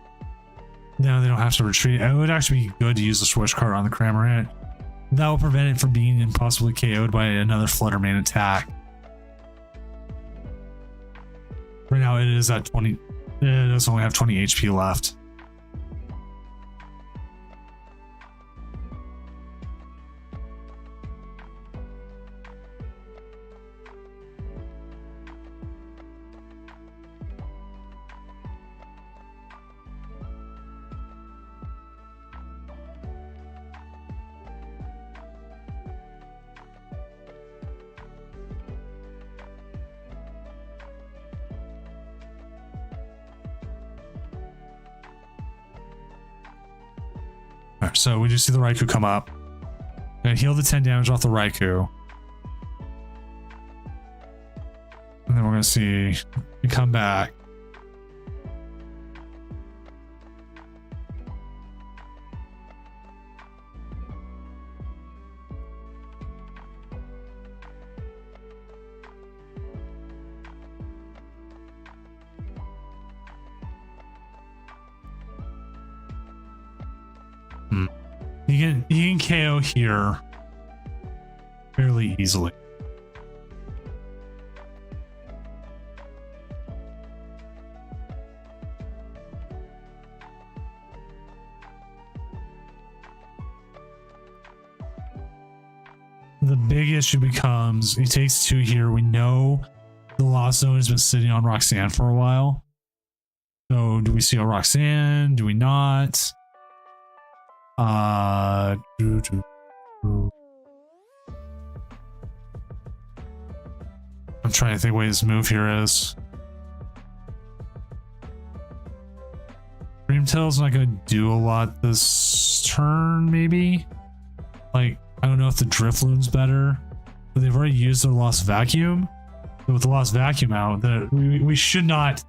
they don't have to retreat. It would actually be good to use the switch cart on the Cramorant. That will prevent it from being impossibly KO'd by another Fluttermane attack. Right now it is at 20. It does only have 20 HP left. So we just see the Raikou come up and heal the 10 damage off the Raikou. And then we're going to see it come back. You can KO here fairly easily. The big issue becomes he takes 2 here. We know the Lost Zone has been sitting on Roxanne for a while. So do we see a Roxanne? Do we not? I'm trying to think what his move here is. Dreamtail's not going to do a lot this turn, maybe? Like, I don't know if the Drifloon's better. But they've already used their Lost Vacuum. So with the Lost Vacuum out, we should not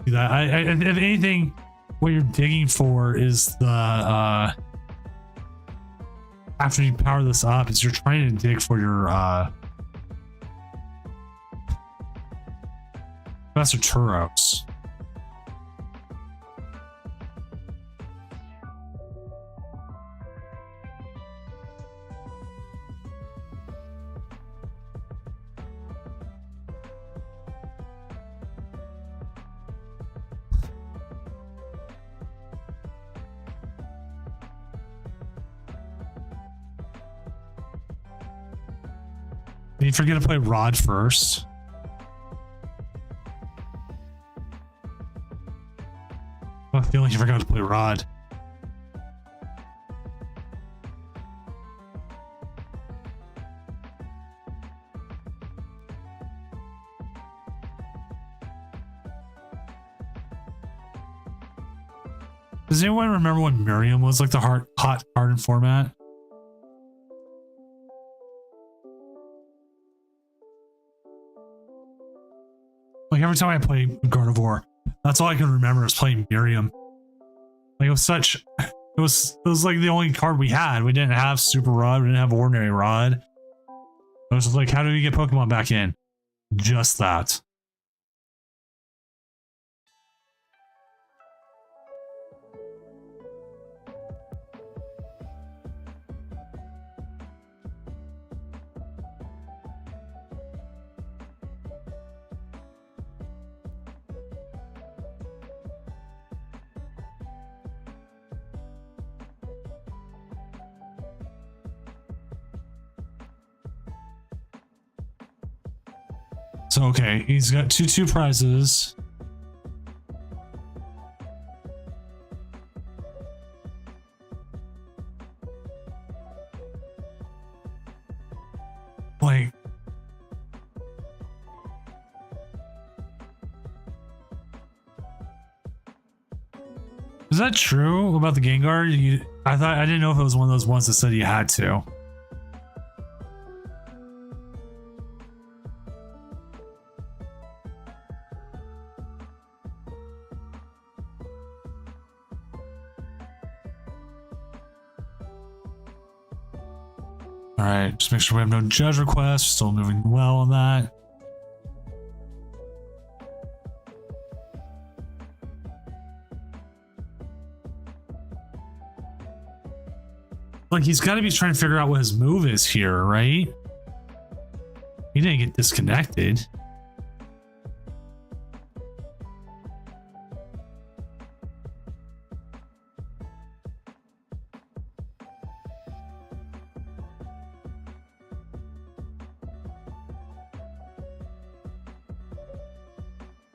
do that. If anything, what you're digging for is the after you power this up, is you're trying to dig for your Professor Turos. You forget to play Rod first. a feeling he forgot to play Rod. Does anyone remember when Miriam was like the hot hardened format? Like every time I play Gardevoir, that's all I can remember is playing Miriam. Like it was like the only card we had. We didn't have Super Rod, we didn't have Ordinary Rod. It was just like, how do we get Pokemon back in? Just that. So okay, he's got two prizes. Like, is that true about the Gengar? I didn't know if it was one of those ones that said you had to. Alright, just make sure we have no judge requests. Still moving well on that. Like, he's got to be trying to figure out what his move is here, right? He didn't get disconnected.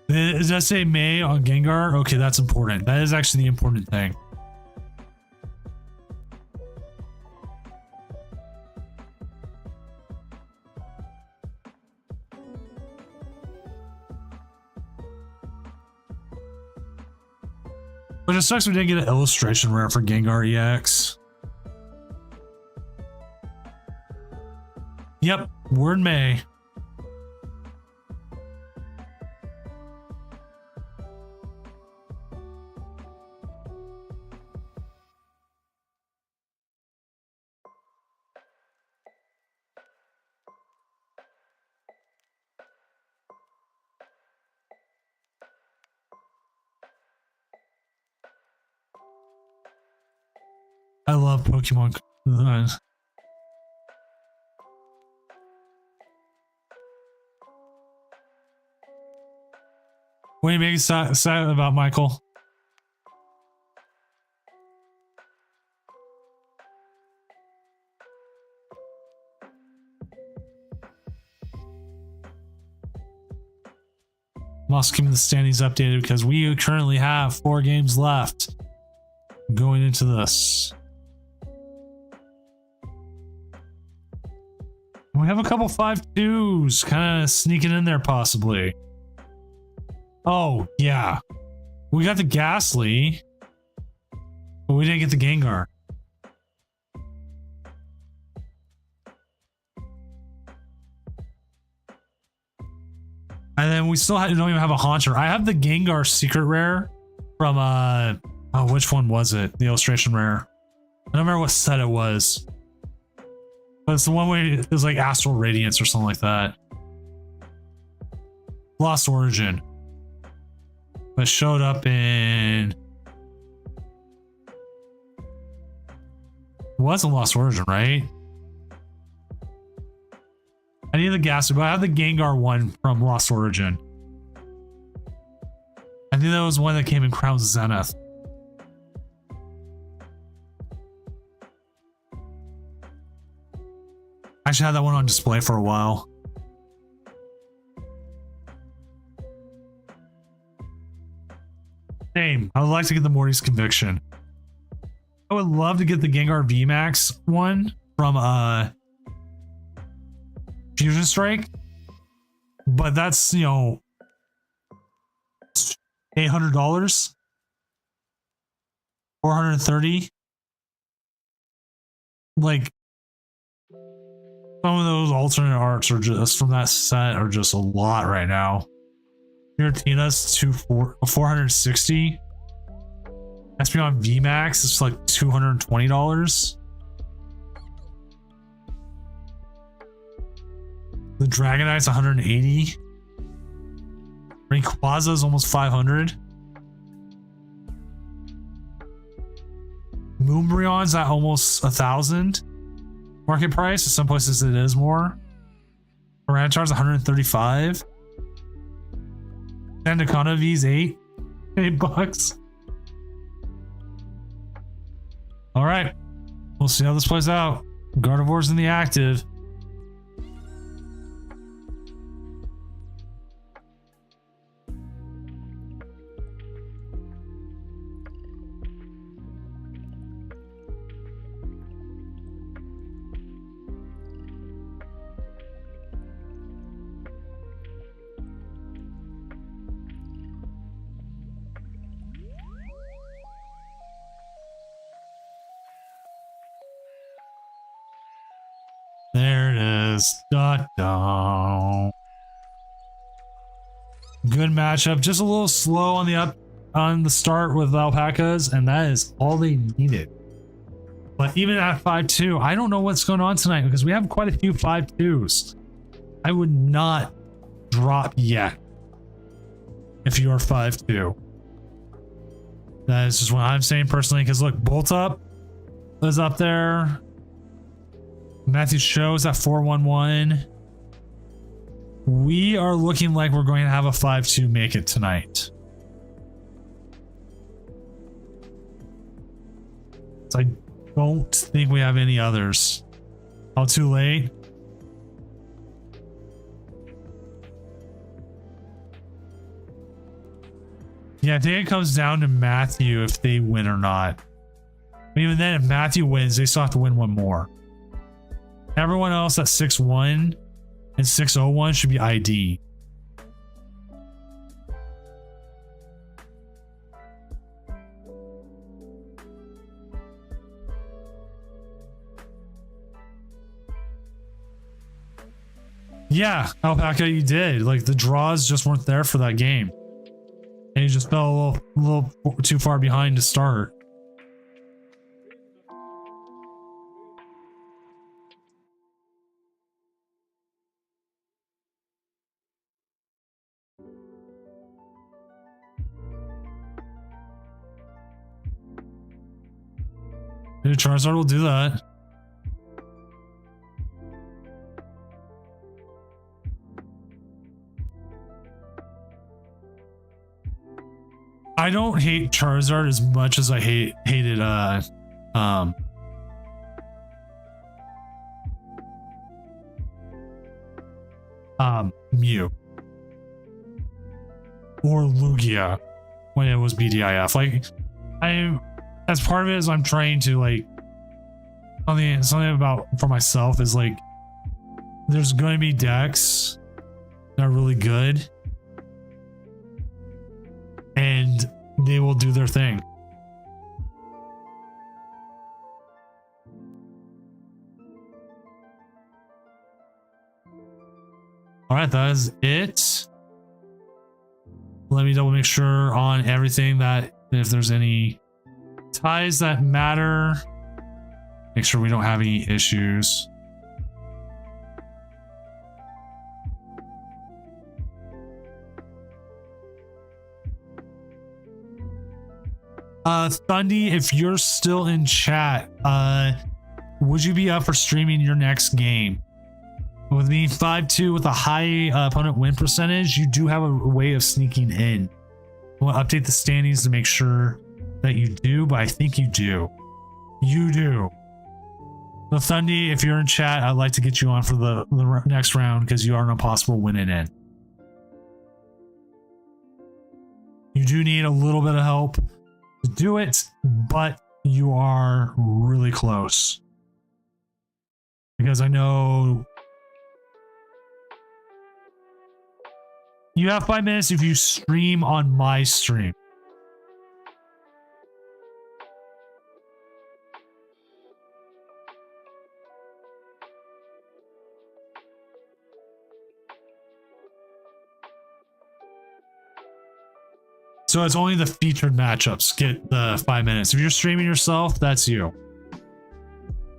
Does that say May on Gengar? Okay, that's important. That is actually the important thing. But it sucks we didn't get an illustration rare for Gengar EX. Yep, we're in May. I love Pokemon. What are you making sad about, Michael? I'm also keeping the standings updated because we currently have 4 games left going into this. We have a couple 5-2s kind of sneaking in there possibly. Oh, yeah. We got the Ghastly, but we didn't get the Gengar. And then we still don't even have a Haunter. I have the Gengar secret rare from, oh, which one was it? The illustration rare. I don't remember what set it was. But it's the one where it was like Astral Radiance or something like that. Lost Origin. But showed up in... It wasn't Lost Origin, right? I need the Ghastly, but I have the Gengar one from Lost Origin. I think that was one that came in Crown Zenith. I actually had that one on display for a while. Same. I would like to get the Morty's Conviction. I would love to get the Gengar VMAX one from Fusion Strike, but that's, you know, $800, $430. Like, some of those alternate arts are just from that set are just a lot right now. Giratina's 460. Espeon VMAX is like $220. The Dragonite's 180. Rayquaza is almost 500. Moonbreon's at almost 1,000 market price. In some places it is more. Tyranitar's 135. Sandaconda V's $8 All right, we'll see how this plays out. Gardevoir's in the active. There it is. Dot down. Good matchup. Just a little slow on the start with alpacas, and that is all they needed. But even at 5-2, I don't know what's going on tonight because we have quite a few 5-2s. I would not drop yet if you are 5-2. That is just what I'm saying personally. Because look, Bolt Up is up there. Matthew Shows at 411. We are looking like we're going to have a 5-2 make it tonight. So I don't think we have any others. How too late? Yeah, I think it comes down to Matthew if they win or not. But even then, if Matthew wins, they still have to win one more. Everyone else at 6-1 and 6-0-1 should be ID. Yeah, Alpaca, you did. Like, the draws just weren't there for that game. And you just fell a little too far behind to start. Maybe Charizard will do that. I don't hate Charizard as much as I hated Mew or Lugia when it was BDIF. Like, as part of it is I'm trying to, like, something about for myself is like there's going to be decks that are really good and they will do their thing. All right, that is it. Let me double make sure on everything that if there's any ties that matter, make sure we don't have any issues. Thundy, if you're still in chat, would you be up for streaming your next game? With being 5-2 with a high opponent win percentage, you do have a way of sneaking in. We'll update the standings to make sure that you do, but I think you do. You do. So Thundy, if you're in chat, I'd like to get you on for the next round because you are an impossible win it in. You do need a little bit of help to do it, but you are really close. Because I know you have 5 minutes if you stream on my stream. So it's only the featured matchups get the 5 minutes. If you're streaming yourself, that's you.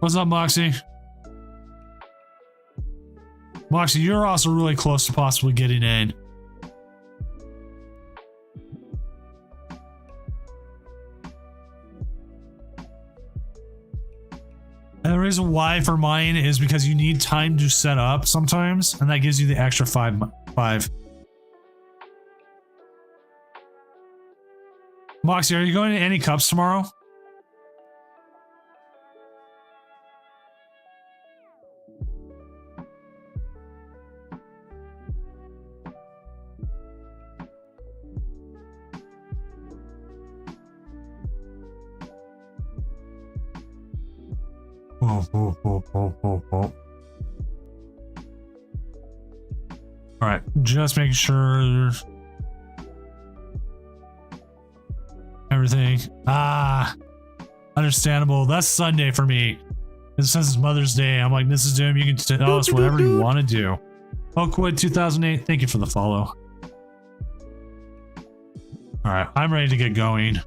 What's up, Moxie? Moxie, you're also really close to possibly getting in. And the reason why for mine is because you need time to set up sometimes, and that gives you the extra five. Moxie, are you going to any cups tomorrow? Oh. All right, just making sure everything. Understandable. That's Sunday for me. And since it's Mother's Day, I'm like, Mrs. Doom, you can tell us whatever you want to do. Oakwood 2008, thank you for the follow. All right, I'm ready to get going.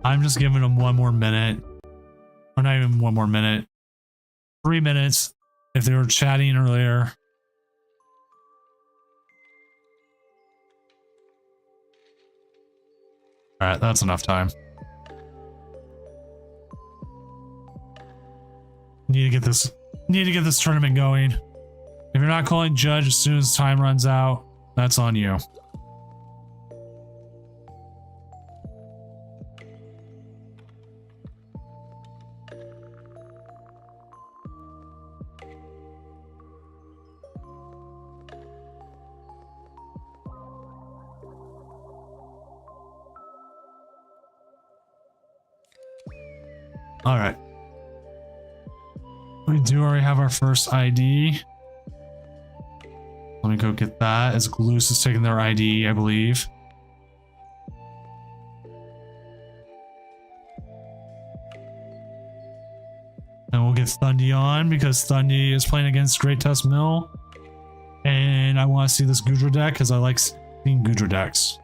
I'm just giving them 1 more minute. Or not even 1 more minute. 3 minutes if they were chatting earlier. All right, that's enough time. Need to get this tournament going. If you're not calling judge as soon as time runs out, that's on you. All right. We do already have our first ID. Let me go get that as Gloose is taking their ID, I believe. And we'll get Thundy on because Thundy is playing against Great Test Mill. And I want to see this Gudra deck because I like seeing Gudra decks.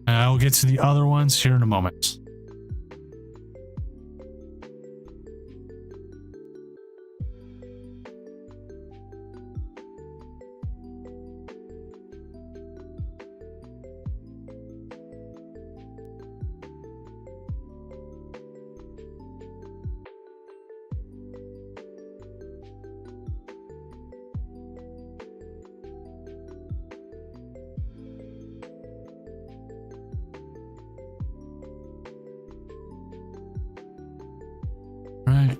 And I will get to the other ones here in a moment. Right.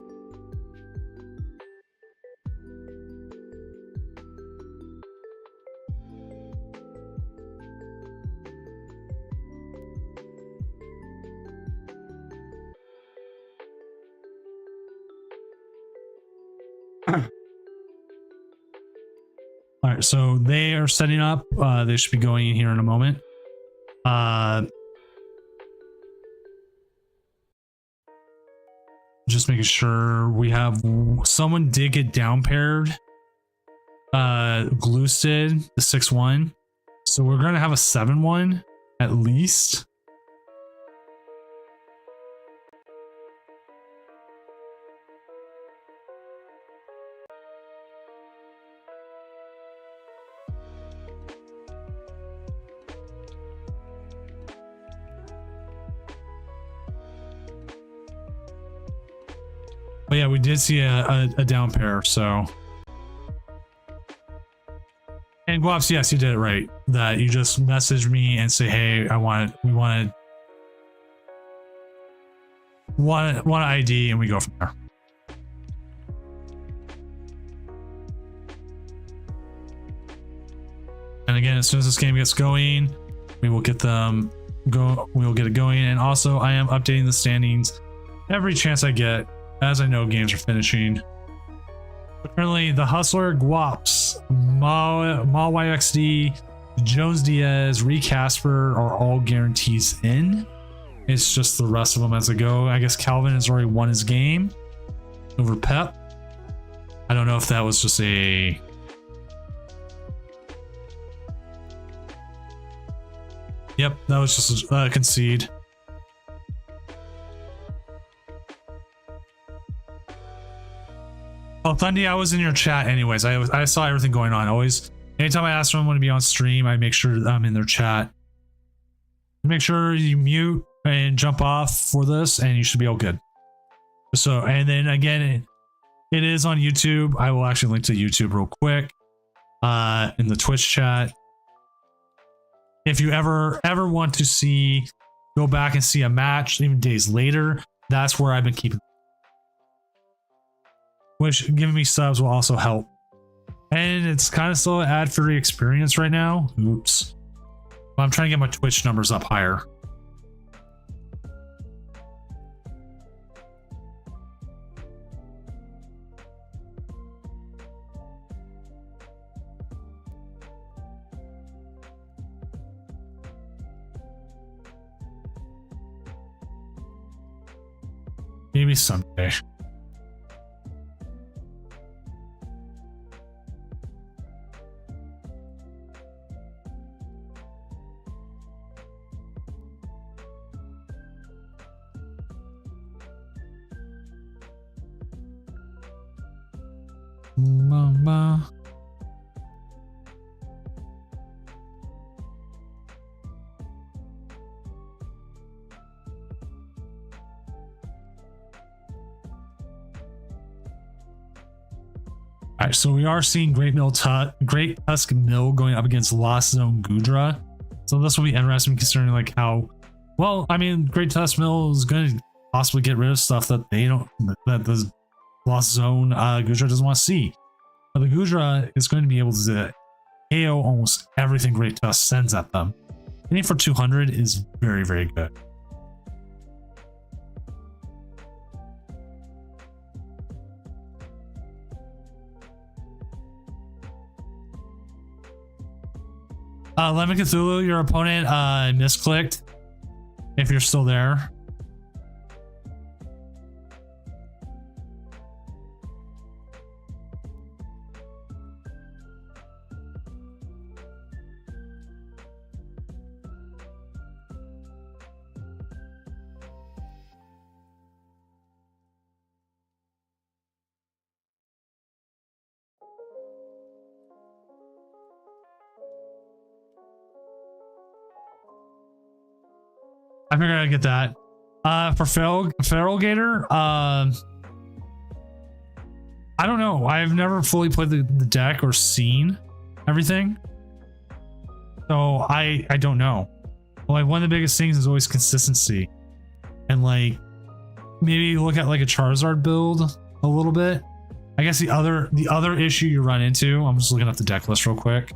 All right, so they are setting up. They should be going in here in a moment. Just making sure we have someone did get down paired. Gloose did the 6-1, so we're gonna have a 7-1 at least. But yeah, we did see a down pair, so Guaps, yes, you did it right. That you just message me and say, hey, we want ID, and we go from there. And again, as soon as this game gets going, we will get them we will get it going. And also, I am updating the standings every chance I get, as I know games are finishing. But currently, the Hustler, Guaps, YXD, Jones Diaz, Recasper are all guarantees in. It's just the rest of them as they go. I guess Calvin has already won his game over Pep. I don't know if that was just a... Yep, that was just a concede. Oh, Thundy, I was in your chat anyways. I saw everything going on. Always, anytime I ask someone to be on stream, I make sure I'm in their chat. Make sure you mute and jump off for this, and you should be all good. So, and then again, it is on YouTube. I will actually link to YouTube real quick in the Twitch chat. If you ever want to go back and see a match even days later, that's where I've been keeping. Which giving me subs will also help. And it's kind of still an ad-free experience right now. Oops. But I'm trying to get my Twitch numbers up higher. Maybe someday. Mama. All right, so we are seeing Great Tusk Mill going up against Lost Zone Gudra. So this will be interesting considering like how well, I mean, Great Tusk Mill is going to possibly get rid of stuff that that the Lost Zone Gudra doesn't want to see. But the Gudra is going to be able to KO almost everything Great Tusk sends at them. Hitting for 200 is very, very good. Lemon Cthulhu, your opponent misclicked. If you're still there. I figured I'd get that. For Feral Gator, I don't know. I've never fully played the deck or seen everything. So I don't know. Like one of the biggest things is always consistency. And like maybe look at like a Charizard build a little bit. I guess the other issue you run into, I'm just looking at the deck list real quick.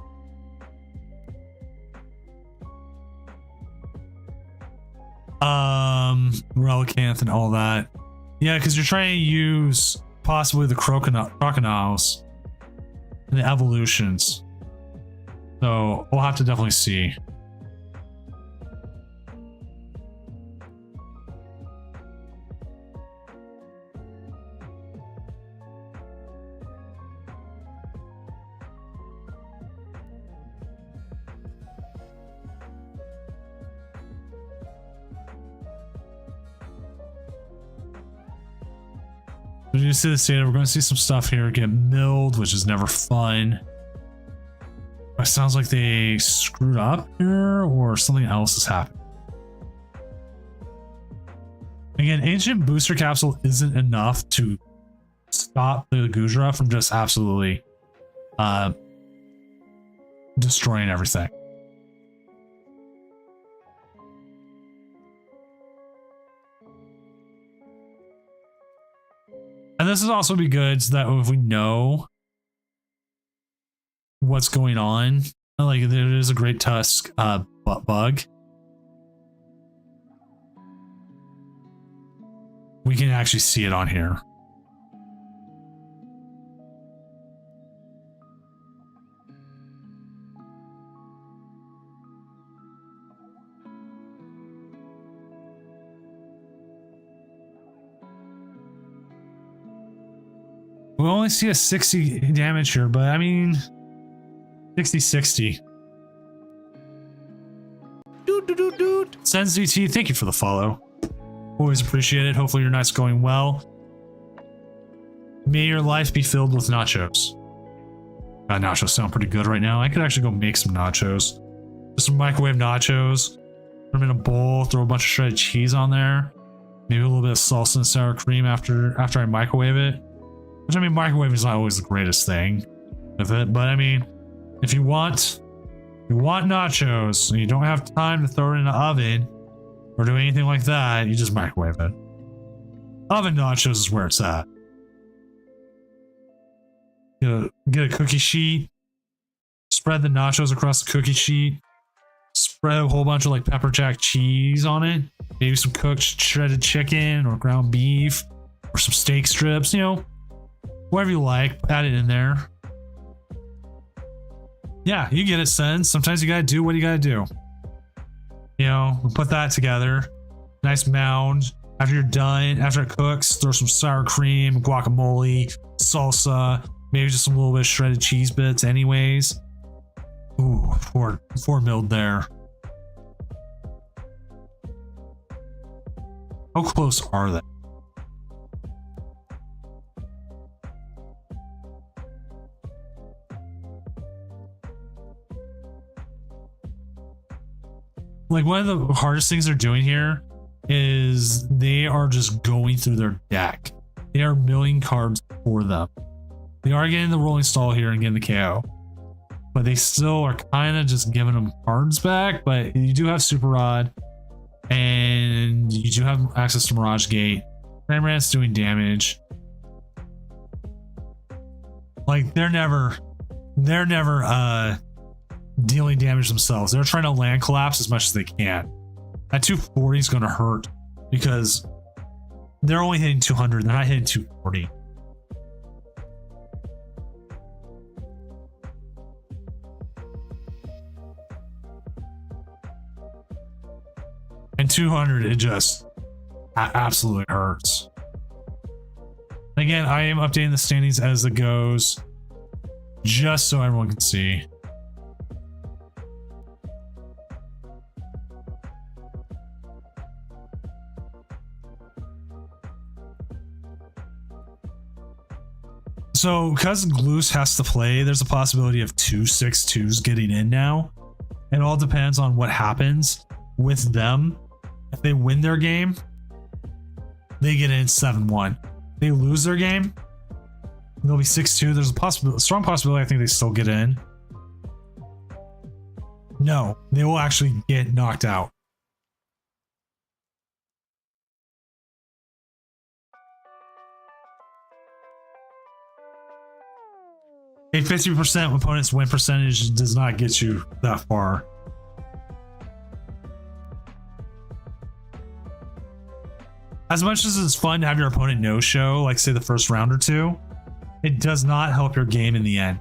Relicanth and all that. Yeah, because you're trying to use possibly the crocodiles and the evolutions. So we'll have to definitely see. When you see this data, we're going to see some stuff here get milled, which is never fun. It sounds like they screwed up here or something else is happening. Again, Ancient Booster Capsule isn't enough to stop the Gudra from just absolutely destroying everything. And this would also be good so that if we know what's going on, like there is a great tusk bug, we can actually see it on here. We only see a 60 damage here, but I mean, 60. SensDT, thank you for the follow. Always appreciate it. Hopefully your night's going well. May your life be filled with nachos. Nachos sound pretty good right now. I could actually go make some nachos. Just some microwave nachos. Put them in a bowl, throw a bunch of shredded cheese on there. Maybe a little bit of salsa and sour cream after I microwave it. Which, I mean, microwave is not always the greatest thing with it, but I mean, if you want nachos and you don't have time to throw it in the oven or do anything like that, you just microwave it. Oven nachos is where it's at. Get a cookie sheet, spread the nachos across the cookie sheet, spread a whole bunch of like pepper jack cheese on it, maybe some cooked shredded chicken or ground beef or some steak strips, you know. Whatever you like, add it in there. Yeah, you get it, Sens. Sometimes you gotta do what you gotta do. You know, put that together. Nice mound. After you're done, after it cooks, throw some sour cream, guacamole, salsa, maybe just a little bit of shredded cheese bits anyways. Ooh, four milled there. How close are they? Like, one of the hardest things they're doing here is they are just going through their deck. They are milling cards for them. They are getting the rolling stall here and getting the KO. But they still are kind of just giving them cards back. But you do have Super Rod. And you do have access to Mirage Gate. Cramorant's doing damage. Like, they're never dealing damage themselves. They're trying to land collapse as much as they can. That 240 is going to hurt because they're only hitting 200. They're not hitting 240. And 200, it just absolutely hurts. Again, I am updating the standings as it goes, just so everyone can see. So, because Gloos has to play, there's a possibility of 2 6-2s getting in now. It all depends on what happens with them. If they win their game, they get in 7-1. If they lose their game, they'll be 6-2. There's a strong possibility I think they still get in. No, they will actually get knocked out. A 50% opponent's win percentage does not get you that far. As much as it's fun to have your opponent no-show, like say the first round or two, it does not help your game in the end.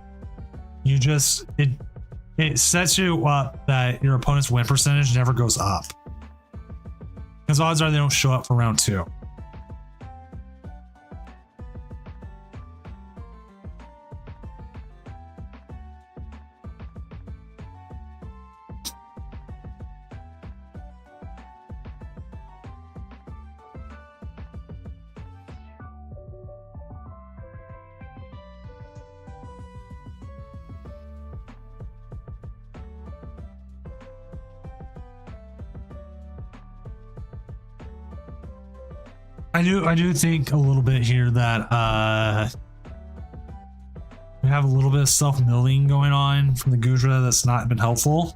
You just, it sets you up that your opponent's win percentage never goes up. Because odds are they don't show up for round 2. I do think a little bit here that we have a little bit of self-milling going on from the Gudra that's not been helpful.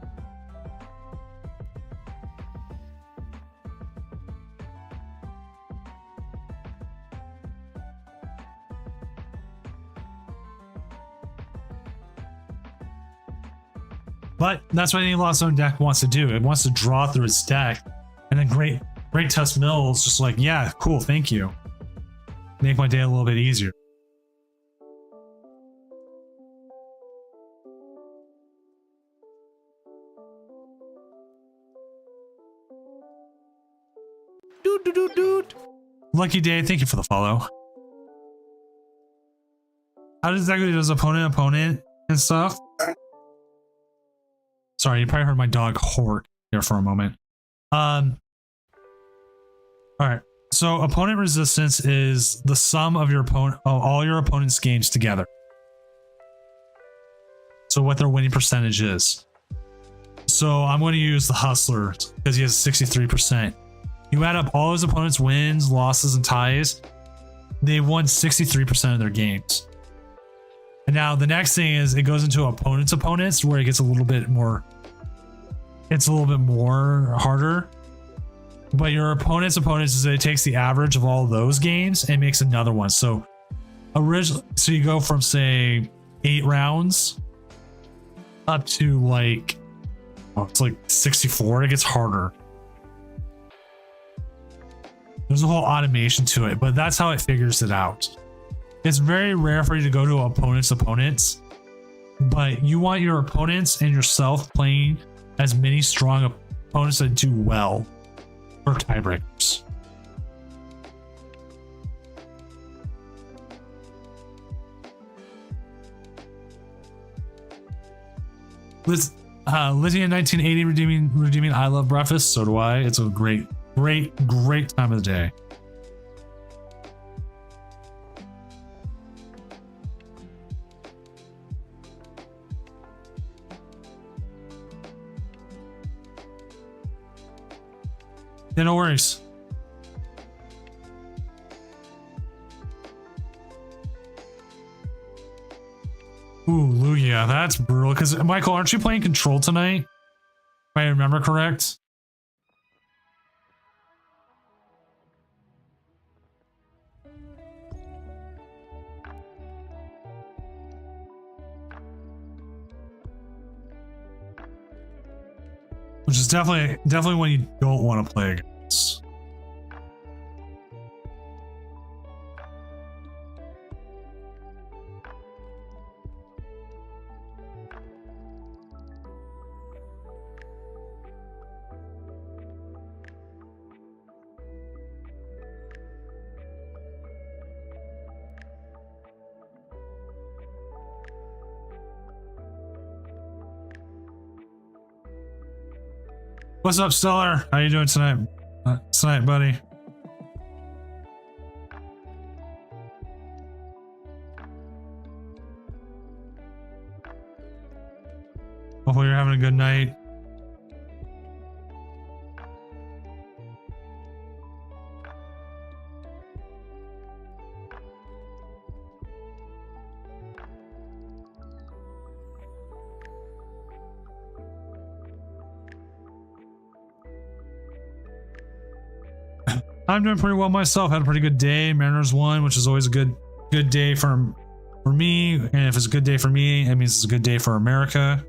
But that's what any Lost Zone deck wants to do. It wants to draw through its deck, and then Great Tusk Mill is just like, yeah, cool, thank you. Make my day a little bit easier. Doot. Lucky Day, thank you for the follow. How exactly does opponent and stuff? Sorry, you probably heard my dog Hort here for a moment. All right. So opponent resistance is the sum of all your opponent's games together. So what their winning percentage is. So I'm going to use the Hustler because he has 63%. You add up all his opponent's wins, losses, and ties. They won 63% of their games. And now the next thing is it goes into opponents where it gets a little bit more. It's a little bit more harder. But your opponent's is that it takes the average of all those games and makes another one. So you go from say 8 rounds up to like, it's like 64. It gets harder. There's a whole automation to it, but that's how it figures it out. It's very rare for you to go to opponents, but you want your opponents and yourself playing as many strong opponents that do well for tiebreakers. Lizzie in 1980 redeeming I Love Breakfast. So do I. It's a great time of the day. Yeah, no worries. Ooh, Lugia, that's brutal. Because Michael, aren't you playing Control tonight? If I remember correct. Which is definitely one you don't want to play against. What's up, Stellar? How you doing tonight? Buddy? Hopefully you're having a good night. I'm doing pretty well myself. Had a pretty good day. Mariners won, which is always a good day for me. And if it's a good day for me, it means it's a good day for America.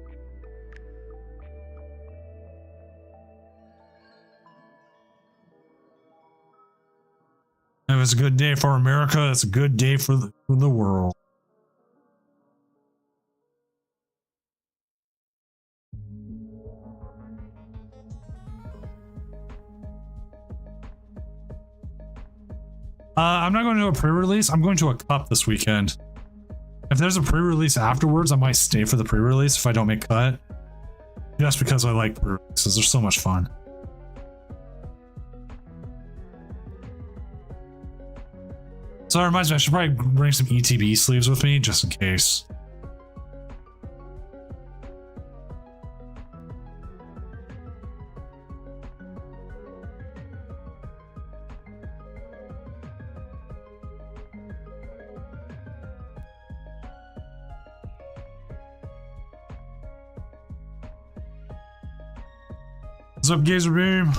And if it's a good day for America, it's a good day for the world. I'm not going to do a pre-release. I'm going to a cup this weekend. If there's a pre-release afterwards, I might stay for the pre-release if I don't make cut. Just because I like pre-releases. They're so much fun. So that reminds me, I should probably bring some ETB sleeves with me just in case. What's up, Gazer Beam?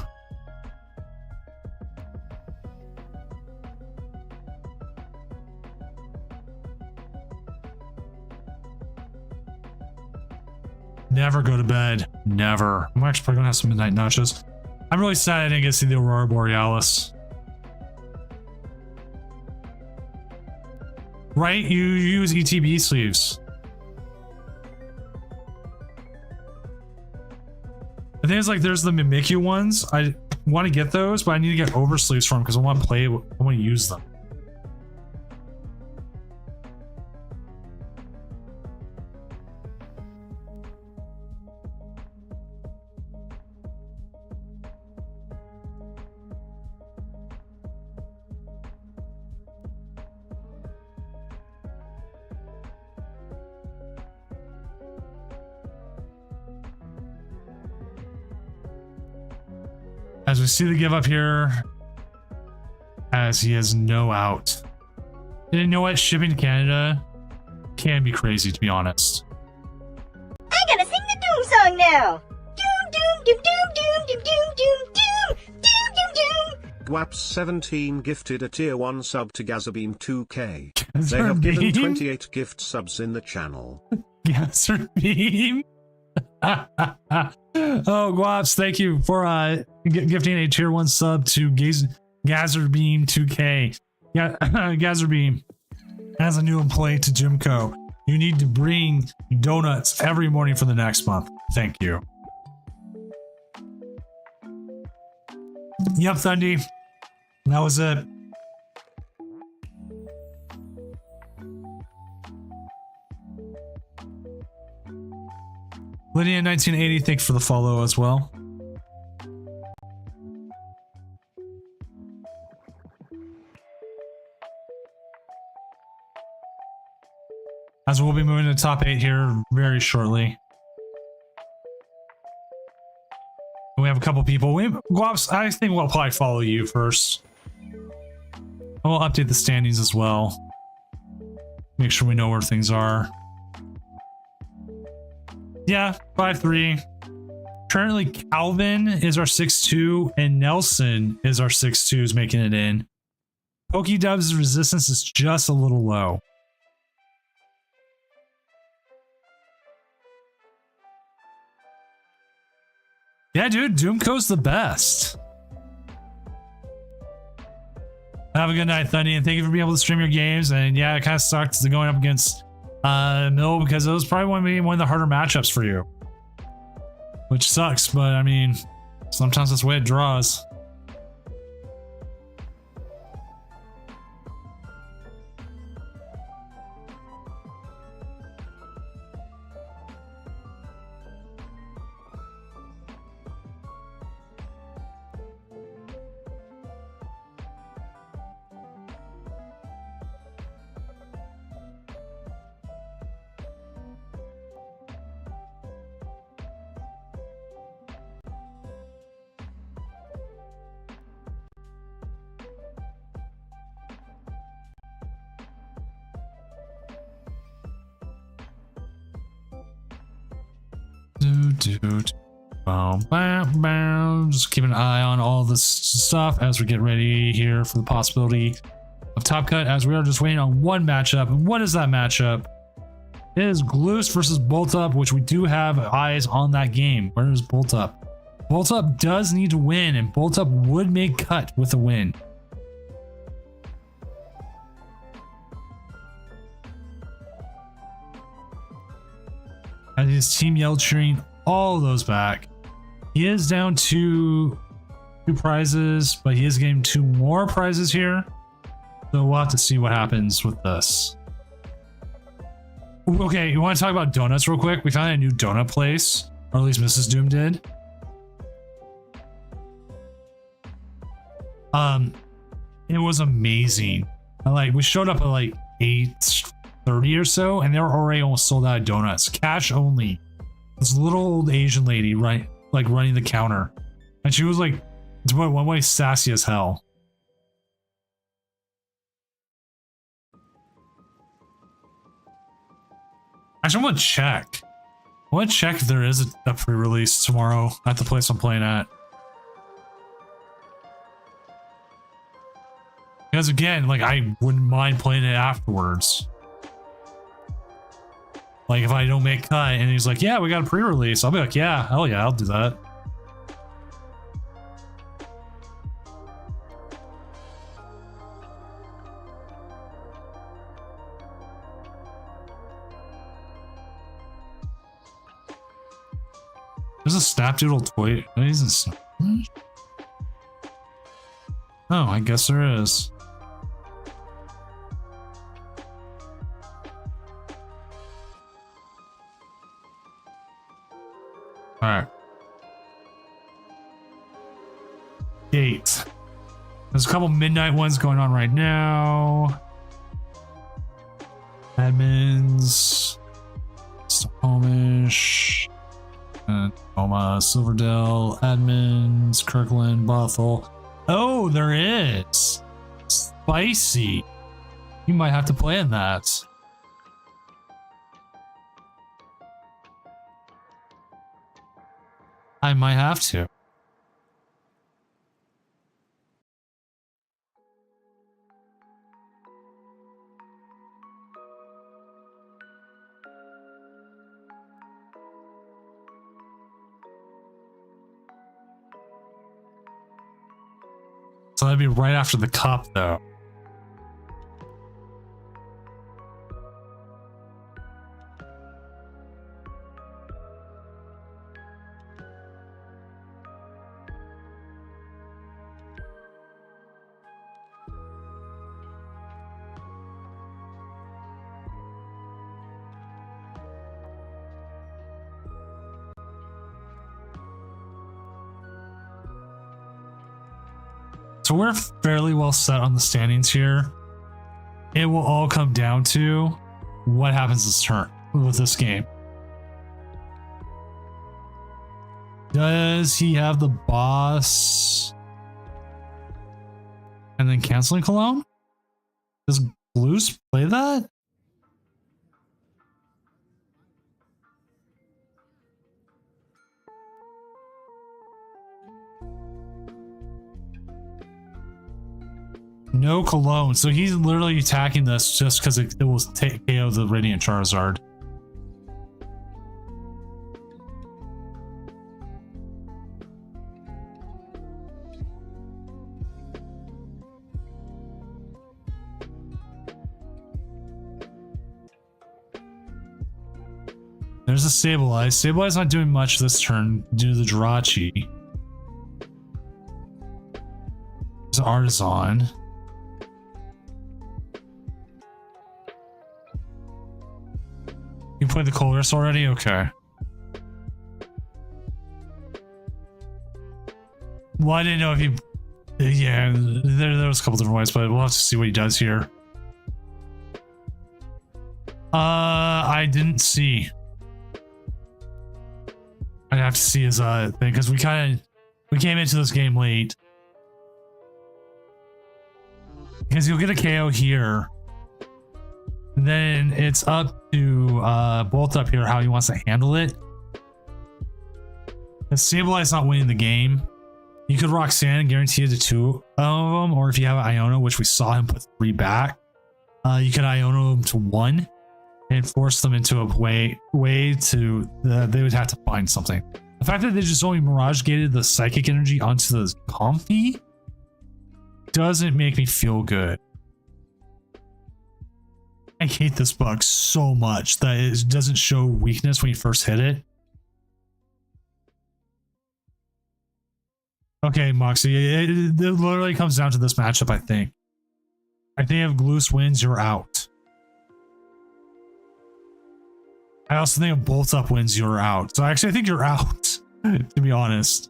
Never go to bed. Never. I'm actually probably gonna have some midnight nachos. I'm really sad I didn't get to see the Aurora Borealis. Right? You use ETB sleeves. I think it's like there's the Mimikyu ones. I want to get those, but I need to get oversleeves for them because I want to play. I want to use them. As we see the give up here, as he has no out. And you know what? Shipping to Canada can be crazy, to be honest. I gotta sing the Doom song now. Doom, doom, doom, doom, doom, doom, doom, doom, doom, doom, doom, doom. Gwaps17 gifted a tier 1 sub to Gazerbeam 2K. They Gazerbeam? have given 28 gift subs in the channel. Gazerbeam. Oh, Guaps, thank you for gifting a tier 1 sub to Gazerbeam 2K. Yeah, Gazerbeam, as a new employee to Jimco, you need to bring donuts every morning for the next month. Thank you. Yep, Thundy. That was it. Lydia 1980, thank you for the follow as well. As we'll be moving to the top 8 here very shortly. We have a couple people. Guaps, I think we'll probably follow you first. I will update the standings as well. Make sure we know where things are. Yeah, 5-3. Currently, Calvin is our 6-2, and Nelson is our 6-2s making it in. Pokedub's resistance is just a little low. Yeah, dude, Doomco's the best. Have a good night, Thundy, and thank you for being able to stream your games. And yeah, it kind of sucks going up against Mill because it was probably one of the harder matchups for you. Which sucks, but I mean, sometimes that's the way it draws. Just keep an eye on all this stuff as we get ready here for the possibility of Top Cut, as we are just waiting on one matchup. And what is that matchup? It is Gloos versus Bolt Up, which we do have eyes on that game. Where is Bolt Up? Bolt Up does need to win, and Bolt Up would make cut with a win. And his team yelled cheering all those back. He is down to 2 prizes, but he is getting 2 more prizes here. So we'll have to see what happens with this. Okay, you want to talk about donuts real quick? We found a new donut place, or at least Mrs. Doom did. It was amazing. We showed up at like 8:30 or so, and they were already almost sold out of donuts. Cash only. This little old Asian lady, right, like running the counter, and she was like, it's one way sassy as hell. Actually, I'm gonna check. I want to check if there is a pre-release tomorrow at the place I'm playing at. Because again, like, I wouldn't mind playing it afterwards. Like, if I don't make cut and he's like, yeah, we got a pre-release, I'll be like, yeah, hell yeah, I'll do that. There's a Snapdoodle toy. Oh, I guess there is. Alright. Gate. There's a couple midnight ones going on right now. Admins. Snohomish. Oma, Silverdale, admins, Kirkland, Bothell. Oh, there is. Spicy. You might have to play in that. I might have to. So that'd be right after the cup, though. So we're fairly well set on the standings here. It will all come down to what happens this turn with this game. Does he have the boss and then canceling Cologne? Does Blues play that? No Cologne. So he's literally attacking this just because it will take KO the Radiant Charizard. There's a Sableye. Sableye's not doing much this turn due to the Jirachi. There's Artisan. You played the Colress already? Okay. Well, I didn't know if he... Yeah, there was a couple different ways, but we'll have to see what he does here. I didn't see. I'd have to see his thing, because we came into this game late. Because you'll get a KO here. And then it's up to Bolt up here how he wants to handle it. If Sableye's not winning the game, you could Roxanne and guarantee it to 2 of them, or if you have Iono, which we saw him put 3 back, you could Iono them to 1 and force them into a way to they would have to find something. The fact that they just only Mirage gated the psychic energy onto the Comfy doesn't make me feel good. I hate this bug so much that it doesn't show weakness when you first hit it. Okay, Moxie, it literally comes down to this matchup, I think. I think if Gloose wins, you're out. I also think if Bolt Up wins, you're out. So actually, I think you're out, to be honest.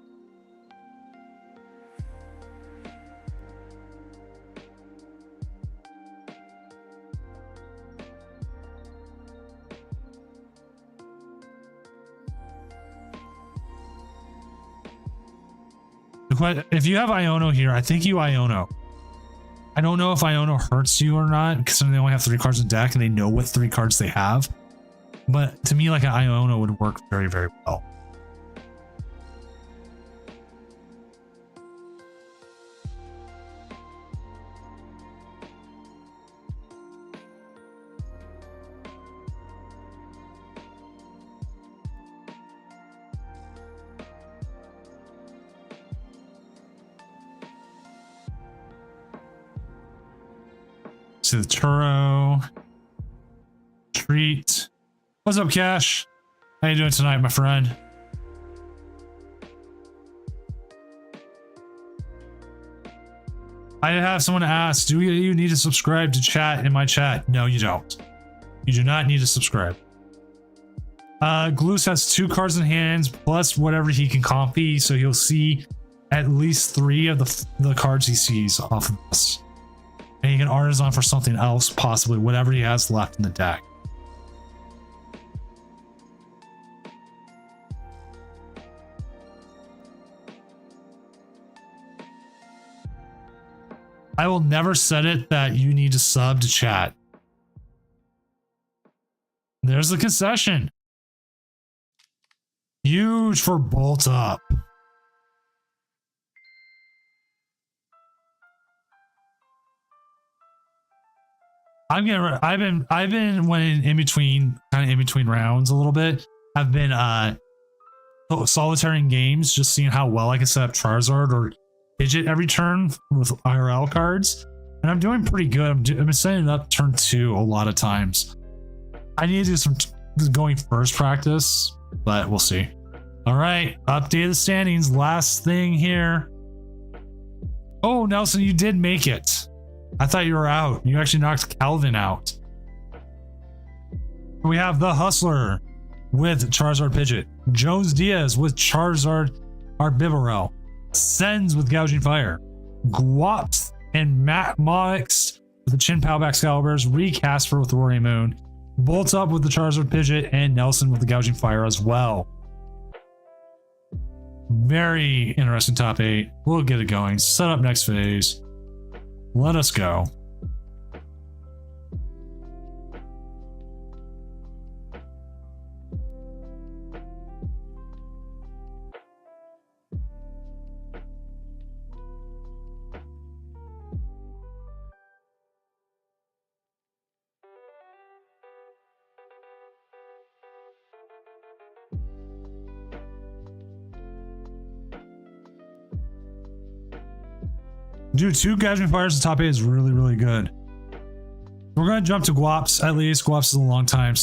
If you have Iono here, I think you Iono. I don't know if Iono hurts you or not, because they only have 3 cards in deck and they know what 3 cards they have. But to me, like an Iona would work very, very well. See the Turo. Treat. What's up, Cash? How you doing tonight, my friend? I have someone ask, do you need to subscribe to chat in my chat? No, you don't. You do not need to subscribe. Gloose has 2 cards in hands plus whatever he can copy, so he'll see at least 3 of the cards he sees off of this. And he can artisan for something else, possibly whatever he has left in the deck. I will never set it that you need to sub to chat. There's the concession. Huge for Bolt Up. I've been when in between, kind of in between rounds a little bit. I've been solitaire games, just seeing how well I can set up Charizard or Pidgeot every turn with IRL cards, and I'm doing pretty good. I've been setting it up turn 2 a lot of times. I need to do some going first practice, but we'll see. All right, update the standings. Last thing here. Oh, Nelson, you did make it. I thought you were out. You actually knocked Calvin out. We have the Hustler with Charizard Pidgeot, Jones Diaz with Charizard Arbivaro, Sens with Gouging Fire, Guaps and Matt Mox with the Chin Pao Excaliburs, Recasper with the Roaring Moon, Bolt Up with the Charizard Pidgeot, and Nelson with the Gouging Fire as well. Very interesting top 8. We'll get it going. Set up next phase. Let us go. Dude, 2 Gouging Fires in top 8 is really, really good. We're going to jump to Guaps, at least. Guaps is a long time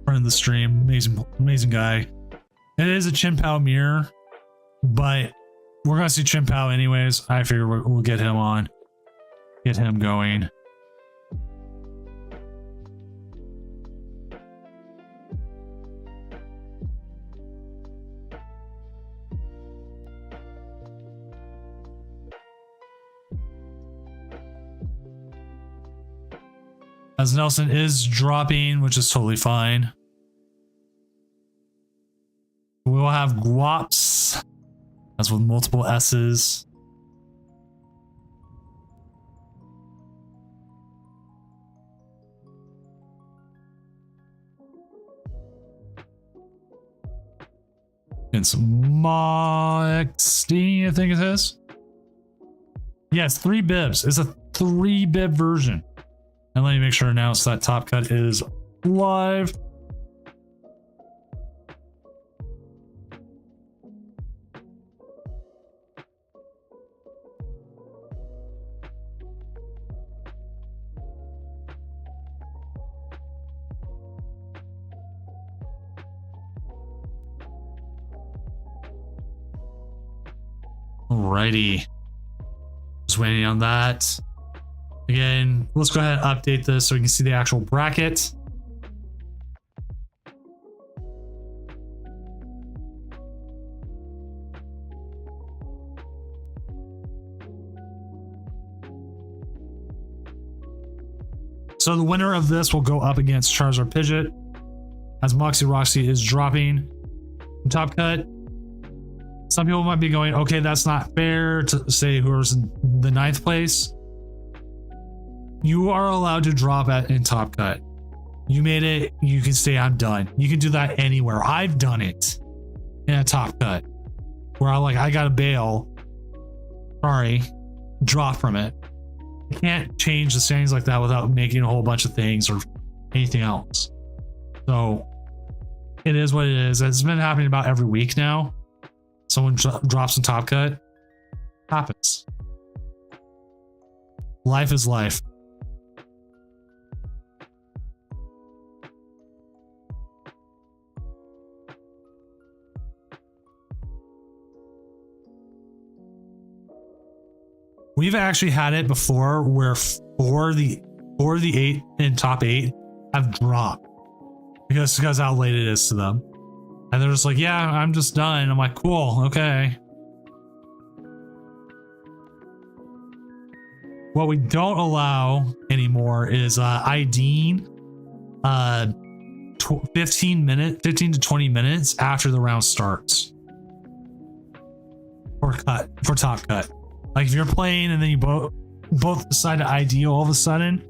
friend of the stream. Amazing guy. It is a Chin Pao mirror, but we're going to see Chin Pao anyways. I figure we'll get him on. Get him going. As Nelson is dropping, which is totally fine. We will have Guaps. That's with multiple S's. It's Moxty, I think it is. Yes, 3 bibs. It's a 3 bib version. And let me make sure to announce that Top Cut is live. Alrighty. Just waiting on that. Again, let's go ahead and update this so we can see the actual bracket. So the winner of this will go up against Charizard Pidgeot, as Moxie Roxy is dropping from Top Cut. Some people might be going, okay, that's not fair to say who's in the 9th place. You are allowed to drop in Top Cut. You made it. You can say I'm done. You can do that anywhere. I've done it in a Top Cut where I got to bail. Sorry, drop from it. You can't change the settings like that without making a whole bunch of things or anything else. So it is what it is. It's been happening about every week now. Someone drops in Top Cut. Happens. Life is life. We've actually had it before where four of the 8 in top 8 have dropped because how late it is to them. And they're just like, yeah, I'm just done. I'm like, cool, okay. What we don't allow anymore is IDing 15 to 20 minutes after the round starts. For Top Cut. Like if you're playing and then you both decide to ID all of a sudden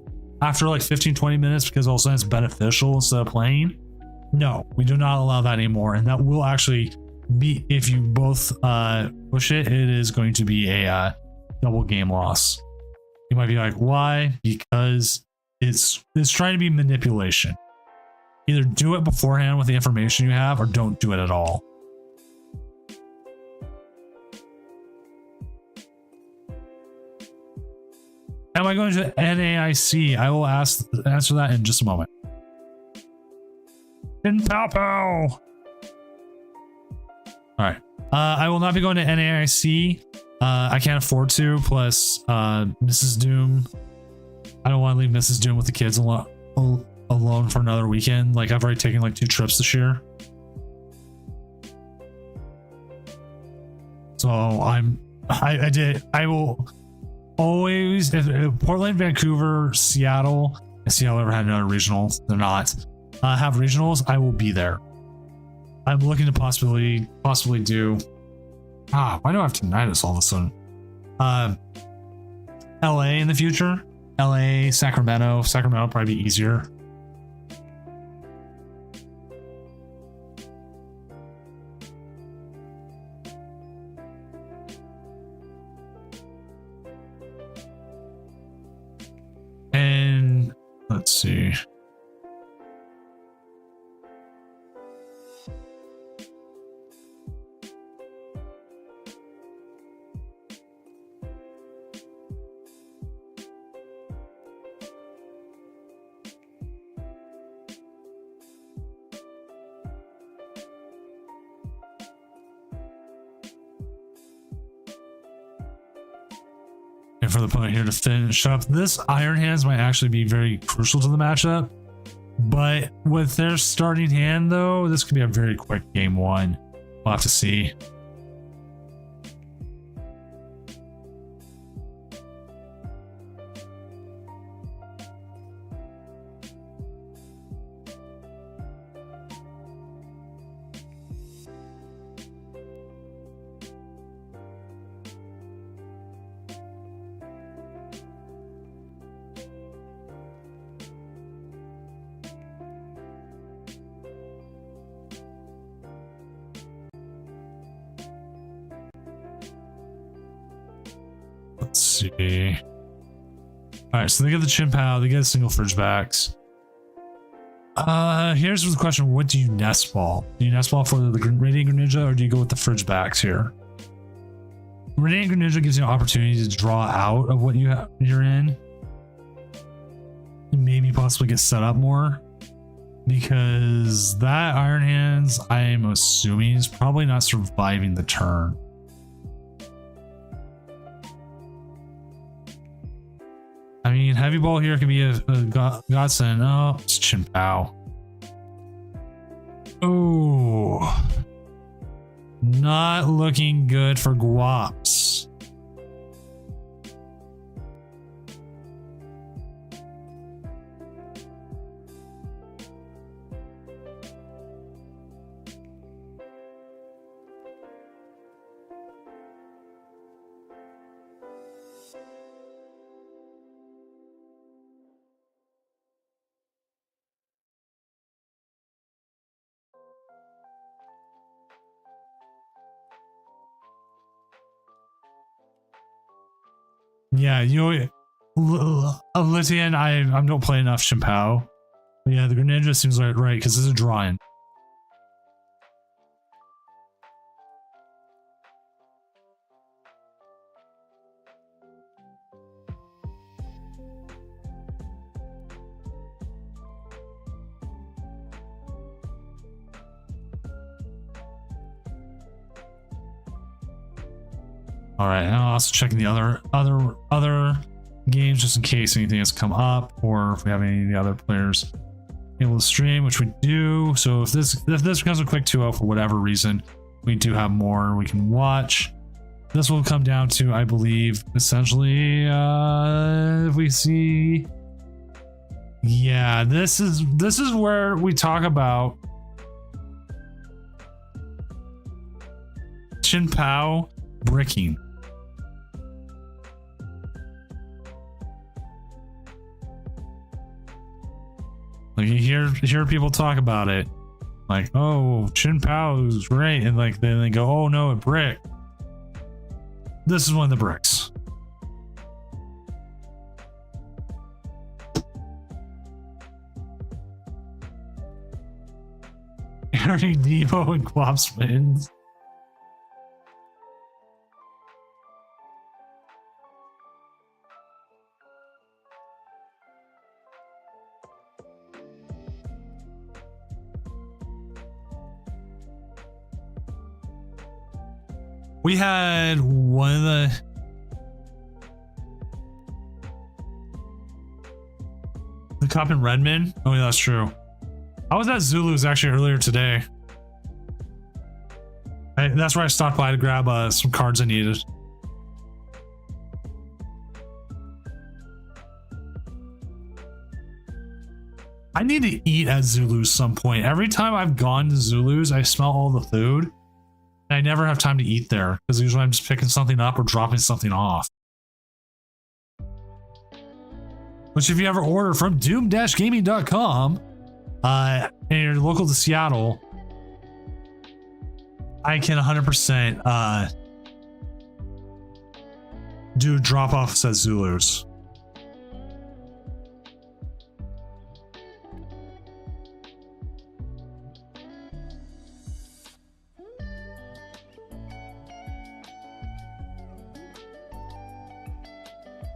after like 15-20 minutes because all of a sudden it's beneficial instead of playing. No, we do not allow that anymore. And that will actually be, if you both push it, it is going to be a double game loss. You might be like, why? Because it's trying to be manipulation. Either do it beforehand with the information you have or don't do it at all. Am I going to NAIC? I will answer that in just a moment. In pow pow. All right. I will not be going to NAIC. I can't afford to. Plus, Mrs. Doom. I don't want to leave Mrs. Doom with the kids alone for another weekend. Like I've already taken like 2 trips this year. So I will always, if Portland, Vancouver, Seattle, and Seattle ever had another regional, they're not have regionals, I will be there. I'm looking to possibly do why do I have tinnitus all of a sudden? LA in the future. LA, Sacramento will probably be easier. And let's see. And for the opponent here to finish up, this Iron Hands might actually be very crucial to the matchup. But with their starting hand, though, this could be a very quick game 1. We'll have to see. Let's see. All right, so they get the Chien-Pao, they get single fridge backs. Here's the question: what do you nest ball? Do you nest ball for the Radiant Greninja, or do you go with the fridge backs here? Radiant Greninja gives you an opportunity to draw out of what you're in, maybe possibly get set up more, because that Iron Hands, I'm assuming, is probably not surviving the turn. I mean, Heavy Ball here can be a godsend. Oh, it's Chien-Pao. Oh, not looking good for Guaps. Yeah, you know, Lithian, I don't play enough Chimpao. But yeah, the Greninja seems right because this is a drawing. All right, and I'm also checking the other games just in case anything has come up or if we have any of the other players able to stream, which we do. So if this becomes a quick 2-0 for whatever reason, we do have more we can watch. This will come down to, I believe, essentially, if we see, yeah, this is where we talk about Chimpao bricking. Like you hear people talk about it, like, oh, Chimpao is great, and like then they go, oh no, it bricked. This is one of the bricks. Harry, Devo, and Quaps wins. We had one of the cop in Redmond. Oh yeah, that's true. I was at Zulu's actually earlier today. That's where I stopped by to grab some cards I needed. I need to eat at Zulu's some point. Every time I've gone to Zulu's, I smell all the food. I never have time to eat there because usually I'm just picking something up or dropping something off. Which if you ever order from doom-gaming.com and you're local to Seattle, I can 100% do drop-offs at Zulu's.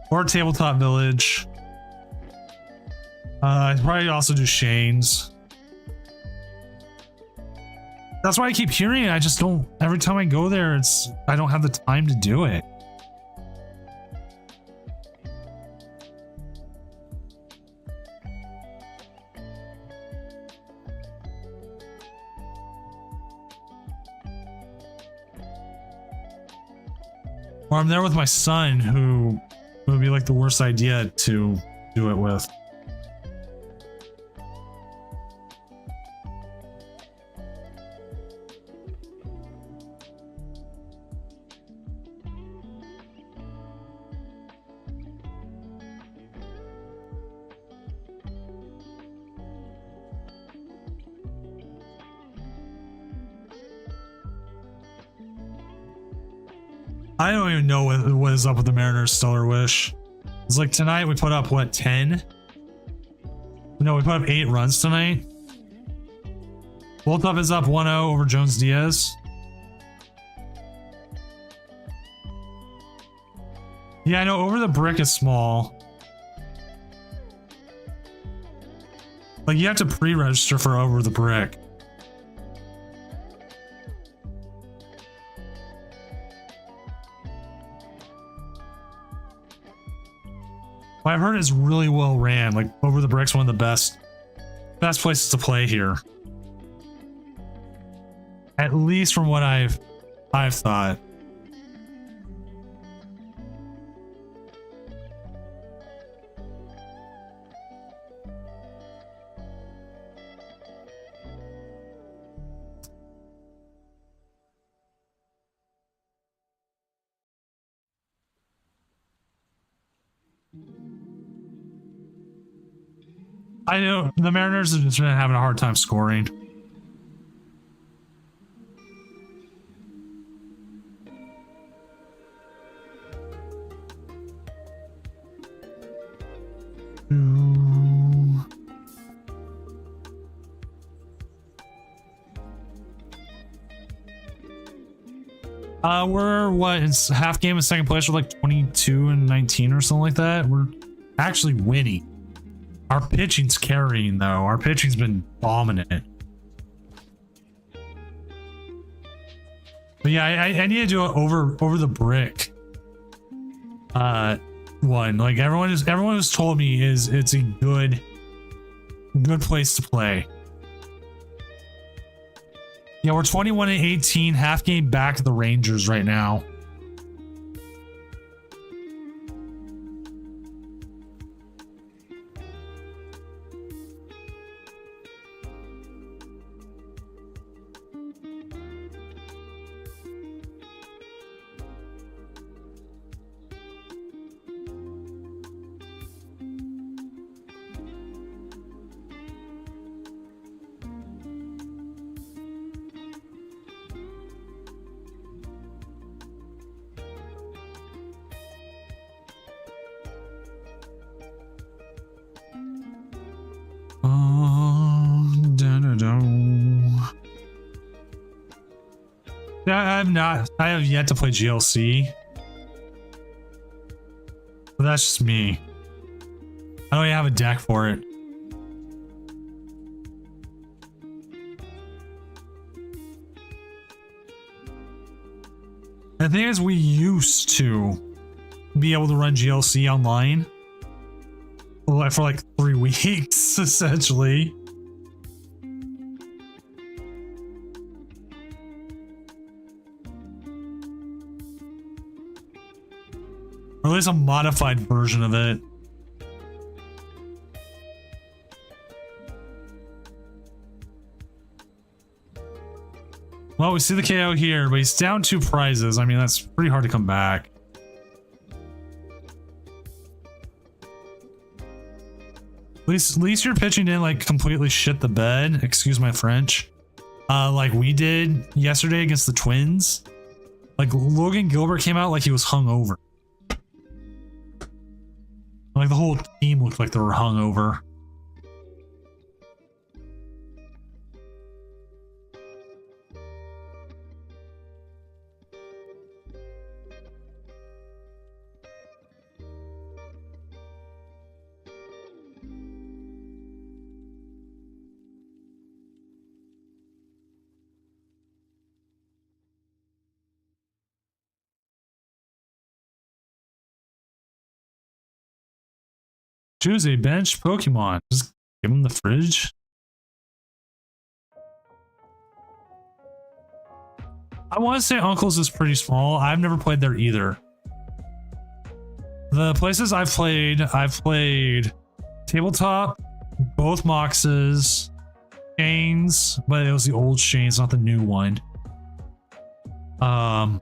Or Tabletop Village. I'd probably also do Shane's. That's why I keep hearing it. I just don't. Every time I go there, I don't have the time to do it. Or I'm there with my son, who would be like the worst idea to do it with. I don't even know what is up with the Mariners' stellar wish. It's like tonight we put up what, 10? No, we put up 8 runs tonight. Boltup is up 1-0 over Jones Diaz. Yeah, I know over the brick is small. Like you have to pre-register for over the brick. I've heard it's really well ran. Like over the brick's one of the best places to play here. At least from what I've thought. I know the Mariners have just been having a hard time scoring. We're what? It's half game in second place. We're like 22-19 or something like that. We're actually winning. Our pitching's carrying though. Our pitching's been dominant. But yeah, I need to do it over the brick. One like everyone has told me it's a good place to play. Yeah, we're 21-18, half game back to the Rangers right now. I have yet to play GLC. But that's just me. I don't even have a deck for it. The thing is, we used to be able to run GLC online for like 3 weeks, essentially. Or at least a modified version of it. Well, we see the KO here, but he's down 2 prizes. I mean, that's pretty hard to come back. At least your pitching didn't like completely shit the bed. Excuse my French. Like we did yesterday against the Twins. Like Logan Gilbert came out like he was hungover. Like the whole team looked like they were hungover. Choose a bench Pokemon. Just give him the fridge. I want to say Uncle's is pretty small. I've never played there either. The places I've played Tabletop, both Moxes, Shane's, but it was the old Shane's, not the new one. Docking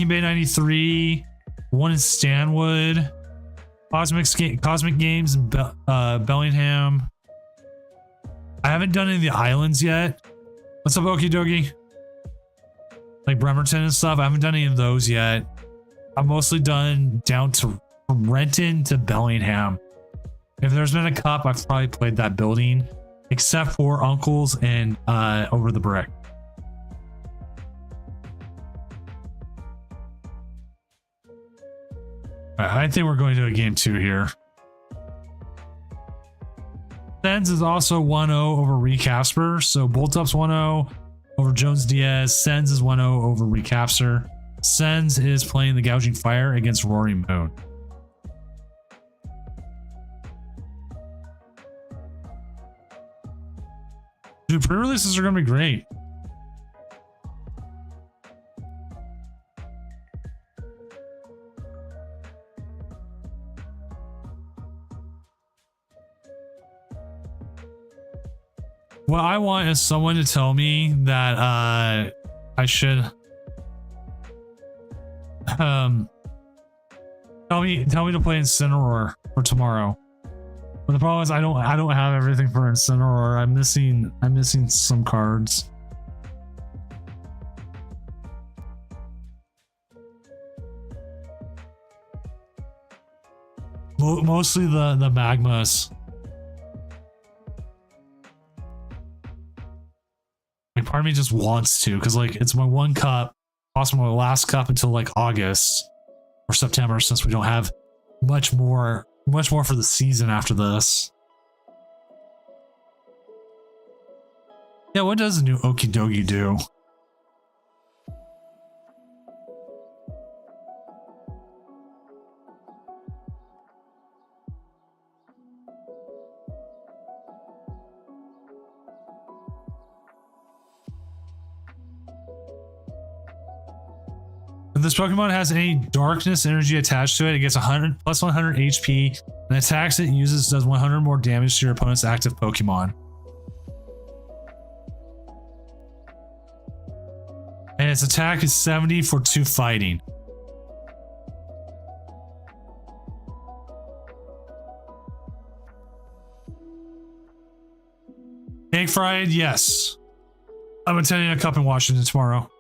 Bay 93, one in Stanwood. Cosmic Games in Bellingham. I haven't done any of the islands yet. What's up, Okie Dokie? Like Bremerton and stuff. I haven't done any of those yet. I've mostly done down to from Renton to Bellingham. If there's been a cup, I've probably played that building, except for Uncle's and Over the Brick. I think we're going to a game 2 here. Sens is also 1-0 over Recapster. So Bolt Up's 1-0 over Jones Diaz. Sens is 1-0 over Recapster. Sens is playing the Gouging Fire against Rory Moon. Dude, pre-releases are going to be great. What I want is someone to tell me that I should tell me to play Incineroar for tomorrow. But the problem is I don't have everything for Incineroar. I'm missing some cards. Mostly the magmas. Like part of me just wants to, because like it's my one cup, possibly my last cup until like August or September, since we don't have much more for the season after this. Yeah, what does the new Okidogi do? If this Pokemon has any darkness energy attached to it, it gets 100 plus 100 HP, and attacks it uses does 100 more damage to your opponent's active Pokemon. And its attack is 70 for 2 fighting. Egg fried, yes. I'm attending a cup in Washington tomorrow.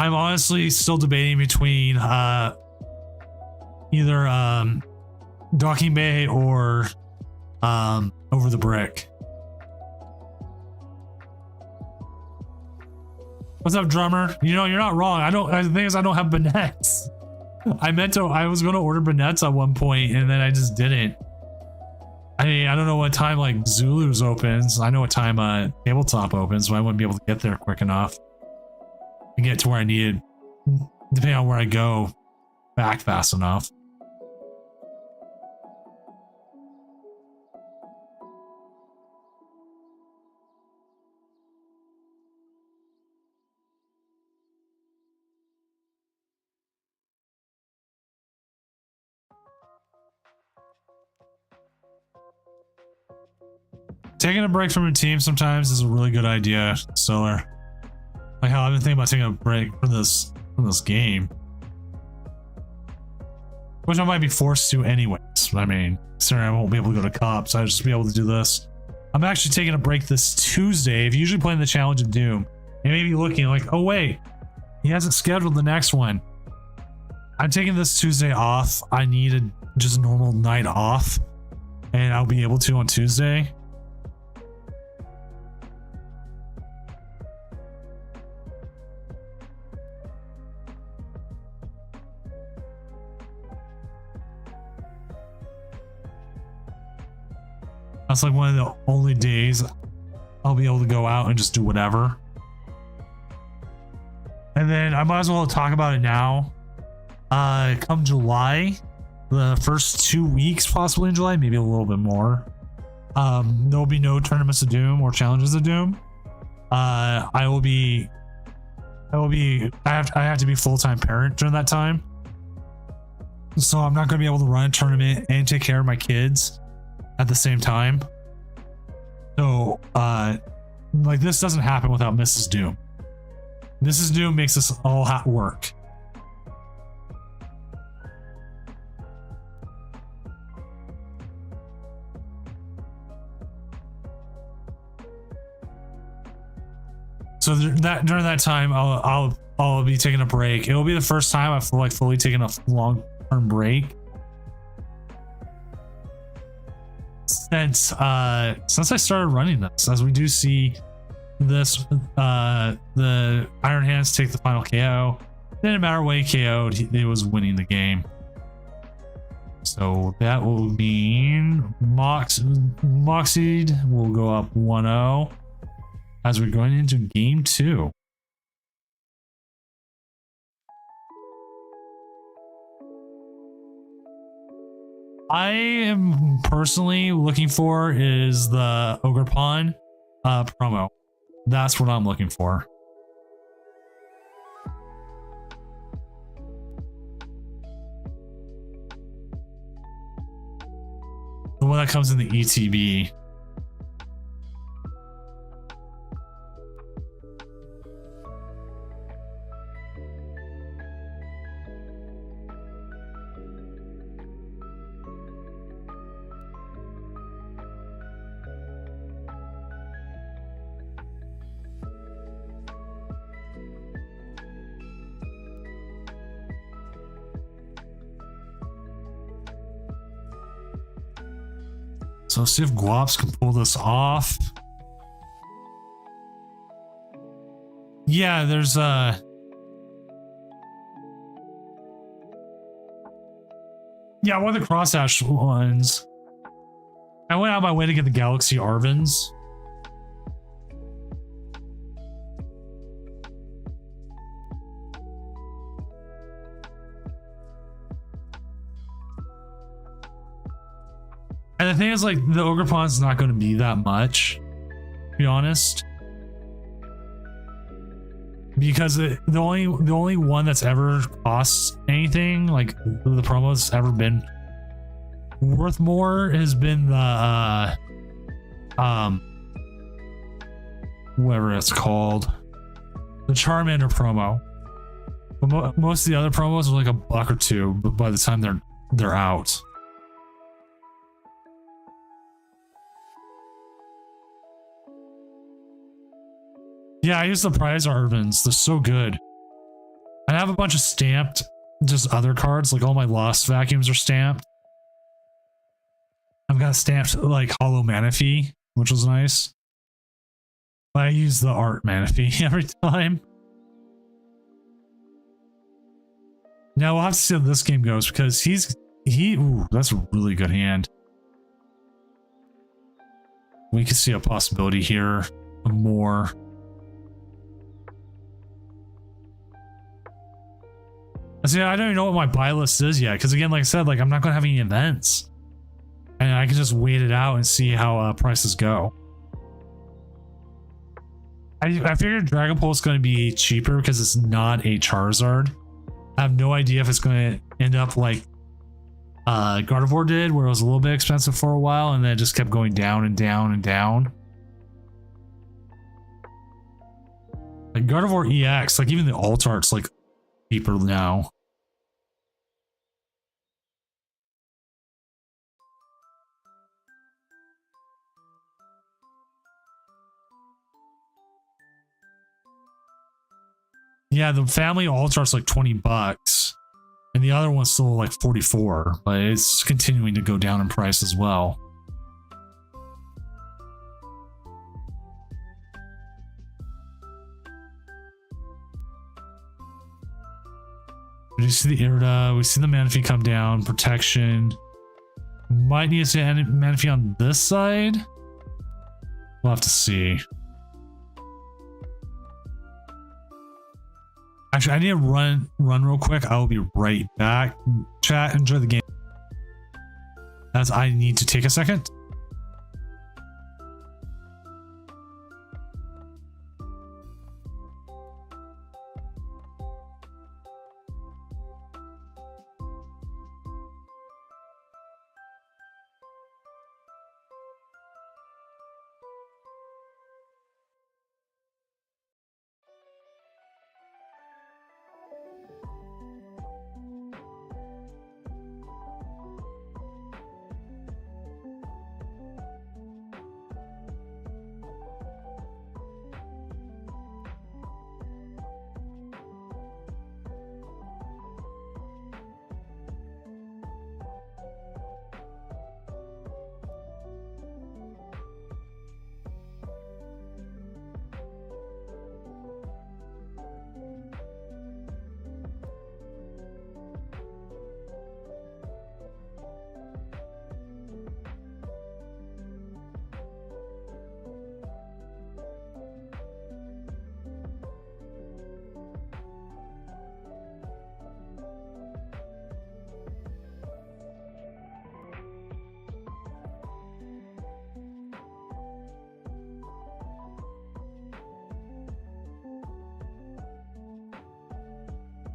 I'm honestly still debating between either Docking Bay or Over the Brick. What's up, drummer? You know, you're not wrong. The thing is, I don't have Bannettes. I was going to order Bannettes at one point, and then I just didn't. I mean, I don't know what time like Zulu's opens. I know what time Tabletop opens, so I wouldn't be able to get there quick enough and get to where I needed, depending on where I go, back fast enough. Taking a break from your team sometimes is a really good idea, Solar. Like how I've been thinking about taking a break from this game, which I might be forced to anyways. I mean, considering I won't be able to go to Cops, I'll just be able to do this. I'm actually taking a break this Tuesday. If you're usually playing the Challenge of Doom, and maybe looking like, oh wait, he hasn't scheduled the next one. I'm taking this Tuesday off. I needed just a normal night off, and I'll be able to on Tuesday. That's like one of the only days I'll be able to go out and just do whatever. And then I might as well talk about it now. Come July, the first 2 weeks possibly in July, maybe a little bit more. There'll be no Tournaments of Doom or Challenges of Doom. I have to be full-time parent during that time. So I'm not going to be able to run a tournament and take care of my kids at the same time. So like this doesn't happen without Mrs. Doom. Mrs. Doom makes us all work. So during that time I'll be taking a break. It'll be the first time I've like fully taken a long-term break since I started running this, as we do see this the Iron Hands take the final KO. Didn't matter what he KO'd, it was winning the game. So that will mean Moxied will go up 1-0 as we're going into game 2. I am personally looking for is the Ogerpon promo. That's what I'm looking for. The one that comes in the ETB. So see if Guaps can pull this off. Yeah, there's yeah, one of the Cross Ash ones. I went out of my way to get the Galaxy Arvins. And the thing is, like, the Ogrepon's not going to be that much, to be honest. Because the only one that's ever cost anything, like the promo's ever been worth more, has been the whatever it's called, the Charmander promo. But most of the other promos are like $1 or $2, but by the time they're out. Yeah, I use the prize Arvins. They're so good. I have a bunch of stamped, just other cards. Like all my Lost Vacuums are stamped. I've got stamped like Hollow Manaphy, which was nice. But I use the art Manaphy every time. Now we'll have to see how this game goes because ooh, that's a really good hand. We can see a possibility here of more. See, I don't even know what my buy list is yet, because again, like I said, like I'm not going to have any events. And I can just wait it out and see how prices go. I figured Dragon Pulse is going to be cheaper because it's not a Charizard. I have no idea if it's going to end up like Gardevoir did, where it was a little bit expensive for a while and then it just kept going down and down and down. Like Gardevoir EX, like even the alt art's like cheaper now. Yeah, the family alt art's like $20, and the other one's still like 44, but it's continuing to go down in price as well. We see the Irida, we see the Manaphy come down, protection. Might need to see Manaphy on this side. We'll have to see. Actually, I need to run real quick. I will be right back. Chat, enjoy the game. As I need to take a second.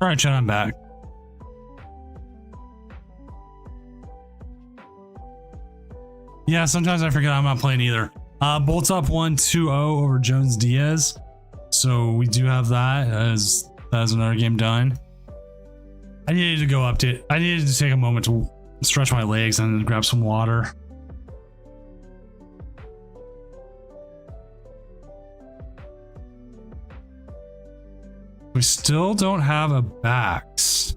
All right, chat, I'm back. Yeah, sometimes I forget I'm not playing either. Bolts up 1-2-0 over Jones Diaz. So we do have that as another game done. I needed to go update. I needed to take a moment to stretch my legs and grab some water. We still don't have a backs.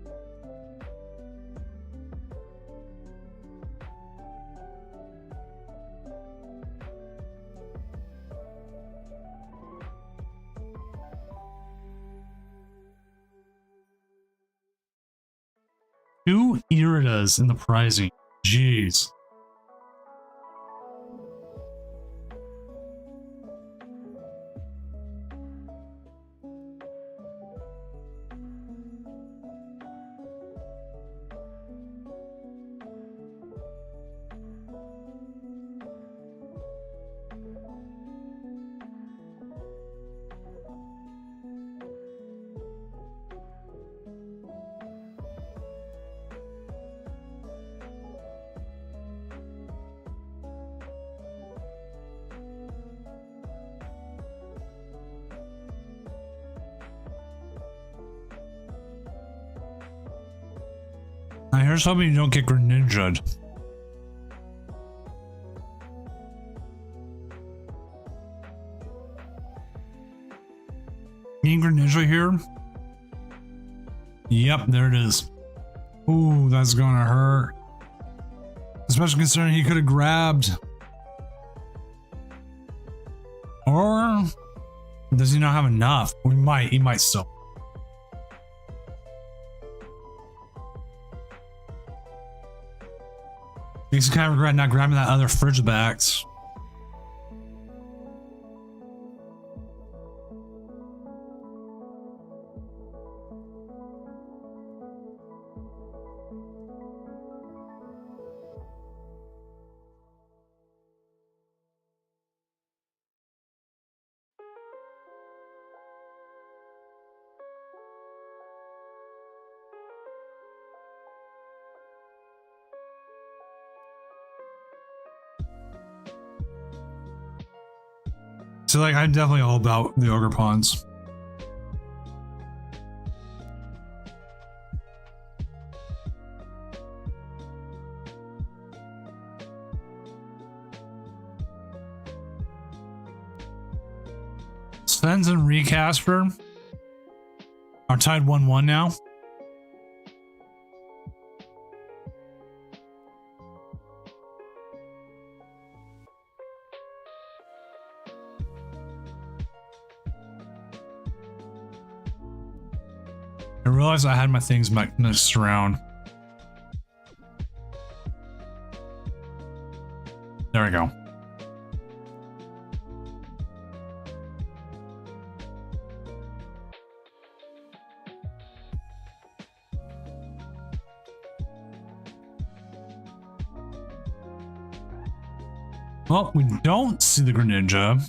2 Iridas in the pricing. Jeez. Here's hoping you don't get Greninja'd. Need Greninja here? Yep, there it is. Ooh, that's gonna hurt. Especially considering he could have grabbed. Or does he not have enough? He might still. He's kind of regret not grabbing that other Frigibax. So like, I'm definitely all about the Ogre Pawns. Spence and Recasper are tied 1-1 now. I realized I had my things mixed around. There we go. Well, we don't see the Greninja.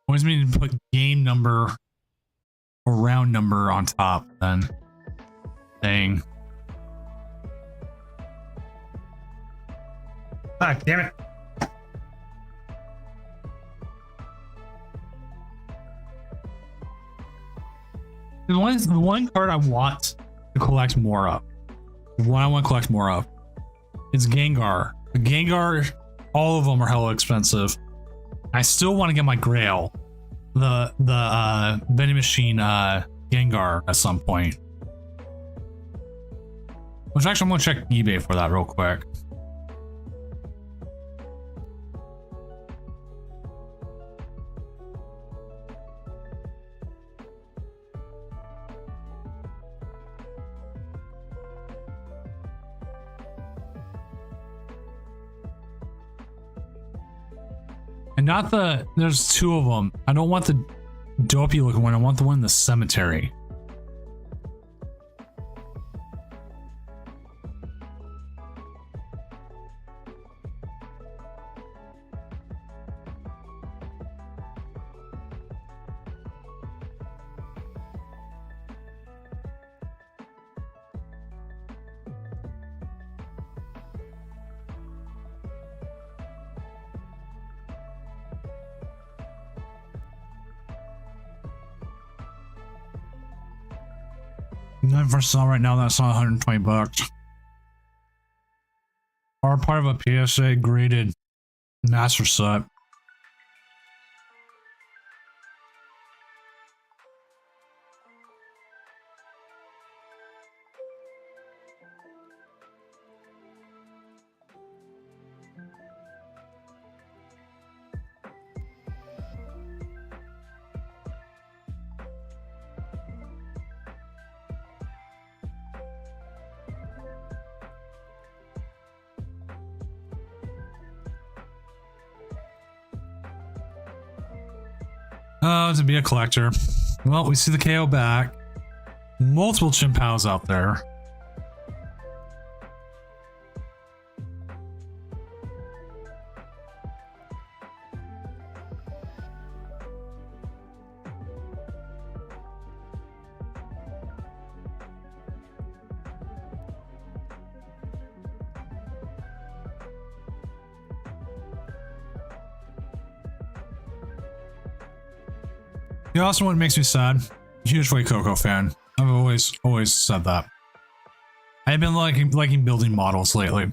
Always mean to put game number or round number on top then. Dang. Ah, damn it. The one card I want to collect more of. The one I want to collect more of. It's Gengar. The Gengar, all of them are hella expensive. I still want to get my Grail. The vending machine Gengar at some point. Which actually I'm gonna check eBay for that real quick. And not the, there's two of them. I don't want the dopey looking one. I want the one in the cemetery. Nine for sale right now. That's not $120. Are part of a PSA graded master set. To be a collector. Well, we see the KO back. Multiple Chimpals out there. You know, also what makes me sad? Huge Fuecoco fan. I've always said that. I've been liking building models lately.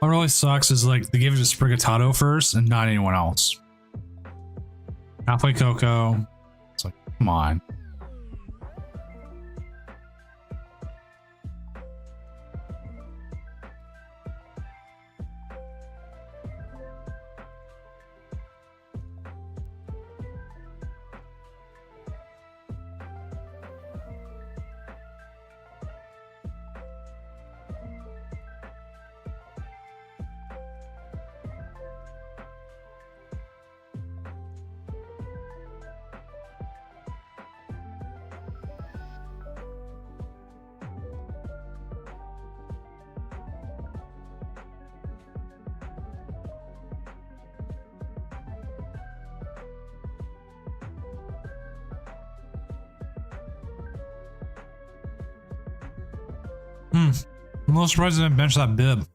What really sucks is like they gave it to Sprigatito first and not anyone else. Halfway Coco. It's like, come on. I'm a little surprised they didn't bench that bib.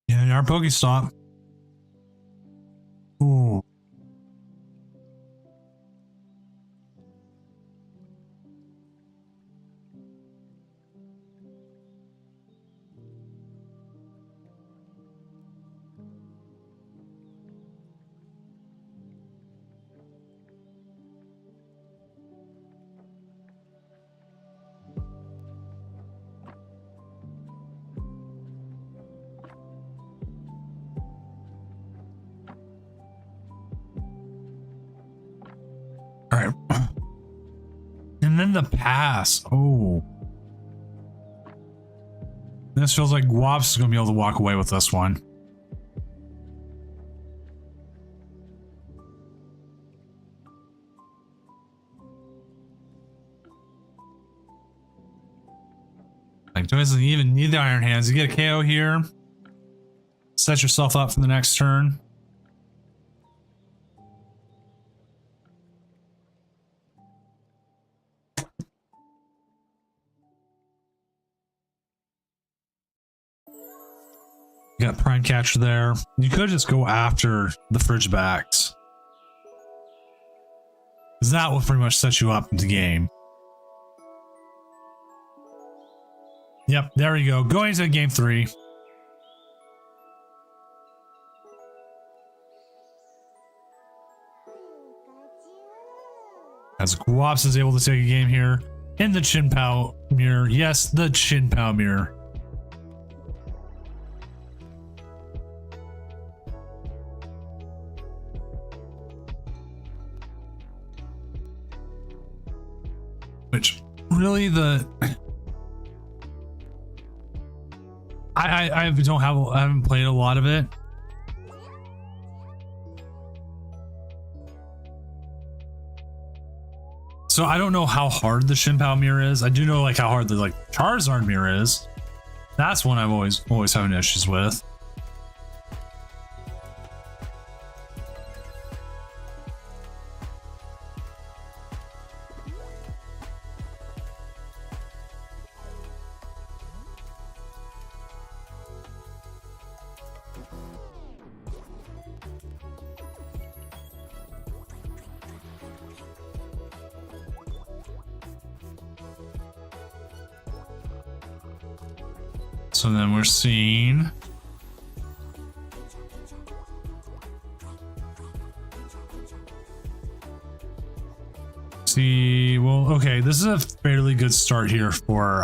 Yeah, our Pokestop. Ooh. All right. And then the pass. Oh. This feels like Guaps is going to be able to walk away with this one. Like, doesn't even need the Iron Hands. You get a KO here. Set yourself up for the next turn. You got Prime Catcher there. You could just go after the Frigibax, because that will pretty much set you up in the game. Yep, there you go. Going into game 3. As Guaps is able to take a game here in the Chien-Pao mirror. Yes, the Chien-Pao mirror. Which really I haven't played a lot of it. So I don't know how hard the Chien-Pao mirror is. I do know like how hard the Charizard mirror is. That's one I've always having issues with. So then we're seeing well, okay, this is a fairly good start here for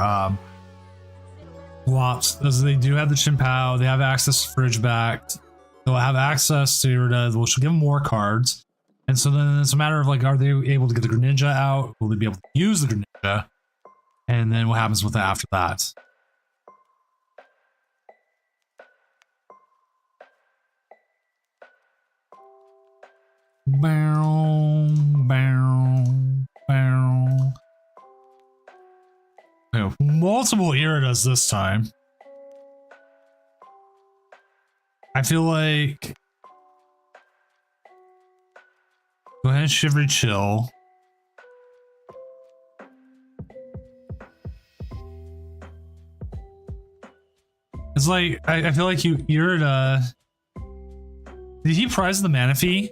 Guaps, as they do have the Chien-Pao, they have access to Frigibax, they'll have access to we'll give them more cards, and so then it's a matter of like, are they able to get the Greninja out? Will they be able to use the Greninja? And then what happens with that after that? Bow, bow, bow. Okay, multiple Iridas this time. I feel like go ahead and Shivery Chill. It's like I feel like Irida. Did he prize the mana fee?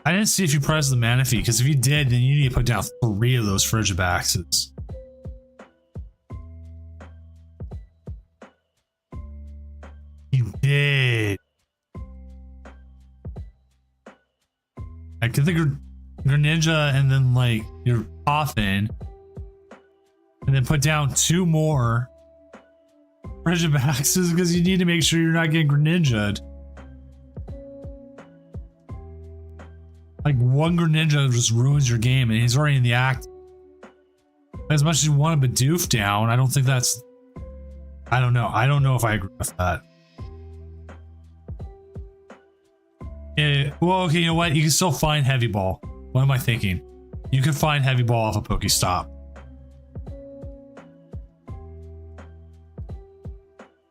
I didn't see if you priced the mana fee, because if you did, then you need to put down 3 of those Frigibaxes. You did. I could think of Greninja and then like your Coffin, and then put down 2 more Frigibaxes because you need to make sure you're not getting Greninja'd. Like one Greninja just ruins your game, and he's already in the act. As much as you want a Bidoof down, I don't think that's. I don't know. I don't know if I agree with that. Well, okay, you know what? You can still find Heavy Ball. What am I thinking? You can find Heavy Ball off a Pokestop.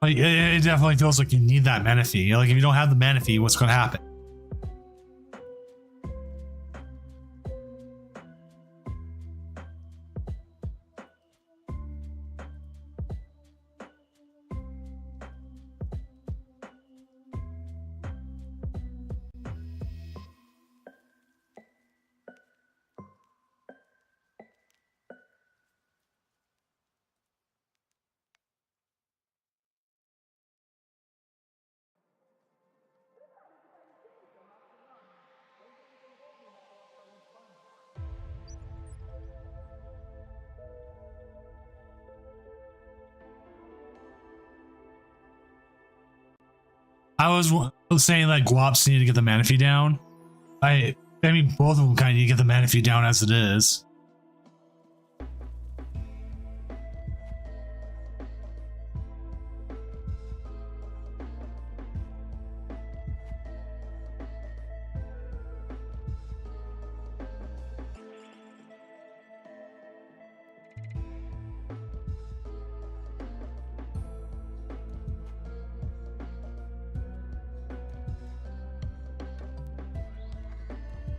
Like, it definitely feels like you need that Manaphy. Like, if you don't have the Manaphy, what's going to happen? I was saying that Guaps need to get the Manaphy down. I mean, both of them kind of need to get the Manaphy down as it is.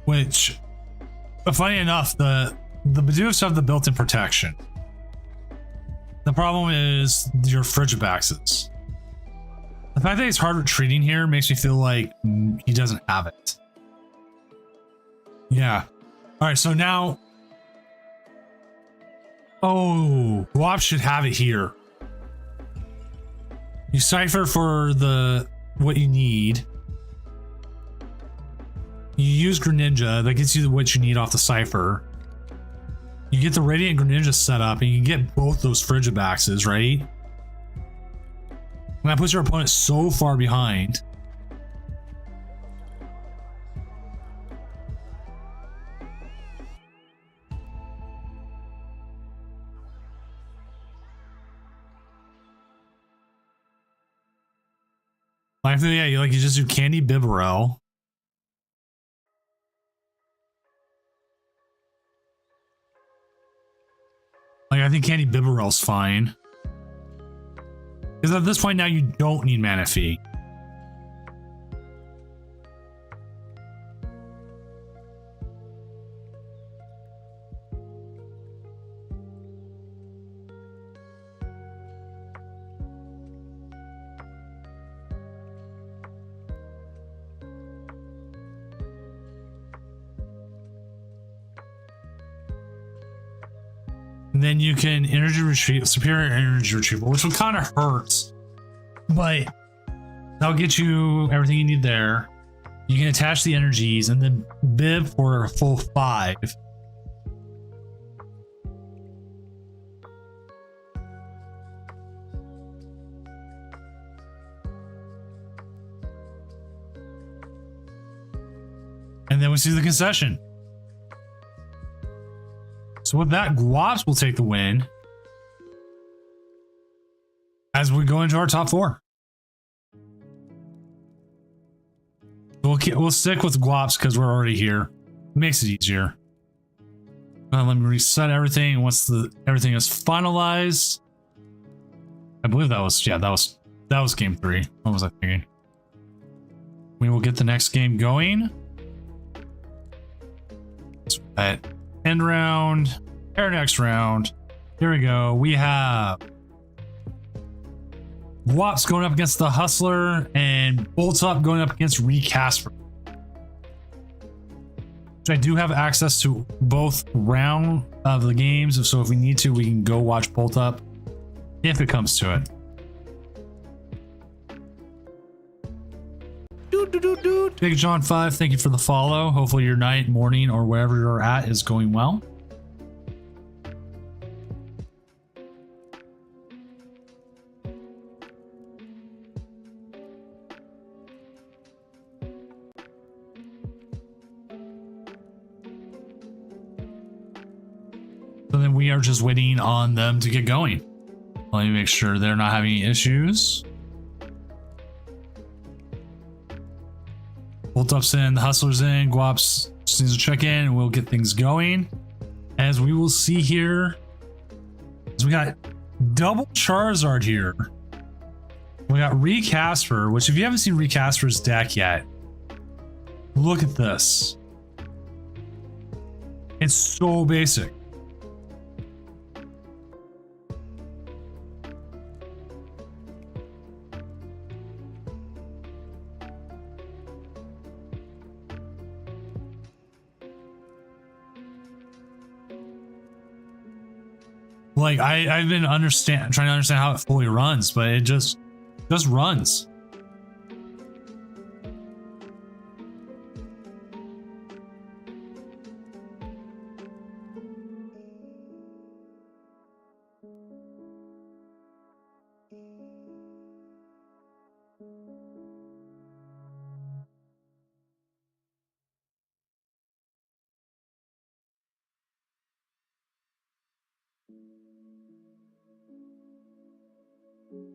Which, but funny enough, the Bidoofs have the built-in protection. The problem is your Frigibaxes. The fact that he's hard retreating here makes me feel like he doesn't have it. Yeah. All right, so now... Oh, Guap should have it here. You cipher for what you need. You use Greninja, that gets you what you need off the cipher. You get the Radiant Greninja set up, and you can get both those Frigibaxes, right? And that puts your opponent so far behind. Like, yeah, you just do Candy Bibarel. Like, I think Candy Bibarel's fine. Because at this point now you don't need Manaphy. Then you can energy retrieve, superior energy retrieval, which will kind of hurt, but that'll get you everything you need there. You can attach the energies and then Bib for a full 5. And then we see the concession. So with that, Guaps will take the win. as we go into our top 4. We'll stick with Guaps because we're already here. Makes it easier. Let me reset everything. Once everything is finalized, I believe that was game 3. What was I thinking? We will get the next game going. So at end round, our next round. Here we go. We have Guaps going up against the Hustler and Bolt Up going up against Recasper. I do have access to both round of the games, so if we need to, we can go watch Bolt Up if it comes to it. Big John 5, thank you for the follow. Hopefully your night, morning, or wherever you're at is going well. So then we are just waiting on them to get going. Let me make sure they're not having any issues. Bolt Up's in, the Hustler's in, Guaps just needs to check in, and we'll get things going. As we will see here, we got double Charizard here. We got Recasper, which if you haven't seen Recasper's deck yet, look at this. It's so basic. Like I've been trying to understand how it fully runs, but it just runs.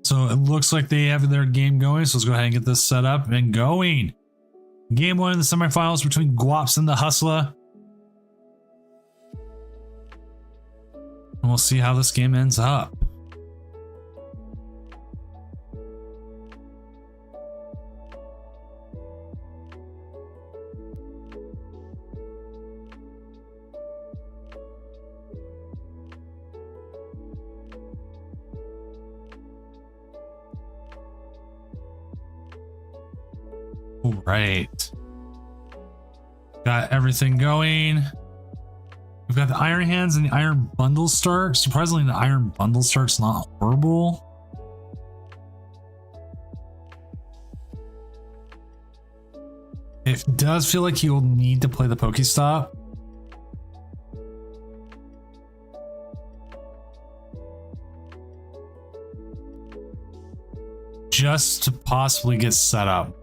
So it looks like they have their game going. So let's go ahead and get this set up and going. Game 1 in the semifinals between Guaps and the Hustler. And we'll see how this game ends up. All right. Got everything going. We've got the Iron Hands and the Iron Bundle start. Surprisingly, the Iron Bundle start's not horrible. It does feel like he'll need to play the Pokestop. Just to possibly get set up.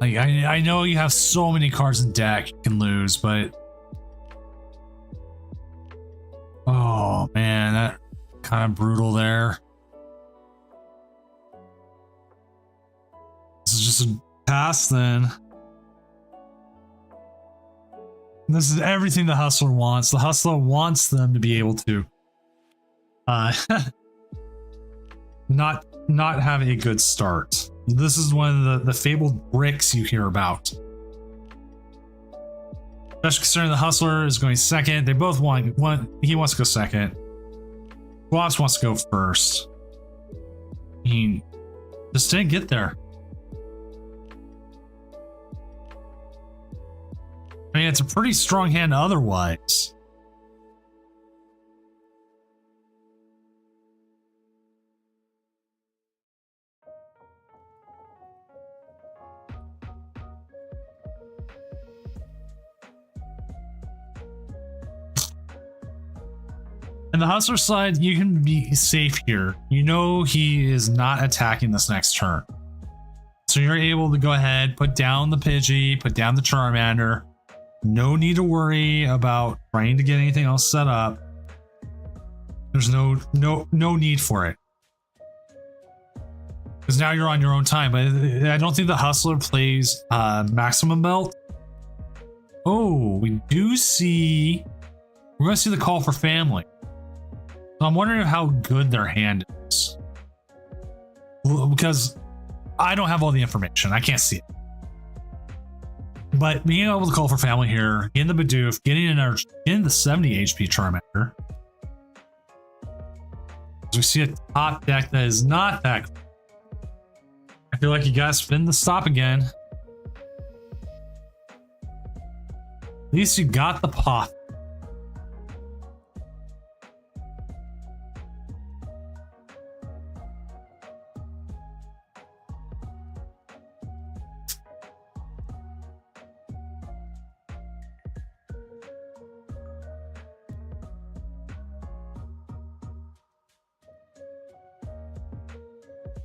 Like, I know you have so many cards in deck you can lose, but oh man, that kind of brutal there. This is just a pass then. This is everything the Hustler wants. The Hustler wants them to be able to not have a good start. This is one of the fabled bricks you hear about. Especially considering the Hustler is going second. They both want he wants to go second. Guaps wants to go first. He just didn't get there. I mean, it's a pretty strong hand otherwise. And the Hustler side, you can be safe here. You know he is not attacking this next turn. So you're able to go ahead, put down the Pidgey, put down the Charmander. No need to worry about trying to get anything else set up. There's no need for it. Because now you're on your own time. But I don't think the Hustler plays maximum belt. Oh, we do see... We're going to see the Call for Family. So I'm wondering how good their hand is. Because I don't have all the information. I can't see it. But being able to Call for Family here, getting the Bidoof, getting the 70 HP Charmander. As we see a top deck that is not that good. I feel like you gotta spin the stop again. At least you got the pot.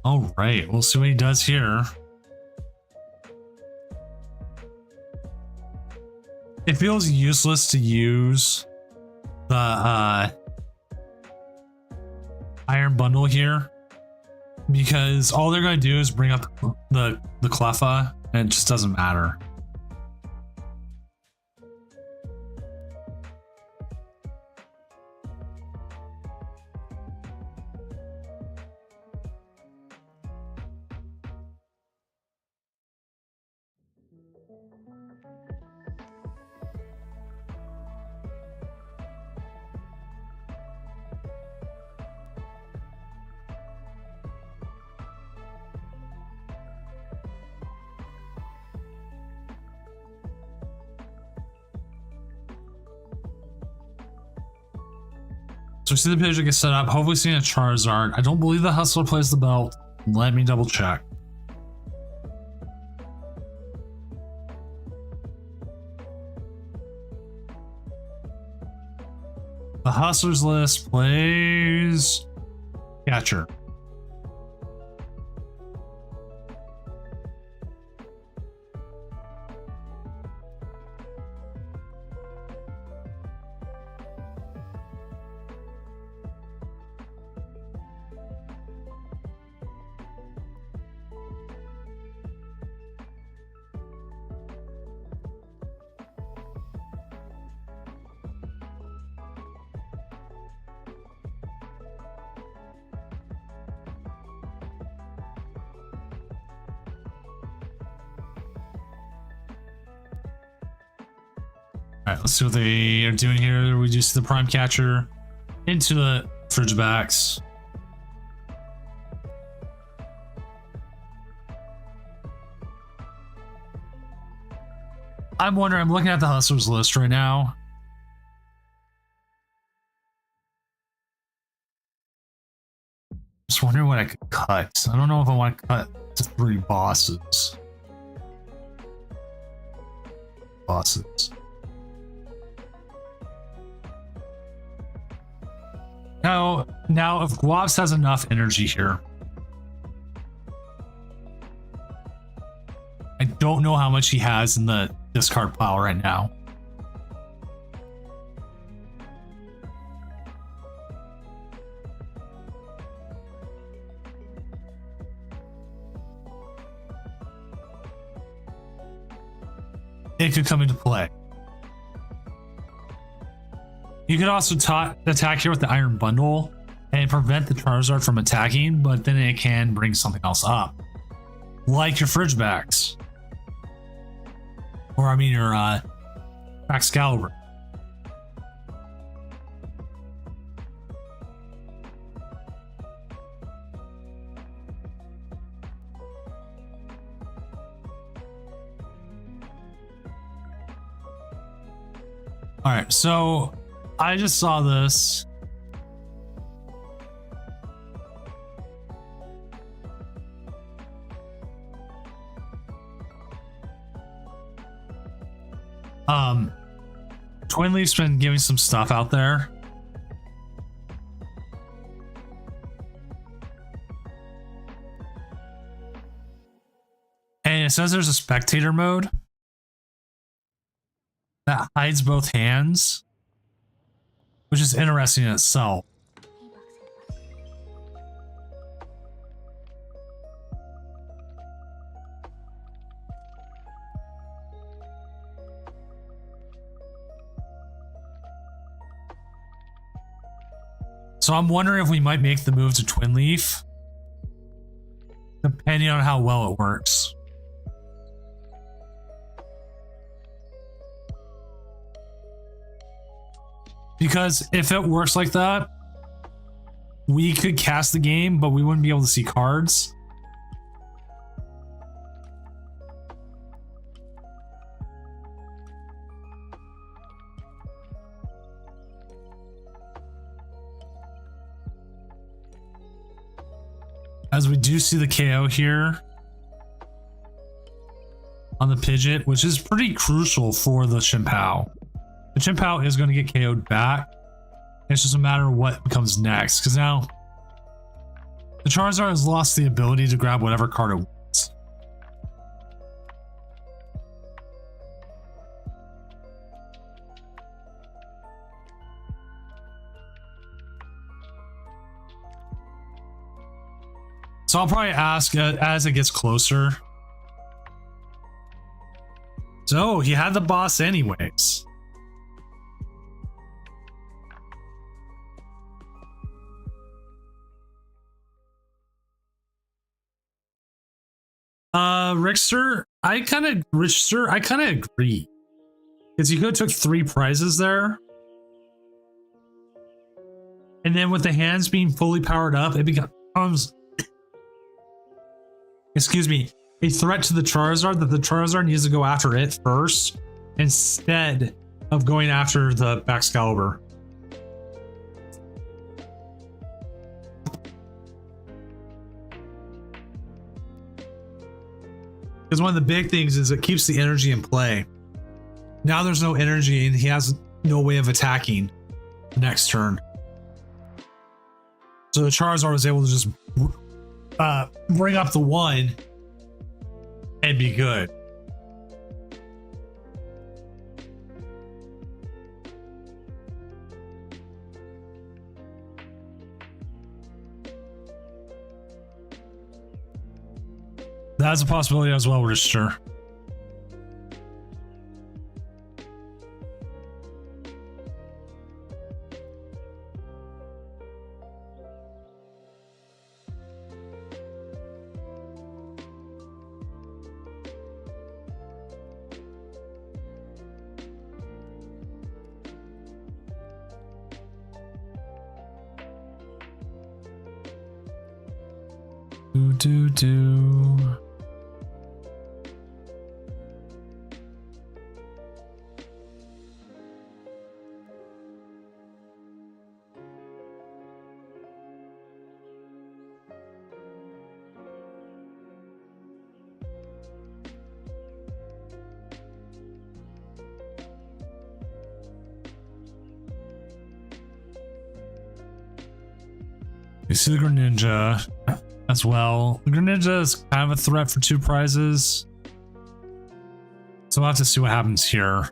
All right, we'll see what he does here. It feels useless to use the Iron Bundle here because all they're going to do is bring up the Cleffa and it just doesn't matter. So we see the page get set up, hopefully seeing a Charizard. I don't believe the Hustler plays the belt. Let me double check. The Hustlers list plays Catcher. All right, let's see what they are doing here. We just see the Prime Catcher into the Frigibax. I'm wondering, I'm looking at the Hustlers list right now. Just wondering what I could cut. I don't know if I want to cut to 3 bosses. Now if Guavs has enough energy here, I don't know how much he has in the discard pile right now. It could come into play. You could also attack here with the Iron Bundle and prevent the Charizard from attacking, but then it can bring something else up. Like your Frigibax. Or I mean your Excalibur. Alright, so I just saw this. Twin Leaf's been giving some stuff out there. And it says there's a spectator mode that hides both hands, which is interesting in itself. So I'm wondering if we might make the move to Twin Leaf, depending on how well it works. Because if it works like that, we could cast the game, but we wouldn't be able to see cards. As we do see the KO here on the Pidgeot, which is pretty crucial for the Chien-Pao. The Chien-Pao is going to get KO'd back. It's just a matter of what comes next, because now the Charizard has lost the ability to grab whatever card it wants. So I'll probably ask as it gets closer. So he had the boss anyways. Richter, I kind of agree. Because you could have took 3 prizes there. And then with the hands being fully powered up, it becomes excuse me, a threat to the Charizard that the Charizard needs to go after it first instead of going after the Baxcalibur. Because one of the big things is it keeps the energy in play. Now there's no energy and he has no way of attacking the next turn. So the Charizard was able to just bring up the 1 and be good. That's a possibility as well, Richter. Do. You see the Greninja as well. The Greninja is kind of a threat for 2 prizes. So we'll have to see what happens here. Good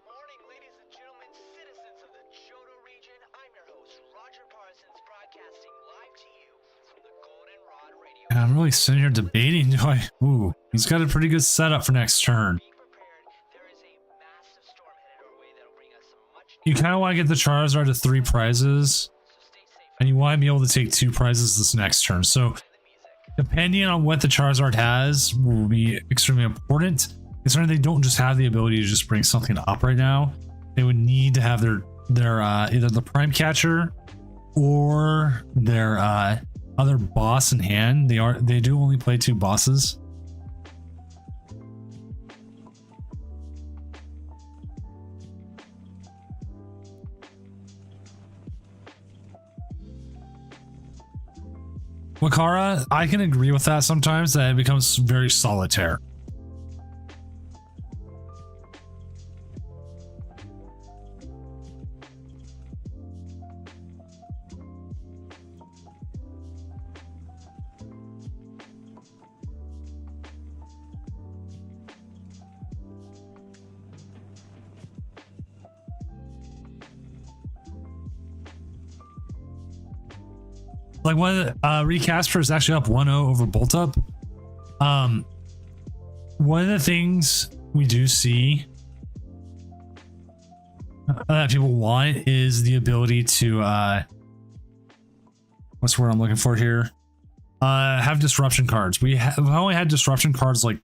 morning, ladies and gentlemen, citizens of the Johto region. I'm your host, Roger Parsons, broadcasting live to you from the Goldenrod Radio. And I'm really sitting here debating. Ooh, he's got a pretty good setup for next turn. Be prepared. There is a massive storm headed our way that'll bring us some much You kind of want to get the Charizard to 3 prizes, so stay safe and you want to be able to take 2 prizes this next turn. So in the music. depending on what the Charizard has will be extremely important. Considering they don't just have the ability to just bring something up right now, they would need to have their either the Prime Catcher or their other boss in hand. They do only play 2 bosses. Wakara, I can agree with that sometimes, that it becomes very solitaire. Like one Recasper is actually up 1-0 over Bolt Up. One of the things we do see that people want is the ability to what's the word I'm looking for here? Have disruption cards. We've only had disruption cards like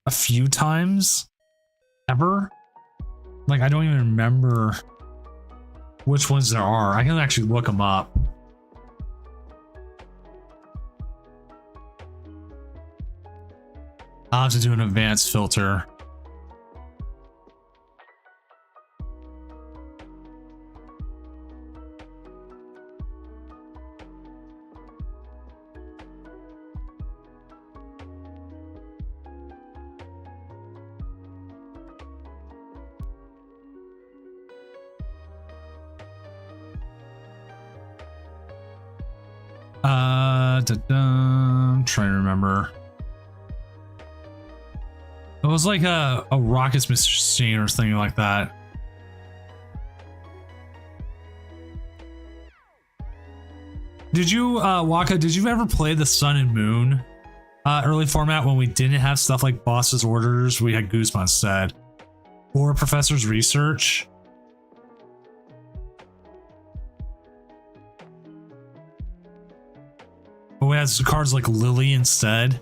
a few times ever. Like I don't even remember which ones there are. I can actually look them up. I'll have to do an advanced filter. I'm trying to remember. It was like a rockets machine or something like that. Did you, Waka, did you ever play the Sun and Moon early format when we didn't have stuff like Boss's Orders? We had Guzma instead. Or Professor's Research? But we had cards like Lily instead.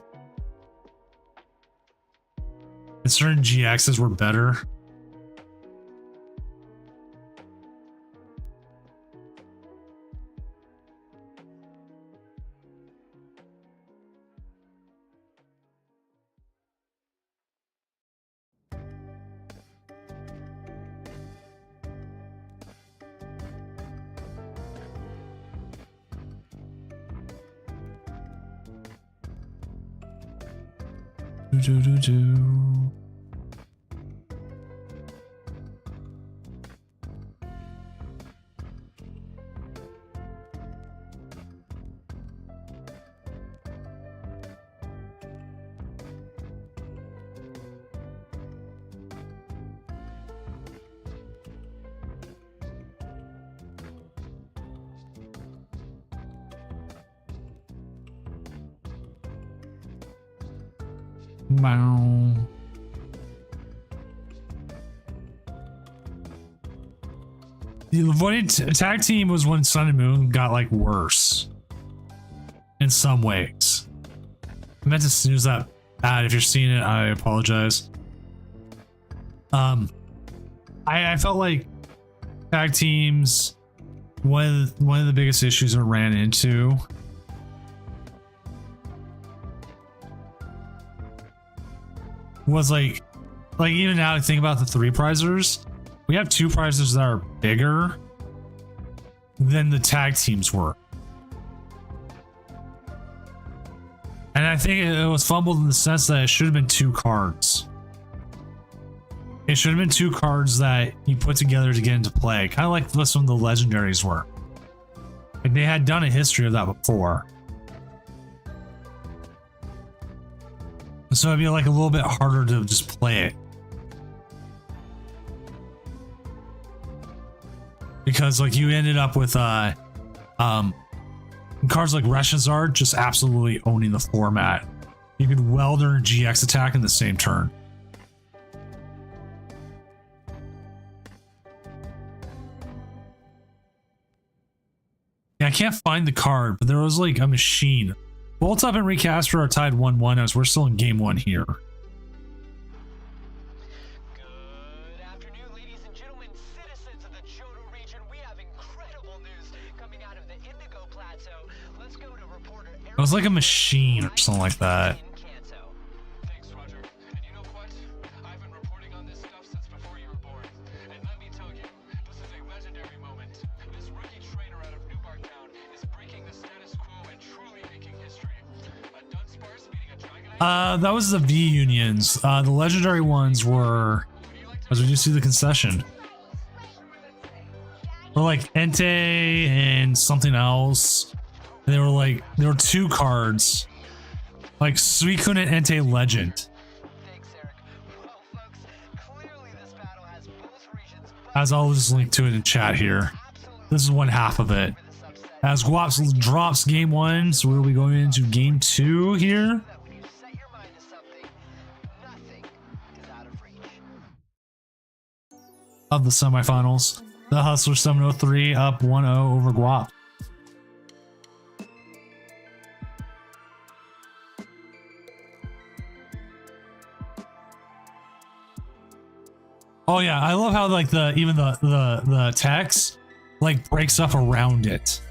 And certain GXs were better. Do. Wow. The avoiding tag team was when Sun and Moon got like worse in some ways. I meant to snooze that ad. If you're seeing it, I apologize. I felt like tag teams, one of the biggest issues I ran into was like even now to think about the 3 prizers, we have 2 prizers that are bigger than the tag teams were. And I think it was fumbled in the sense that it should have been 2 cards. It should have been 2 cards that you put together to get into play. Kind of like what some of the legendaries were. Like they had done a history of that before. So it'd be like a little bit harder to just play it. Because like you ended up with cards like Reshazard just absolutely owning the format. You could weld or GX attack in the same turn. Yeah, I can't find the card, but there was like a machine. Bolt Up and Recaster are tied 1-1 as we're still in game 1 here. Good afternoon, ladies and gentlemen, citizens of the Johto region. We have incredible news coming out of the Indigo Plateau. Let's go to reporter Eric. It was like a machine or something like that. in Kanto. Thanks, Roger. And you know what? I've been reporting on this stuff since before you were born. And let me tell you, this is a legendary moment. This rookie trainer out of Newbark Town is breaking the status quo and truly making history. A Dunsparce beating a Dragonite. That was the V unions. The legendary ones were, as we do see the concession, were like Entei and something else. They were like, there were 2 cards, like Suicune and Entei Legend. Thanks, Eric. Well, folks, clearly this battle has both regions As I'll just link to it in chat here. This is one half of it. for this upset. As Guaps drops game 1, so we'll be going into game 2 here. That when you set your mind to of the semifinals. The Hustler 703 up 1-0 over Guap. Oh yeah, I love how like the text like breaks up around it.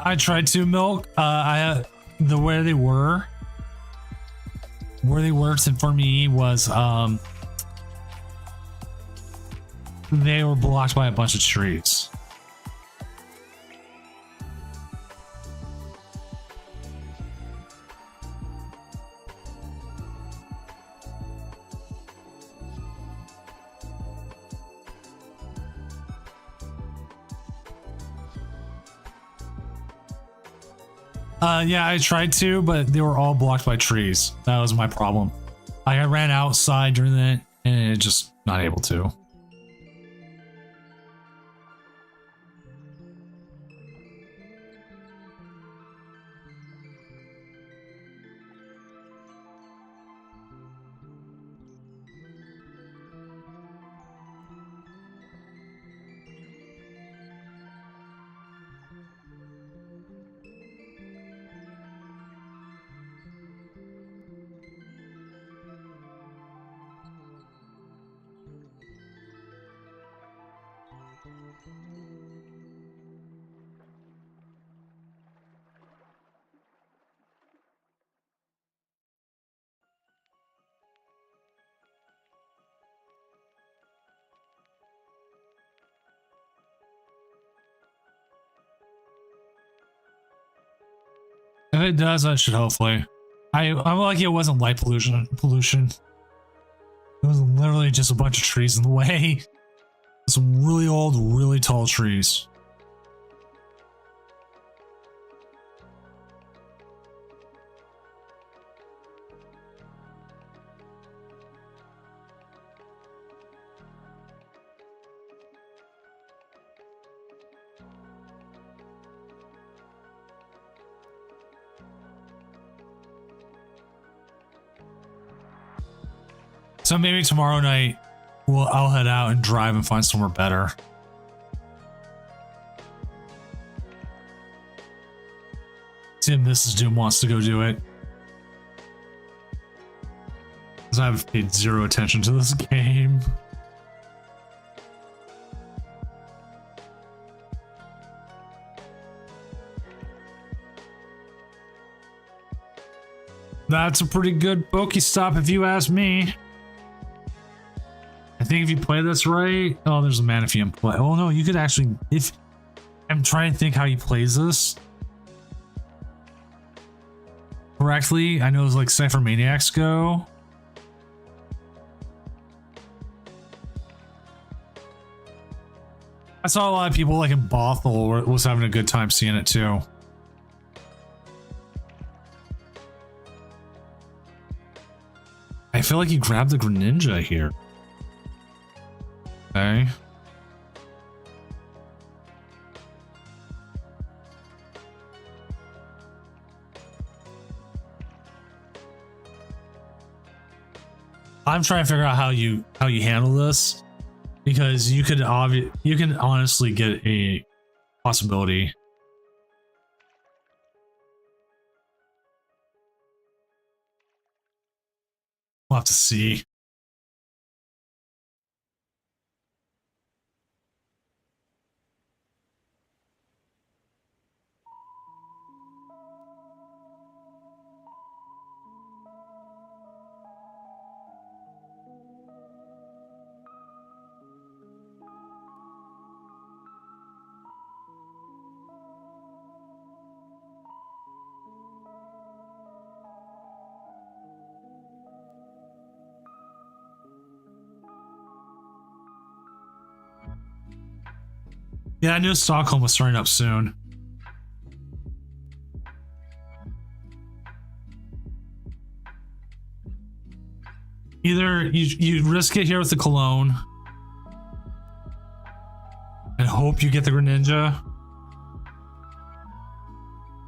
I tried to milk. Where they were for me was they were blocked by a bunch of trees. Yeah, I tried to, but they were all blocked by trees. That was my problem. I ran outside during that and just not able to. If it does, I should hopefully. I'm lucky it wasn't light pollution. It was literally just a bunch of trees in the way. Some really old, really tall trees. So maybe tomorrow night, I'll head out and drive and find somewhere better. See if Mrs. Doom wants to go do it. Because I've paid zero attention to this game. That's a pretty good Pokestop if you ask me. I think if you play this right, oh, there's a Manaphy play. Oh no, you could actually, if I'm trying to think how he plays this correctly. I know it's like Cypher Maniacs go. I saw a lot of people like in Bothell was having a good time seeing it too. I feel like he grabbed the Greninja here. Okay. I'm trying to figure out how you handle this, because you can honestly get a possibility. We'll have to see. Yeah, I knew Stockholm was starting up soon. Either you risk it here with the cologne and hope you get the Greninja,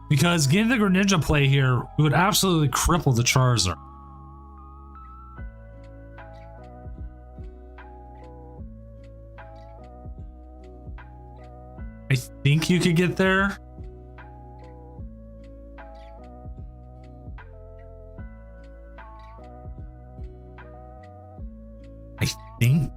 because getting the Greninja play here would absolutely cripple the Charizard. I think you could get there. I think.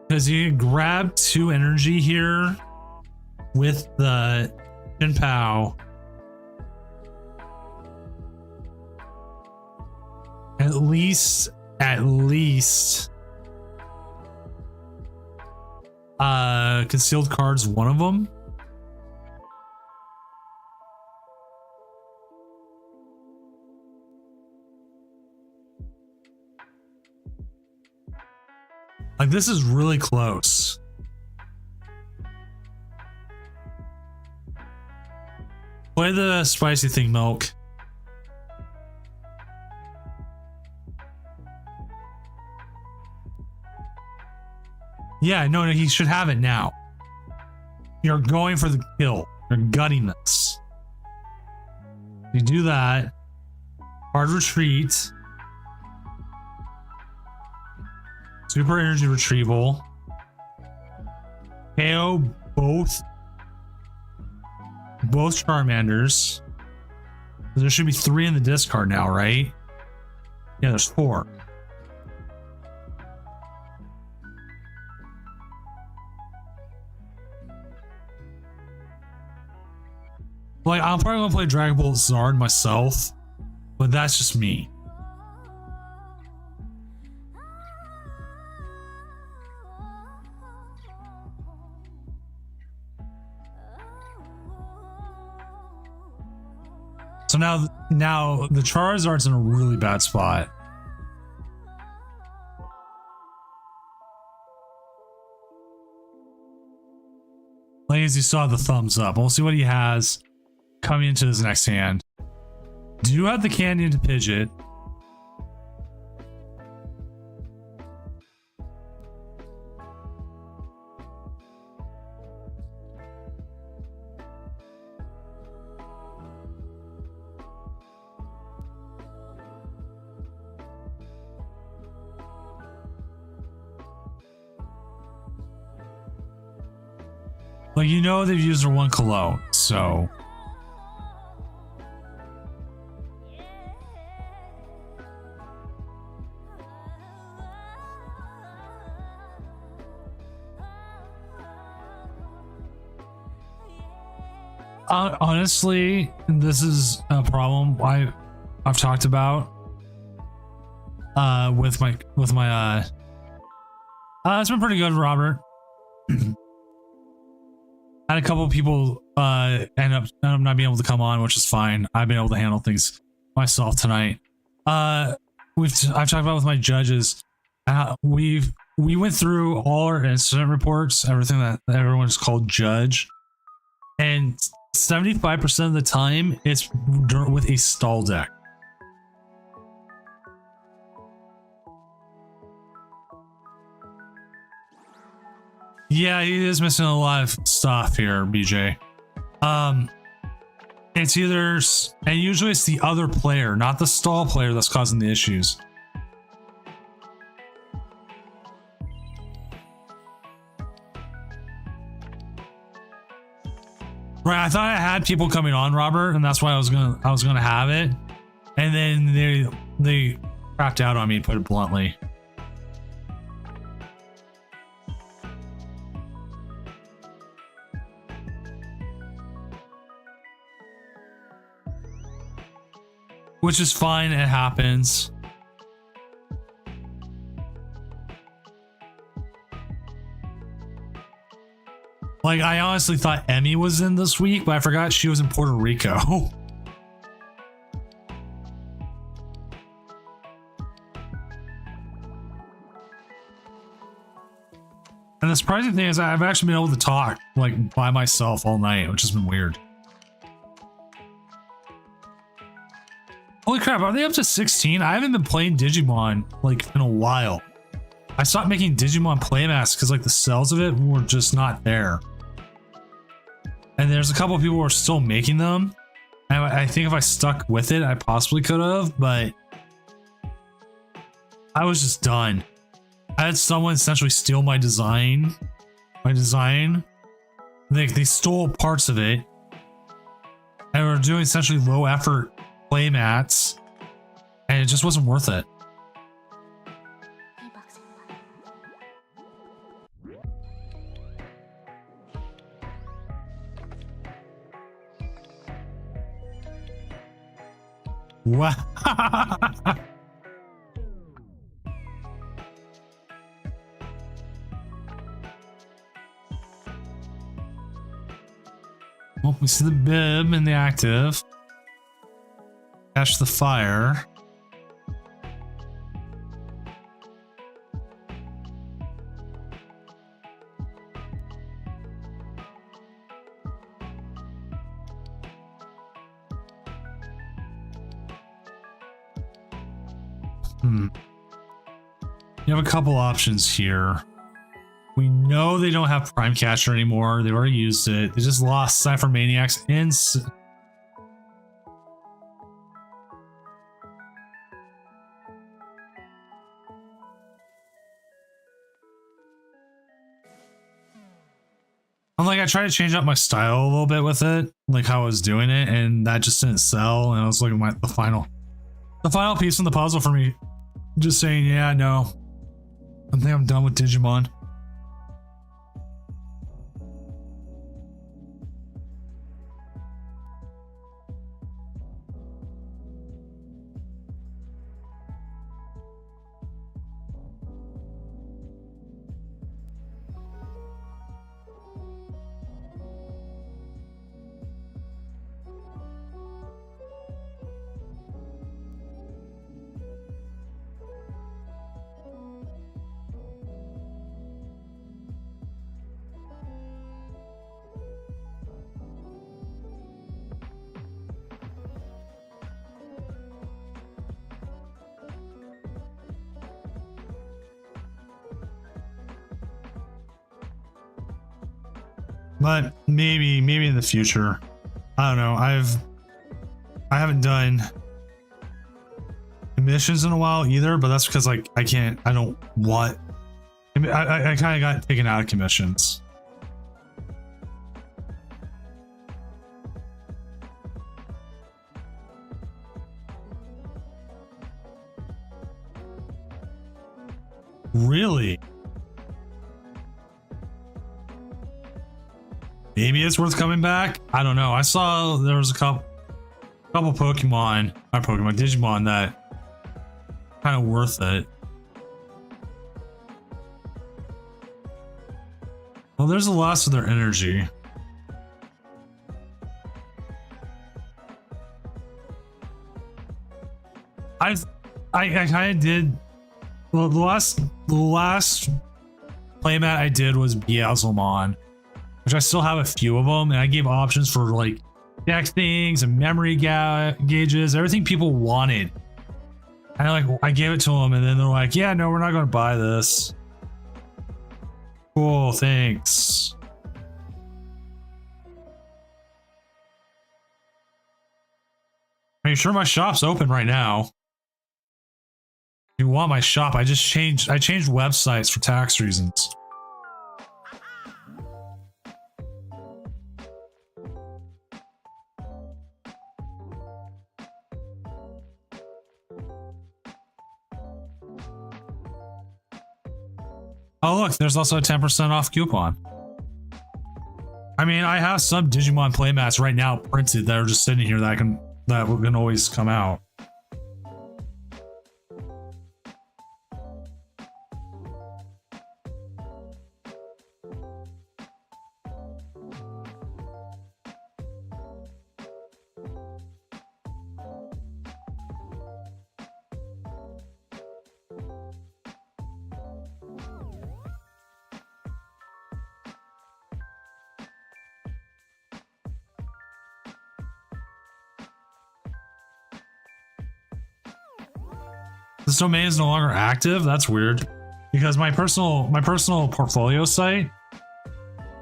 Because you can grab 2 energy here with the Shinpao. At least concealed cards, one of them. Like, this is really close. Play the spicy thing, Milk. Yeah, no, he should have it now. You're going for the kill. You're gutting this. You do that. Hard retreat. Super energy retrieval. KO both Charmanders. There should be 3 in the discard now, right? Yeah, there's 4. Like, I'm probably gonna play Dragon Ball Zard myself, but that's just me. So now the Charizard's in a really bad spot. Like, as you saw the thumbs up, we'll see what he has coming into his next hand. Do you have the Canyon to Pidgeot? Like, you know they've used their 1 cologne, so... honestly, this is a problem I've talked about with my it's been pretty good, Robert. Had a couple of people end up not being able to come on, which is fine. I've been able to handle things myself tonight. I've talked about with my judges. We went through all our incident reports, everything that everyone's called judge, and 75% of the time it's with a stall deck. Yeah, he is missing a lot of stuff here, BJ. It's either, and usually it's the other player, not the stall player, that's causing the issues. Right, I thought I had people coming on, Robert, and that's why I was gonna have it, and then they crapped out on me, to put it bluntly. Which is fine, it happens. Like, I honestly thought Emmy was in this week, but I forgot she was in Puerto Rico. And the surprising thing is I've actually been able to talk like by myself all night, which has been weird. Holy crap, are they up to 16? I haven't been playing Digimon like in a while. I stopped making Digimon playmats because like the cells of it were just not there. And there's a couple of people who are still making them. And I think if I stuck with it, I possibly could have, but I was just done. I had someone essentially steal my design. They stole parts of it. And we were doing essentially low effort playmats. And it just wasn't worth it. Wow. Well, we see the bib in the active. Catch the fire. You have a couple options here. We know they don't have Prime Catcher anymore. They've already used it. They just lost Cypher Maniacs and I'm like, I tried to change up my style a little bit with it, like how I was doing it, and that just didn't sell. And I was looking at the final piece in the puzzle for me. Just saying, yeah, no. I think I'm done with Digimon. But maybe in the future. I don't know. I haven't done commissions in a while either, but that's because like I don't want. I kind of got taken out of commissions. Really? Maybe it's worth coming back. I don't know. I saw there was a couple Digimon that kind of worth it. Well, there's the loss of their energy. I kind of did. Well, the last playmat I did was Beelzemon, which I still have a few of them, and I gave options for like deck things and memory gauges, everything people wanted. And I gave it to them, and then they're like, "Yeah, no, we're not going to buy this." Cool, thanks. Are you sure my shop's open right now? If you want my shop, I changed websites for tax reasons. Oh look, there's also a 10% off coupon. I mean, I have some Digimon playmats right now printed that are just sitting here that can always come out. This domain is no longer active. That's weird. Because my personal portfolio site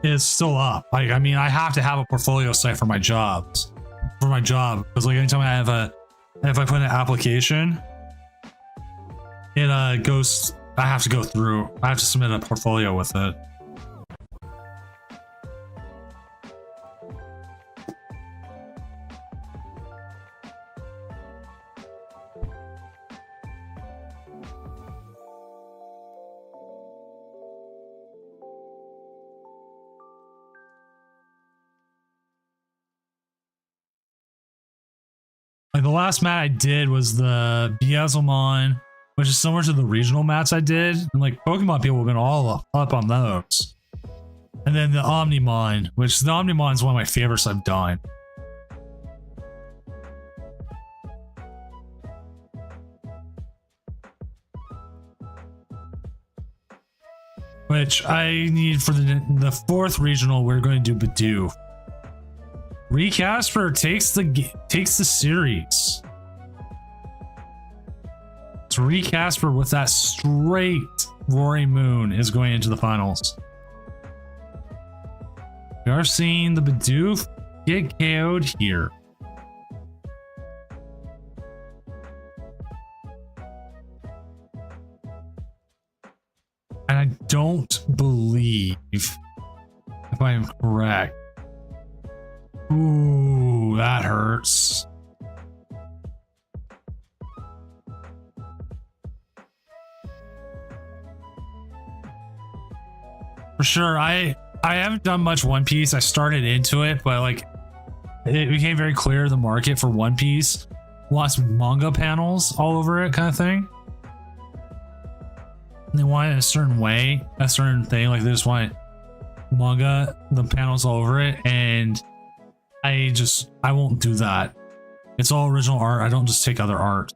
is still up. Like, I mean, I have to have a portfolio site for my jobs. For my job. Because like anytime I have if I put an application, it goes, I have to go through. I have to submit a portfolio with it. Like the last mat I did was the Beelzemon, which is similar to the regional mats I did. And like Pokemon people have been all up on those. And then the Omnimon, which the Omnimon is one of my favorites I've done. Which I need for the fourth regional, we're going to do Bidoof. Recasper takes the series. So Recasper with that straight Rory Moon is going into the finals. We are seeing the Bidoof get KO'd here. And I don't believe, if I am correct. Ooh, that hurts. For sure, I haven't done much One Piece. I started into it, but like it became very clear the market for One Piece wants manga panels all over it, kind of thing. And they want it in a certain way, a certain thing. Like they just want manga, the panels all over it, and I won't do that. It's all original art. I don't just take other art.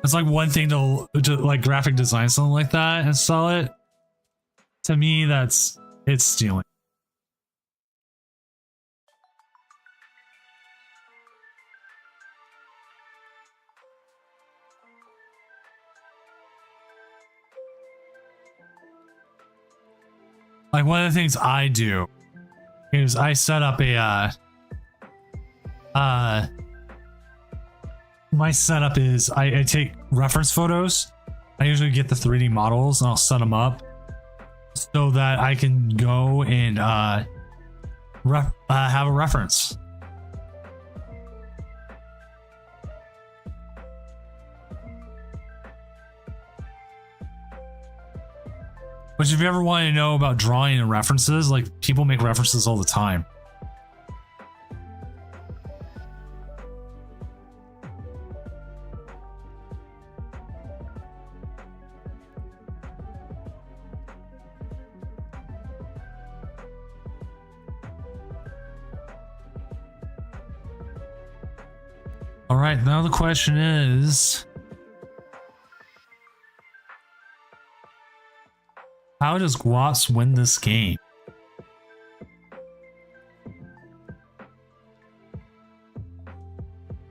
It's like one thing to like graphic design something like that and sell it. To me, it's stealing. Like one of the things I do is I set up my setup is I take reference photos. I usually get the 3D models and I'll set them up so that I can go and have a reference. Which if you ever want to know about drawing and references, like people make references all the time. All right, now the question is, how does Guaps win this game?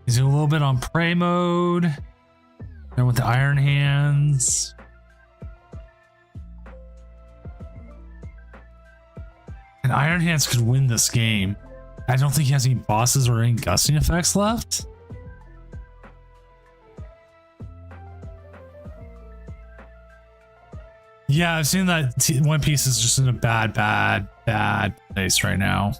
He's a little bit on prey mode. Then with the Iron Hands. And Iron Hands could win this game. I don't think he has any bosses or any gusting effects left. Yeah, I've seen that One Piece is just in a bad place right now.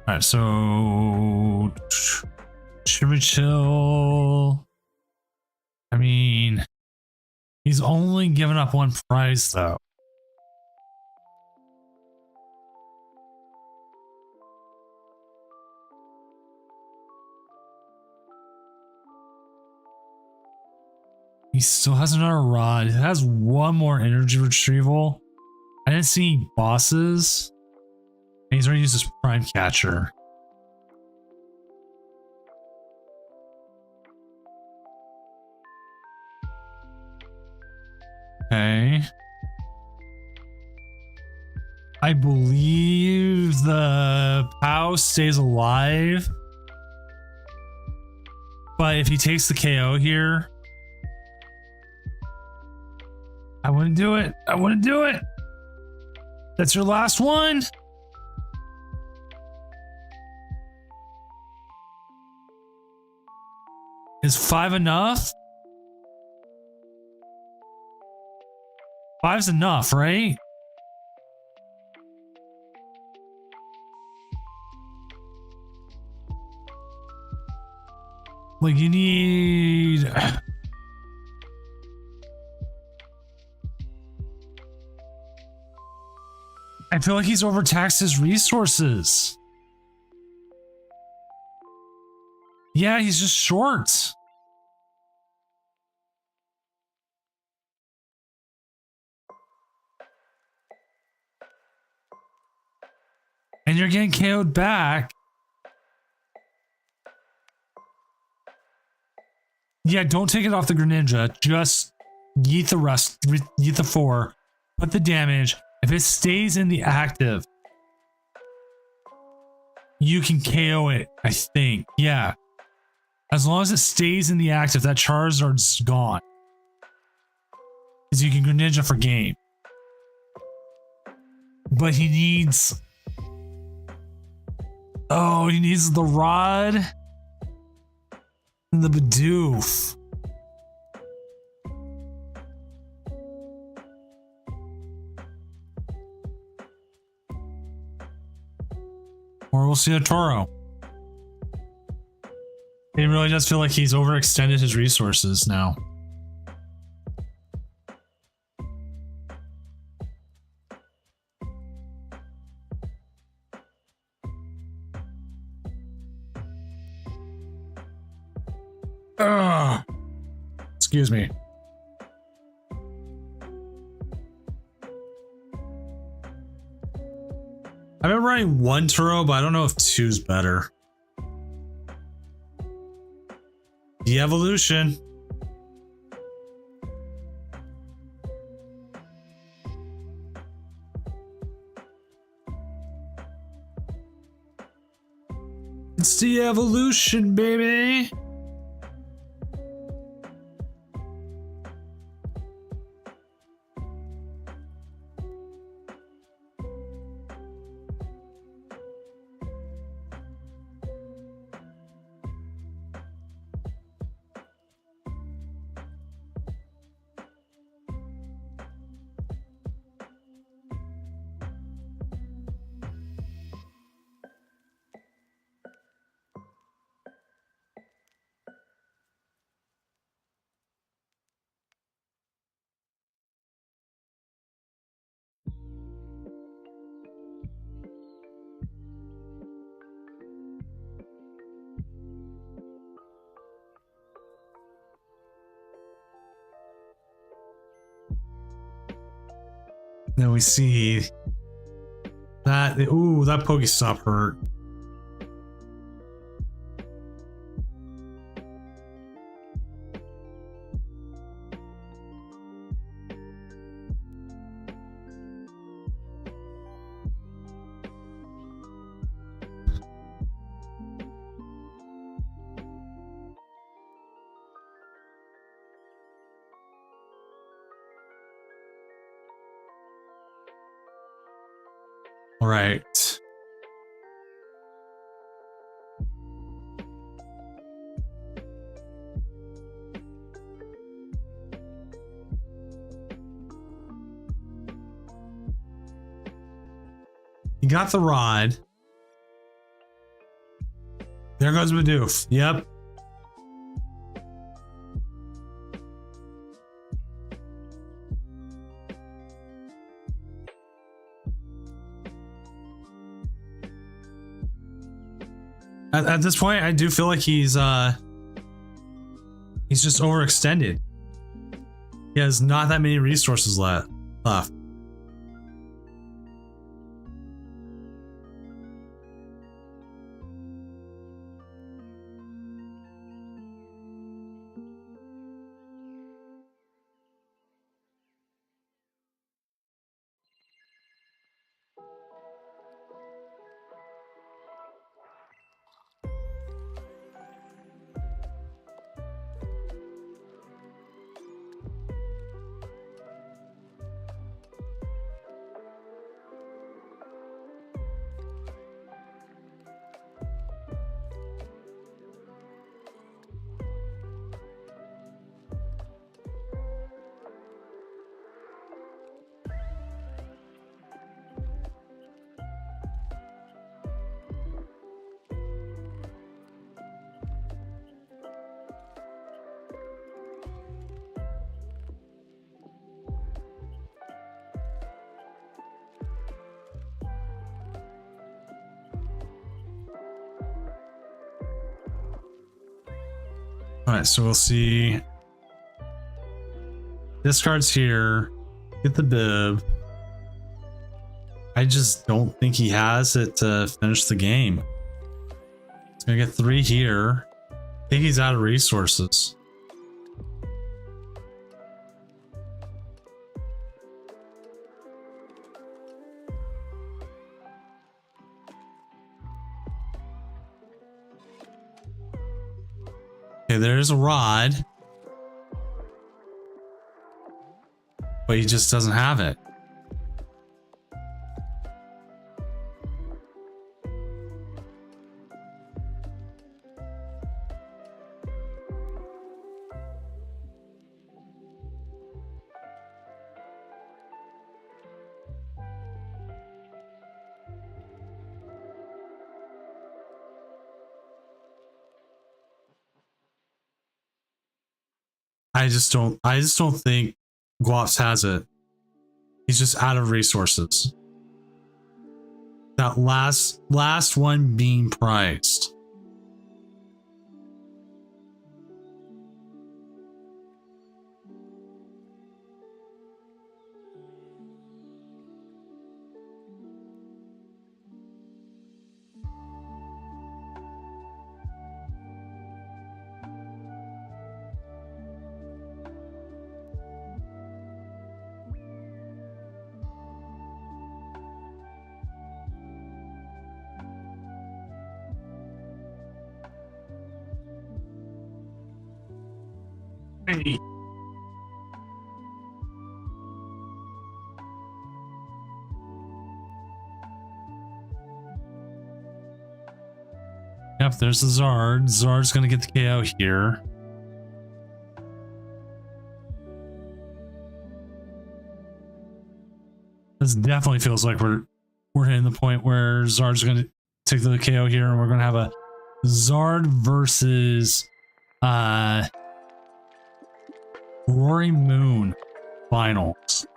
All right, so Chimichil. I mean, he's only given up one prize though. He still has another rod. It has one more energy retrieval. I didn't see any bosses. And he's already used his prime catcher. Okay. I believe the POW stays alive. But if he takes the KO here, I wouldn't do it. I wouldn't do it. That's your last one. Is 5 enough? 5's enough, right? Like you need... I feel like he's overtaxed his resources. Yeah, he's just short. And you're getting KO'd back. Yeah, don't take it off the Greninja. Just yeet the rest, yeet the 4. Put the damage. If it stays in the active, you can KO it, I think. Yeah. As long as it stays in the active, that Charizard's gone. Because you can Greninja for game. But he needs... Oh, he needs the rod and the Bidoof. Or we'll see a Toro. It really does feel like he's overextended his resources now. Ugh. Excuse me. I've been running 1 Turo, but I don't know if 2's better. The evolution. It's the evolution, baby. Then we see that, ooh, that Pokestop hurt. All right. You got the rod. There goes Bidoof. Yep. At this point, I do feel like he's just overextended. He has not that many resources left. All right, so we'll see. Discards here. Get the bib. I just don't think he has it to finish the game. He's gonna get 3 here. I think he's out of resources. Okay, there's a rod. But he just doesn't have it. I just don't think Guaps has it. He's just out of resources. That last one being priced. Yep, there's the Zard. Zard's gonna get the KO here. This definitely feels like we're hitting the point where Zard's gonna take the KO here, and we're gonna have a Zard versus Roaring Moon finals.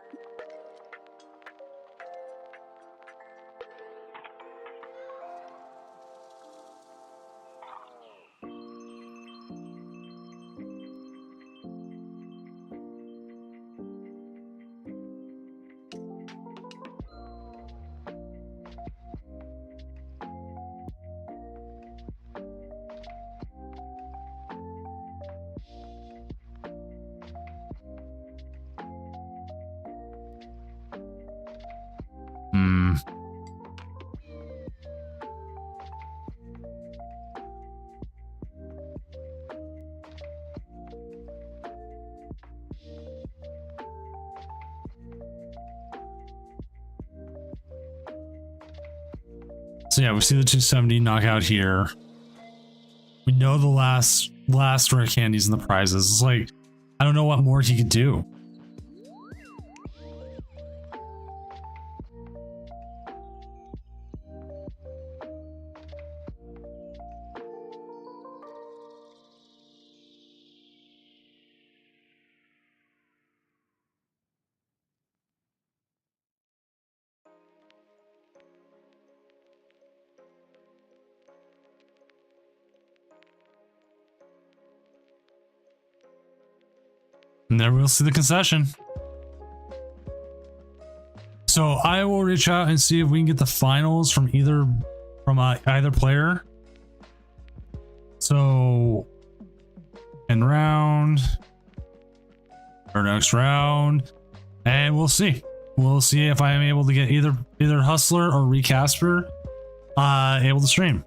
So yeah, we see the 270 knockout here. We know the last rare candies and the prizes. It's like, I don't know what more he could do. And there we'll see the concession. So I will reach out and see if we can get the finals from either player. So in round or next round, and we'll see. We'll see if I am able to get either Hustler or Recasper able to stream.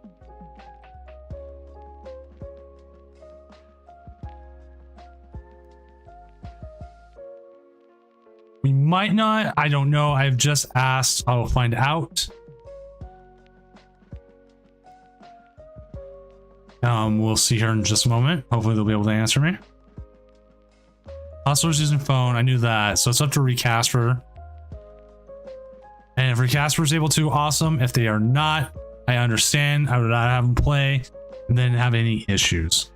We might not. I don't know. I've just asked. I will find out. We'll see here in just a moment. Hopefully they'll be able to answer me. Hustler's using phone. I knew that. So it's up to Recasper. And if Recasper is able to, awesome. If they are not, I understand. I would not have them play and then have any issues.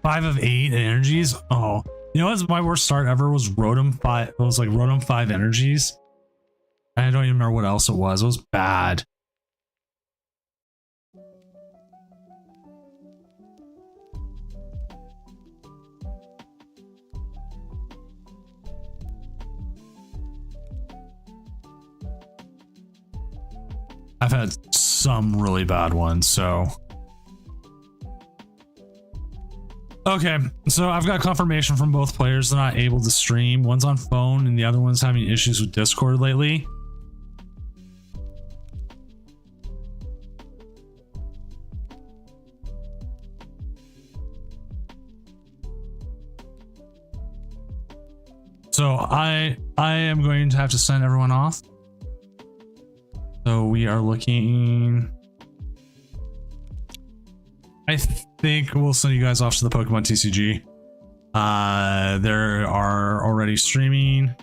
Five of 8 energies. Oh, you know what's my worst start ever was Rotom 5. It was like Rotom 5 energies. I don't even remember what else it was. It was bad. I've had some really bad ones, so. Okay, so I've got confirmation from both players they're not able to stream. One's on phone and the other one's having issues with Discord lately. So I am going to have to send everyone off. So we are looking. I think we'll send you guys off to the Pokemon TCG. They are already streaming,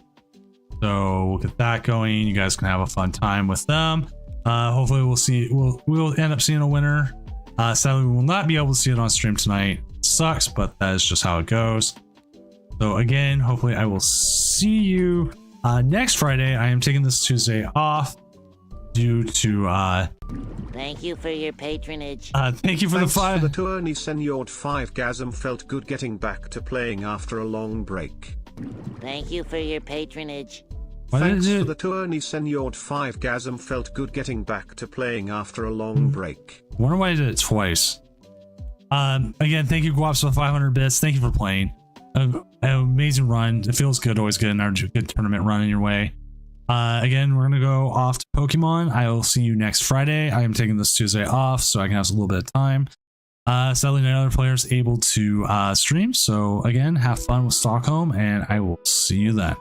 so we'll get that going. You guys can have a fun time with them. Hopefully we'll see. We'll end up seeing a winner. Sadly, we will not be able to see it on stream tonight. Sucks, but that is just how it goes. So again, hopefully I will see you next Friday. I am taking this Tuesday off due to Thank you for your patronage. thank you for Thanks the 5. for the tourney, Senior 5 Gasm felt good getting back to playing after a long break. Thank you for your patronage. Why did Thanks it- for the tourney, Senior 5 Gasm felt good getting back to playing after a long break. Wonder why I did it twice. Again, thank you, Guaps, for the 500 bits. Thank you for playing. An amazing run. It feels good, always good, and good tournament run in your way. Again, we're gonna go off to Pokemon. I will see you next Friday. I am taking this Tuesday off so I can have a little bit of time. Sadly, no other players able to stream. So again, have fun with Stockholm, and I will see you then.